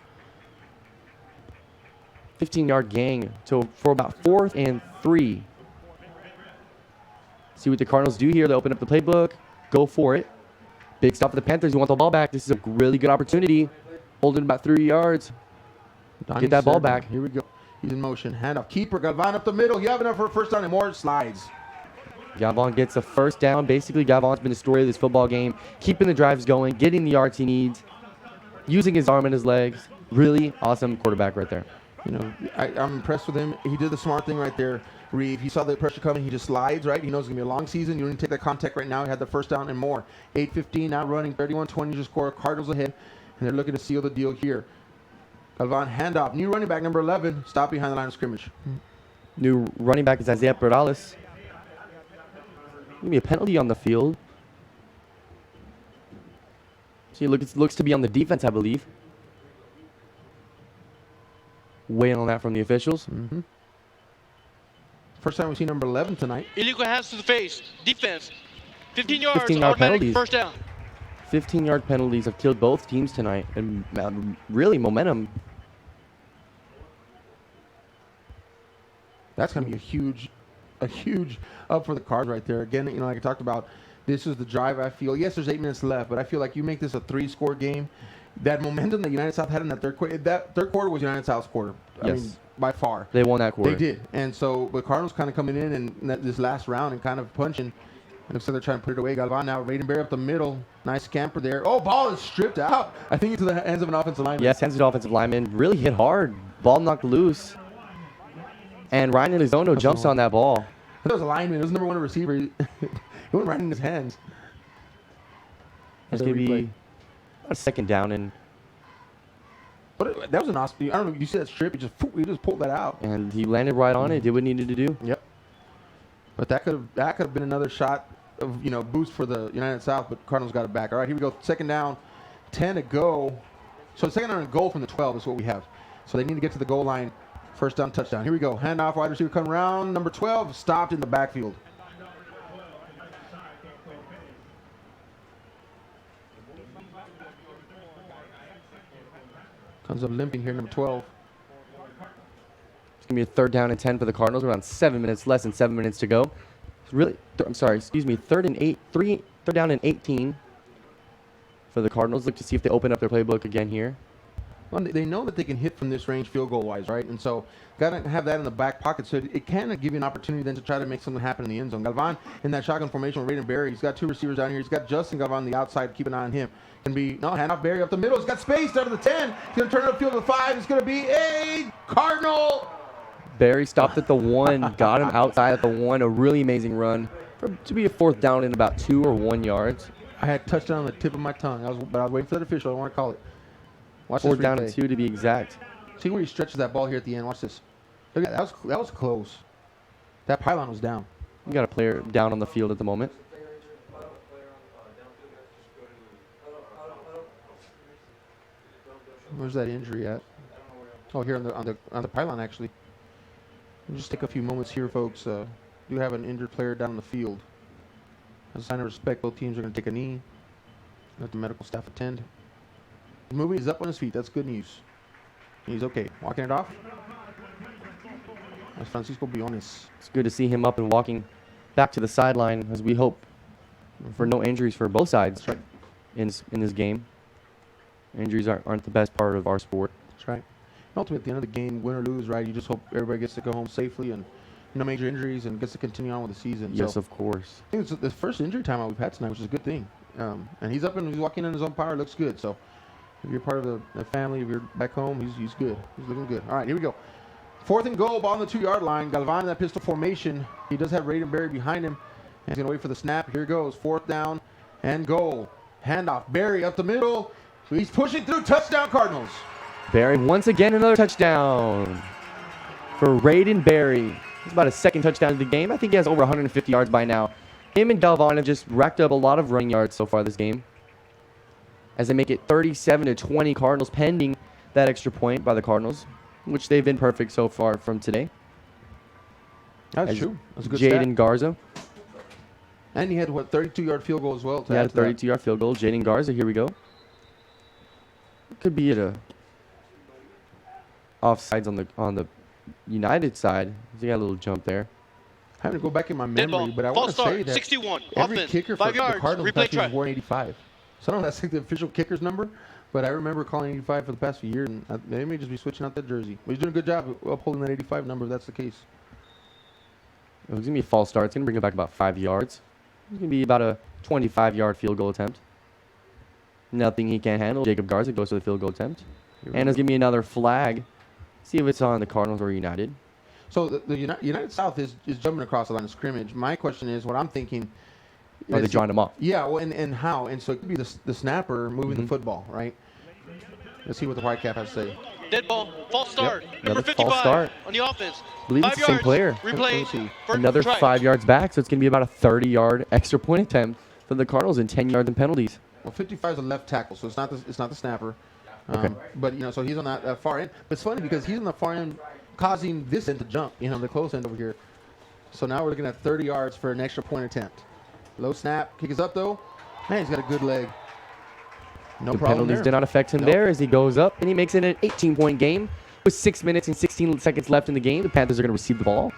15-yard gang for about 4th and 3. See what the Cardinals do here. They open up the playbook. Go for it. Big stop for the Panthers. You want the ball back. This is a really good opportunity. Holding about 3 yards. Donnie Get that ball back. Here we go. He's in motion. Handoff. Keeper. Galvan up the middle. You have enough for a first down and more. Slides. Gavon gets a first down. Basically, Gavon's been the story of this football game. Keeping the drives going. Getting the yards he needs. Using his arm and his legs. Really awesome quarterback right there. I'm impressed with him. He did the smart thing right there. Reeve, he saw the pressure coming. He just slides, right? He knows it's going to be a long season. You don't need to take that contact right now. He had the first down and more. 8:15 now running. 31-20 to score. Cardinals ahead. And they're looking to seal the deal here. Galvan handoff. New running back number 11. Stop behind the line of scrimmage. New running back is Isaiah Perales. Going to be a penalty on the field. See, it looks to be on the defense, I believe. Waiting on that from the officials. First time we see number 11 tonight. Illegal hands to the face, defense. 15 yards, 15-yard automatic penalties. first down. 15-yard penalties have killed both teams tonight, and really momentum. That's going to be a huge up for the Cards right there. Again, like I talked about, this is the drive I feel. Yes, there's 8 minutes left, but I feel like you make this a 3-score game. That momentum that United South had in that third quarter was United South's quarter. I mean, by far. They won that quarter. They did. And so the Cardinals kind of coming in and this last round and kind of punching. And looks like they're trying to put it away. Galvan now, Raiden Berry up the middle. Nice scamper there. Oh, ball is stripped out. I think into the hands of an offensive lineman. Yes, hands of the offensive lineman. Really hit hard. Ball knocked loose. And Ryan Elizondo jumps on that ball. I thought it was a lineman. It was number 1 receiver. It went right in his hands. It's going to be a second down. And But that was an awesome. I don't know. You see that strip? He just pulled that out. And he landed right on it. Did what he needed to do. Yep. But that could have been another shot of boost for the United South. But Cardinals got it back. All right, here we go. Second down, 10 to go. So second down and goal from the 12 is what we have. So they need to get to the goal line. First down, touchdown. Here we go. Handoff, wide receiver coming around. Number 12 stopped in the backfield. Comes up limping here, number 12. It's going to be a 3rd down and 10 for the Cardinals. Around 7 minutes, less than 7 minutes to go. It's really, third down and 18 for the Cardinals. Look to see if they open up their playbook again here. Well, they know that they can hit from this range field goal-wise, right? And so got to have that in the back pocket so it can give you an opportunity then to try to make something happen in the end zone. Galvan in that shotgun formation with Raiden Berry. He's got 2 receivers down here. He's got Justin Galvan on the outside. Keep an eye on him. Handoff Berry up the middle. He's got space down to the 10. He's going to turn it upfield to the 5. It's going to be a Cardinal. Berry stopped at the 1. Got him outside at the 1. A really amazing run. To be a 4th down in about 2 or 1 yards. I had touchdown on the tip of my tongue. But I was waiting for that official. I don't want to call it. Watch 4th down and 2 to be exact. See where he stretches that ball here at the end. Watch this. Look at that. That was close. That pylon was down. We got a player down on the field at the moment. Where's that injury at? Oh, here on the pylon actually. We'll just take a few moments here, folks. You have an injured player down on the field. As a sign of respect, both teams are going to take a knee. Let the medical staff attend. The movie is up on his feet. That's good news. He's okay. Walking it off. That's Francisco Biones. It's good to see him up and walking back to the sideline as we hope for no injuries for both sides. That's right. In this game. Injuries aren't the best part of our sport. That's right. Ultimately, at the end of the game, win or lose, right, you just hope everybody gets to go home safely and no major injuries and gets to continue on with the season. Yes, so, of course. I think it's the first injury timeout we've had tonight, which is a good thing. And he's up and he's walking in his own power. Looks good. So if you're part of the family, if you're back home, he's good. He's looking good. All right, here we go. 4th and goal, ball on the 2-yard line. Galvan in that pistol formation. He does have Raiden Berry behind him. And he's going to wait for the snap. Here goes. 4th down and goal. Handoff. Berry up the middle. He's pushing through. Touchdown, Cardinals. Berry, once again, another touchdown for Raiden Berry. It's about his 2nd touchdown of the game. I think he has over 150 yards by now. Him and Galvan have just racked up a lot of running yards so far this game, as they make it 37-20 Cardinals, pending that extra point by the Cardinals, which they've been perfect so far from today. That's true. That's a good Jaden stat. Garza. And he had, 32-yard field goal as well. He had a 32-yard field goal. Jaden Garza, here we go. Could be at a offsides on the United side. He got a little jump there. I have to go back in my Dead memory, ball. but I False want to start. say that 61. every Offense. kicker for 5 the yards. Cardinals Replay actually try. has worn 85. So I don't know if that's like the official kicker's number, but I remember calling 85 for the past few years, and they may just be switching out that jersey. But he's doing a good job upholding that 85 number if that's the case. It's going to be a false start. It's going to bring it back about 5 yards. It's going to be about a 25-yard field goal attempt. Nothing he can't handle. Jacob Garza goes to the field goal attempt. And it's going to be another flag. See if it's on the Cardinals or United. So the United South is jumping across the line of scrimmage. My question is, what I'm thinking, Are they drawing them off? yeah, well, and how? And so it could be the snapper moving the football, right? Let's see what the Whitecap has to say. Dead ball. False start. Number Another 55 false start. on the offense. I believe 5 it's the same yards. player. Let me Replay. see. First Another try. 5 yards back, so it's going to be about a 30-yard extra point attempt for the Cardinals and 10 yards in penalties. Well, 55 is a left tackle, so it's not the snapper. Okay. But so he's on that far end. But it's funny because he's on the far end, causing this end to jump. The close end over here. So now we're looking at 30 yards for an extra point attempt. Low snap, kick is up though. Man, he's got a good leg. No The problem penalties there. did not affect him Nope. there as he goes up and he makes it an 18-point game with 6 minutes and 16 seconds left in the game. The Panthers are going to receive the ball.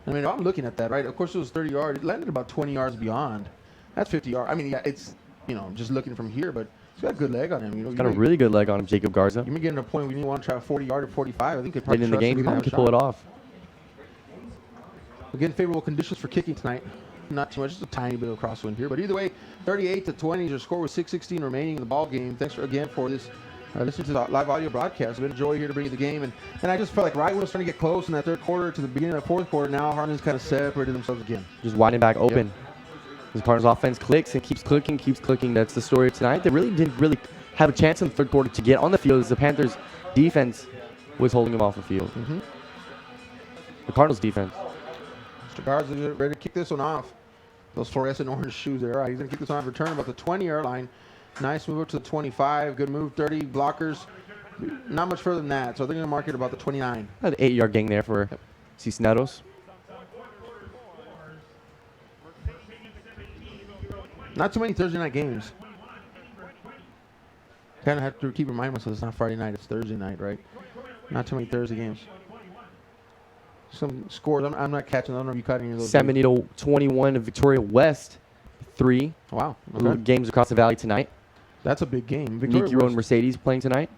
I mean, I'm looking at that, right? Of course, it was 30 yards. It landed about 20 yards beyond. That's 50 yards. I mean, yeah, it's just looking from here, but he's got a good leg on him. He's got a really good leg on him, Jacob Garza. You may get to a point where you want to try a 40-yard or 45. I think they Late probably in the trust game, him he to have can a pull it shot. off. Again, favorable conditions for kicking tonight. Not too much, just a tiny bit of crosswind here. But either way, 38-20 is your score with 6:16 remaining in the ball game. Thanks again for this. Listening to the live audio broadcast. It's been a joy here to bring you the game. And I just felt like right when it was starting to get close in that third quarter to the beginning of the fourth quarter, now Harlingen's kind of separated themselves again. Just widening back open. The Cardinals offense clicks and keeps clicking. That's the story of tonight. They really didn't have a chance in the third quarter to get on the field as the Panthers defense was holding them off the field. The Cardinals defense. Mr. Guards is ready to kick this one off. Those fluorescent orange shoes there. All right, he's going to kick this on return about the 20-yard line. Nice move up to the 25. Good move. 30 blockers. Not much further than that. So they're going to mark it about the 29. An 8-yard gain there for Cisneros. Not too many Thursday night games. Kind of have to keep reminding myself it's not Friday night, it's Thursday night, right? Not too many Thursday games. Some scores I'm not catching. I don't know if you caught any of those. 70-21 of Victoria West. 3 Wow. Okay. games across the valley tonight. That's a big game. Nick Euro and Mercedes playing tonight.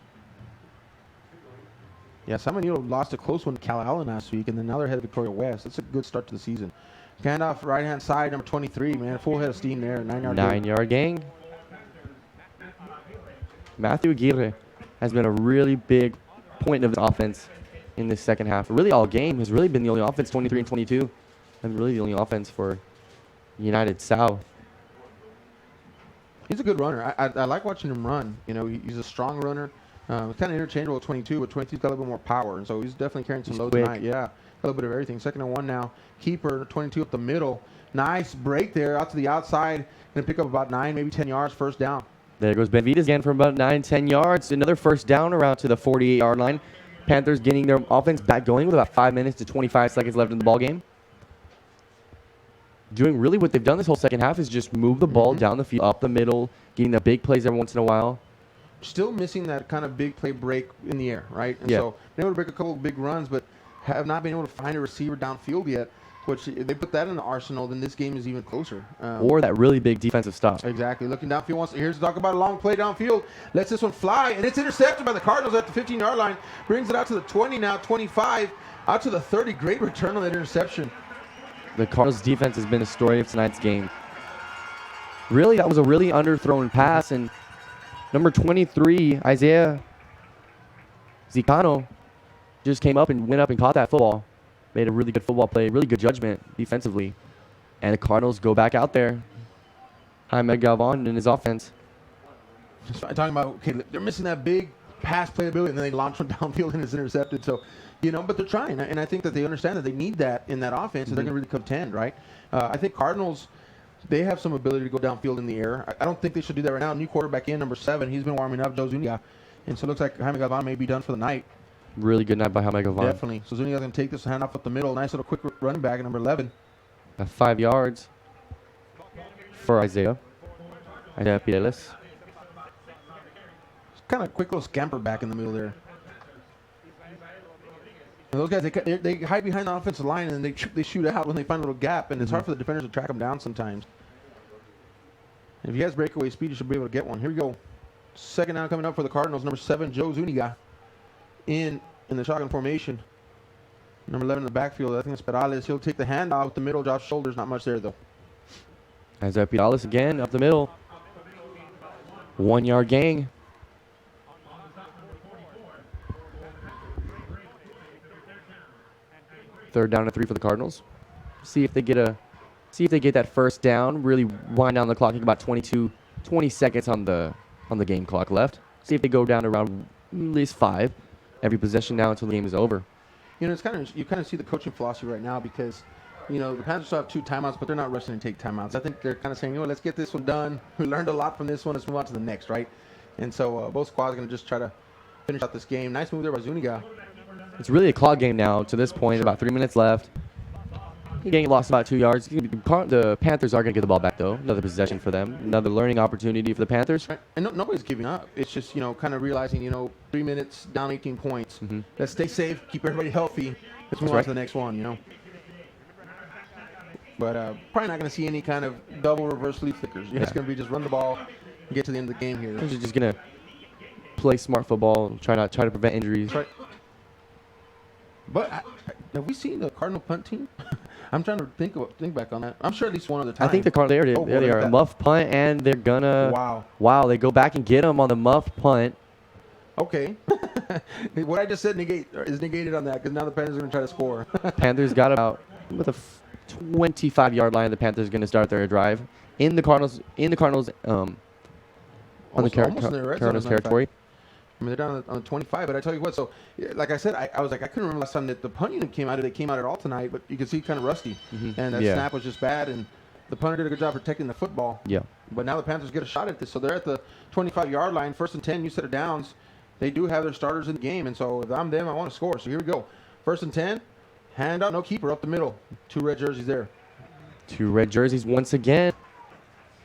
Yeah, San Benito lost a close one to Cal Allen last week, and then now they're headed to Victoria West. That's a good start to the season. Handoff right-hand side, number 23, man. Full head of steam there. 9-yard gain. 9-yard gain. Matthew Aguirre has been a really big point of the offense in this second half. Really all game has really been the only offense, 23 and 22. And really the only offense for United South. He's a good runner. I like watching him run. He's a strong runner. Kind of interchangeable with 22, but 22's got a little bit more power, and so he's definitely carrying some load quick. tonight. Yeah, a little bit of everything. 2nd and 1 now. Keeper, 22 up the middle. Nice break there out to the outside. Going to pick up about 9, maybe 10 yards, first down. There goes Benavides again for about 9-10 yards. Another first down around to the 48-yard line. Panthers getting their offense back going with about 5 minutes to 25 seconds left in the ball game. Doing really what they've done this whole second half is just move the ball down the field, up the middle, getting the big plays every once in a while. still missing that kind of big play break in the air, right? And Yeah. so been able to break a couple of big runs, but have not been able to find a receiver downfield yet. Which if they put that in the arsenal, then this game is even closer. Or that really big defensive stop. Exactly. Looking downfield. Here's to talk about a long play downfield. Lets this one fly, and it's intercepted by the Cardinals at the 15-yard line. Brings it out to the 20 now, 25, out to the 30. Great return on that interception. The Cardinals defense has been the story of tonight's game. Really, that was a really underthrown pass, and number 23, Isaiah Zicano, just came up and went up and caught that football. Made a really good football play, really good judgment defensively. And the Cardinals go back out there. Jaime Galvan in his offense. Just talking about, okay, they're missing that big pass playability, and then they launch one downfield and it's intercepted. So, but they're trying, and I think that they understand that they need that in that offense, and they're going to really contend, right? I think Cardinals, they have some ability to go downfield in the air. I don't think they should do that right now. New quarterback in, number 7. He's been warming up, Joe Zuniga. And so it looks like Jaime Galvan may be done for the night. Really good night by Jaime Galvan. Definitely. So Zuniga's going to take this hand off up the middle. Nice little quick running back at number 11. At 5 yards for Isaiah Pireles. Kind of quick little scamper back in the middle there. And those guys, they hide behind the offensive line, and then they shoot out when they find a little gap, and it's hard for the defenders to track them down sometimes. And if he has breakaway speed, you should be able to get one. Here we go. Second down coming up for the Cardinals. Number 7, Joe Zuniga in the shotgun formation. Number 11 in the backfield, I think it's Perales. He'll take the hand out the middle, drop shoulders. Not much there, though. Isaiah Pireles again up the middle. 1 yard gain. Third down and 3 for the Cardinals. See if they get that first down. Really wind down the clock. About 20 seconds on the game clock left. See if they go down around at least 5 every possession now until the game is over. It's you kind of see the coaching philosophy right now because, the Panthers still have 2 timeouts, but they're not rushing to take timeouts. I think they're kind of saying, let's get this one done. We learned a lot from this one. Let's move on to the next, right? And so both squads are going to just try to finish out this game. Nice move there by Zuniga. It's really a clock game now to this point. About 3 minutes left. Getting lost about 2 yards. The Panthers are going to get the ball back, though. Another possession for them. Another learning opportunity for the Panthers. Right. And nobody's giving up. It's just, kind of realizing, 3 minutes, down 18 points. Let's stay safe, keep everybody healthy. Let's move on to the next one, But probably not going to see any kind of double reverse leaf flickers. It's going to be just run the ball and get to the end of the game here. They're just going to play smart football, try to prevent injuries. Right. But have we seen the Cardinal punt team? I'm trying to think back on that. I'm sure at least one other time. I think the Cardinals, there they are. A muff punt, and they're going to... Wow, they go back and get them on the muff punt. Okay. What I just said is negated on that because now the Panthers are going to try to score. Panthers got about with a 25-yard line. The Panthers are going to start their drive in the Cardinals on the Cardinals territory. I mean, they're down on the 25, but I tell you what, so like I said, I was like, I couldn't remember last time that the punt unit came out. They came out at all tonight, but you can see kind of rusty. And that snap was just bad, and the punter did a good job protecting the football. Yeah. But now the Panthers get a shot at this. So they're at the 25-yard line, 1st and 10, new set of downs. They do have their starters in the game, and so if I'm them, I want to score. So here we go. 1st and 10, hand out, no keeper, up the middle. 2 red jerseys there. 2 red jerseys once again.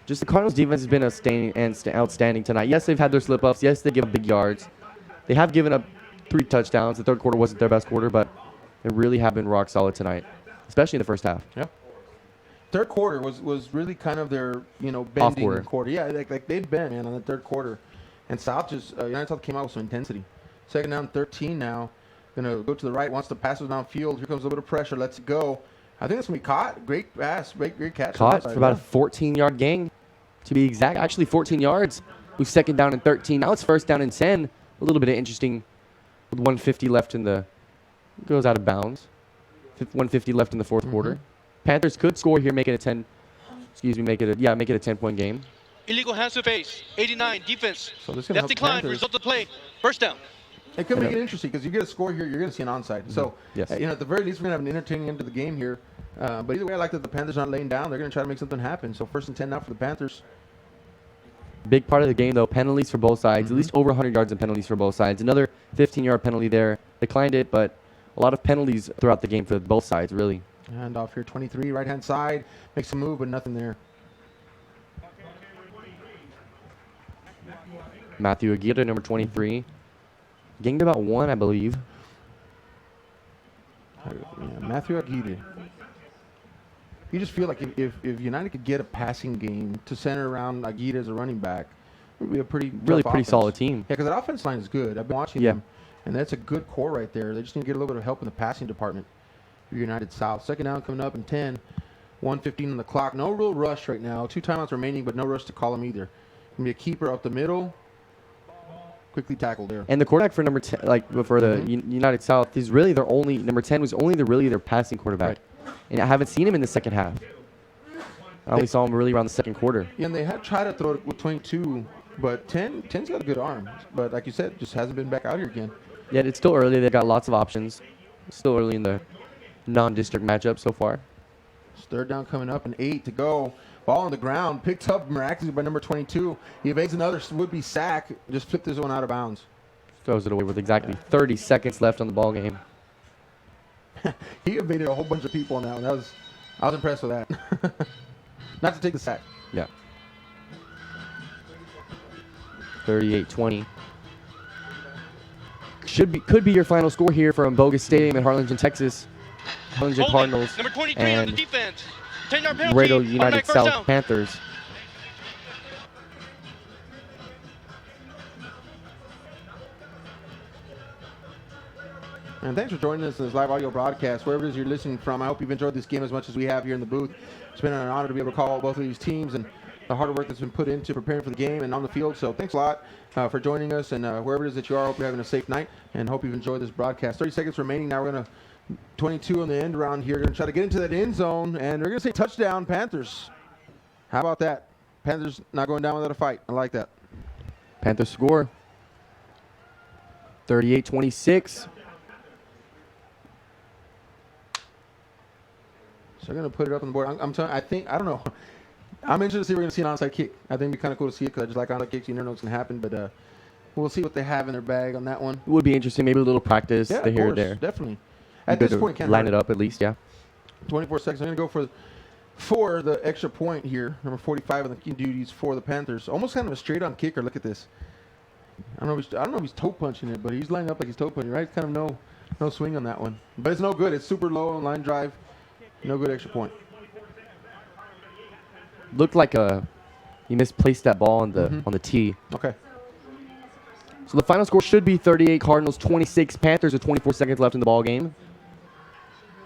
Just the Cardinals' defense has been outstanding tonight. Yes, they've had their slip-ups. Yes, they give up big yards. They have given up 3 touchdowns. The third quarter wasn't their best quarter, but they really have been rock solid tonight, especially in the first half. Yeah. Third quarter was really kind of their, bending quarter. Yeah, like they've been, man, on the third quarter. And South United South came out with some intensity. 2nd down, 13 now. Going to go to the right, wants to pass it downfield. Here comes a little bit of pressure. Let's go. I think it's going to be caught. Great pass, great catch. Caught for about a 14-yard gain, to be exact. Actually, 14 yards. With 2nd down and 13. Now it's 1st down and 10. A little bit of interesting with 150 left in the – goes out of bounds. 150 left in the 4th quarter. Panthers could score here, make it a 10-point game. Illegal hands to face. 89 defense. So this That's declined. Result of play. 1st down. It could make it interesting because you get a score here, you're going to see an onside. So, yes. At the very least, we're going to have an entertaining end to the game here. But either way, I like that the Panthers aren't laying down. They're going to try to make something happen. So 1st and 10 now for the Panthers. Big part of the game, though, penalties for both sides. At least over 100 yards in penalties for both sides. Another 15-yard penalty there. Declined it, but a lot of penalties throughout the game for both sides, really. Hand off here, 23, right-hand side. Makes a move, but nothing there. Matthew Aguirre, number 23. Gained about 1, I believe. Yeah, Matthew Aguirre. You just feel like if United could get a passing game to center around Aguirre as a running back, it would be a pretty Solid team. Yeah, because that offense line is good. I've been watching them, and that's a good core right there. They just need to get a little bit of help in the passing department for United South. Second down coming up in 10, 1:15 on the clock. No real rush right now. 2 timeouts remaining, but no rush to call them either. Going to be a keeper up the middle. Quickly tackled there. And the quarterback for number 10, for the United South, is really their only, number 10 was only their passing quarterback. Right. And I haven't seen him in the second half. I only saw him really around the second quarter. Yeah, and they had tried to throw it with 22, but 10's got a good arm. But like you said, just hasn't been back out here again. Yeah, it's still early. They've got lots of options. It's still early in the non-district matchup so far. It's third down coming up and 8 to go. Ball on the ground, picked up miraculously by number 22. He evades another would-be sack, just flipped this one out of bounds. Throws it away with exactly 30 seconds left on the ball game. He evaded a whole bunch of people on that one. I was impressed with that. Not to take the sack. Yeah. 38-20. Could be your final score here from Bogus Stadium in Harlingen, Texas. Harlingen Cardinals number 23 and on the defense. 10-yard penalty. Laredo United Automatic first South down. Panthers. And thanks for joining us in this live audio broadcast. Wherever it is you're listening from, I hope you've enjoyed this game as much as we have here in the booth. It's been an honor to be able to call both of these teams and the hard work that's been put into preparing for the game and on the field. So thanks a lot for joining us. And wherever it is that you are, I hope you're having a safe night and hope you've enjoyed this broadcast. 30 seconds remaining. Now we're going to 22 on the end around here. Going to try to get into that end zone. And we're going to say touchdown, Panthers. How about that? Panthers not going down without a fight. I like that. Panthers score 38-26. So they're going to put it up on the board. I'm telling you, I don't know. I'm interested to see if we're going to see an onside kick. I think it'd be kind of cool to see it because I just like onside kicks. You never know what's going to happen, but we'll see what they have in their bag on that one. It would be interesting. Maybe a little practice Yeah, here or of course, there. definitely. At this point, can't line hurt. it up at least, yeah. 24 seconds. I'm going to go for the extra point here. Number 45 on the key duties for the Panthers. Almost kind of a straight-on kicker. Look at this. I don't know if he's toe punching it, but he's lining up like he's toe punching, right? Kind of no swing on that one. But it's no good. It's super low on line drive. No good extra point. Looked like he misplaced that ball on the tee. Okay. So the final score should be 38 Cardinals, 26 Panthers with 24 seconds left in the ball game.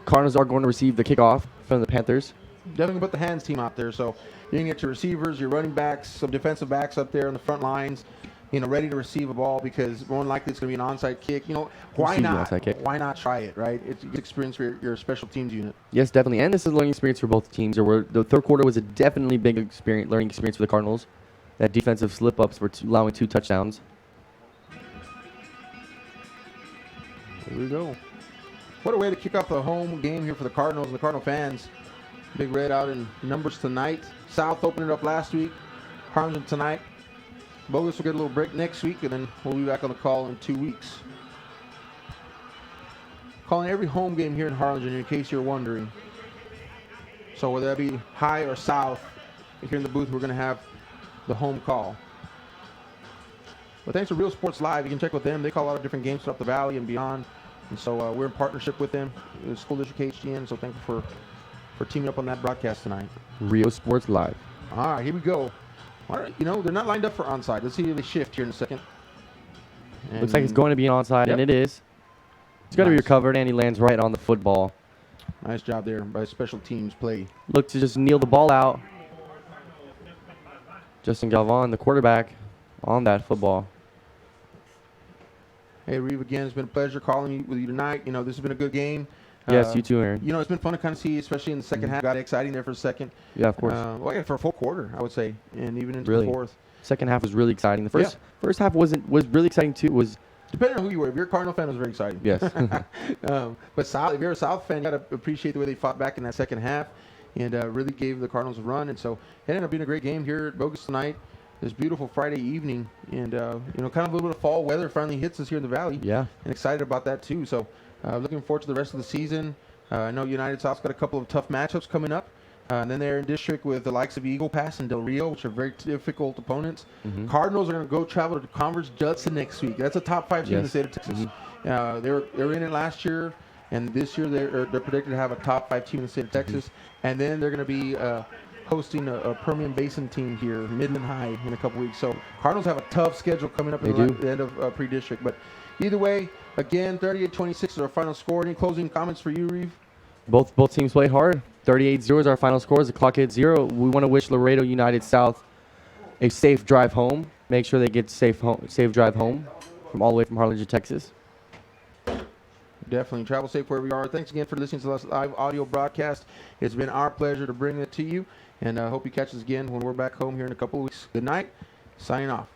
Cardinals are going to receive the kickoff from the Panthers. Definitely put the hands team out there. So you can get your receivers, your running backs, some defensive backs up there on the front lines, ready to receive a ball because more than likely it's going to be an onside kick. Why Receive the not? onside kick. Why not try it, right? It's a good experience for your special teams unit. Yes, definitely. And this is a learning experience for both teams. The third quarter was a definitely big learning experience for the Cardinals. That defensive slip-ups for allowing 2 touchdowns. Here we go. What a way to kick off the home game here for the Cardinals and the Cardinal fans. Big Red out in numbers tonight. South opened it up last week. Harlingen tonight. Bogus will get a little break next week, and then we'll be back on the call in 2 weeks. Calling every home game here in Harlingen, in case you're wondering. So whether that be high or south, here in the booth, we're going to have the home call. But thanks to Real Sports Live. You can check with them. They call a lot of different games throughout the valley and beyond. And so we're in partnership with them, the School District HGN. So thank you for teaming up on that broadcast tonight. Rio Sports Live. All right, here we go. All right, they're not lined up for onside. Let's see if they shift here in a second. And Looks like it's going to be an onside, and Yep. it is. It's going to be Nice. recovered, and he lands right on the football. Nice job there by special teams play. Look to just kneel the ball out. Justin Galvan, the quarterback, on that football. Hey, Reeve, again, it's been a pleasure calling with you tonight. This has been a good game. Yes, you too, Aaron. It's been fun to kind of see, especially in the second half. Got exciting there for a second. Yeah, of course. For a full quarter, I would say, and even into Really? the fourth. Second half was really exciting. The first half was really exciting too. Depending on who you were. If you're a Cardinal fan, it was very exciting. Yes. But if you're a South fan, you got to appreciate the way they fought back in that second half and really gave the Cardinals a run. And so it ended up being a great game here at Bogus tonight. This beautiful Friday evening. And, kind of a little bit of fall weather finally hits us here in the Valley. Yeah. And excited about that, too. So looking forward to the rest of the season. I know United South's got a couple of tough matchups coming up. And then they're in district with the likes of Eagle Pass and Del Rio, which are very difficult opponents. Cardinals are going to go travel to Converse Judson next week. That's a top 5 team in the state of Texas. They were in it last year, and this year they're predicted to have a top 5 team in the state of Texas. And then they're going to be hosting a Permian Basin team here, Midland High, in a couple weeks. So Cardinals have a tough schedule coming up at the end of pre-district. But either way, again, 38-26 is our final score. Any closing comments for you, Reeve? Both teams played hard. 38-0 is our final score. As the clock hits 0, we want to wish Laredo United South a safe drive home. Make sure they get safe drive home from all the way from Harlingen, Texas. Definitely. Travel safe wherever you are. Thanks again for listening to this live audio broadcast. It's been our pleasure to bring it to you, and I hope you catch us again when we're back home here in a couple of weeks. Good night. Signing off.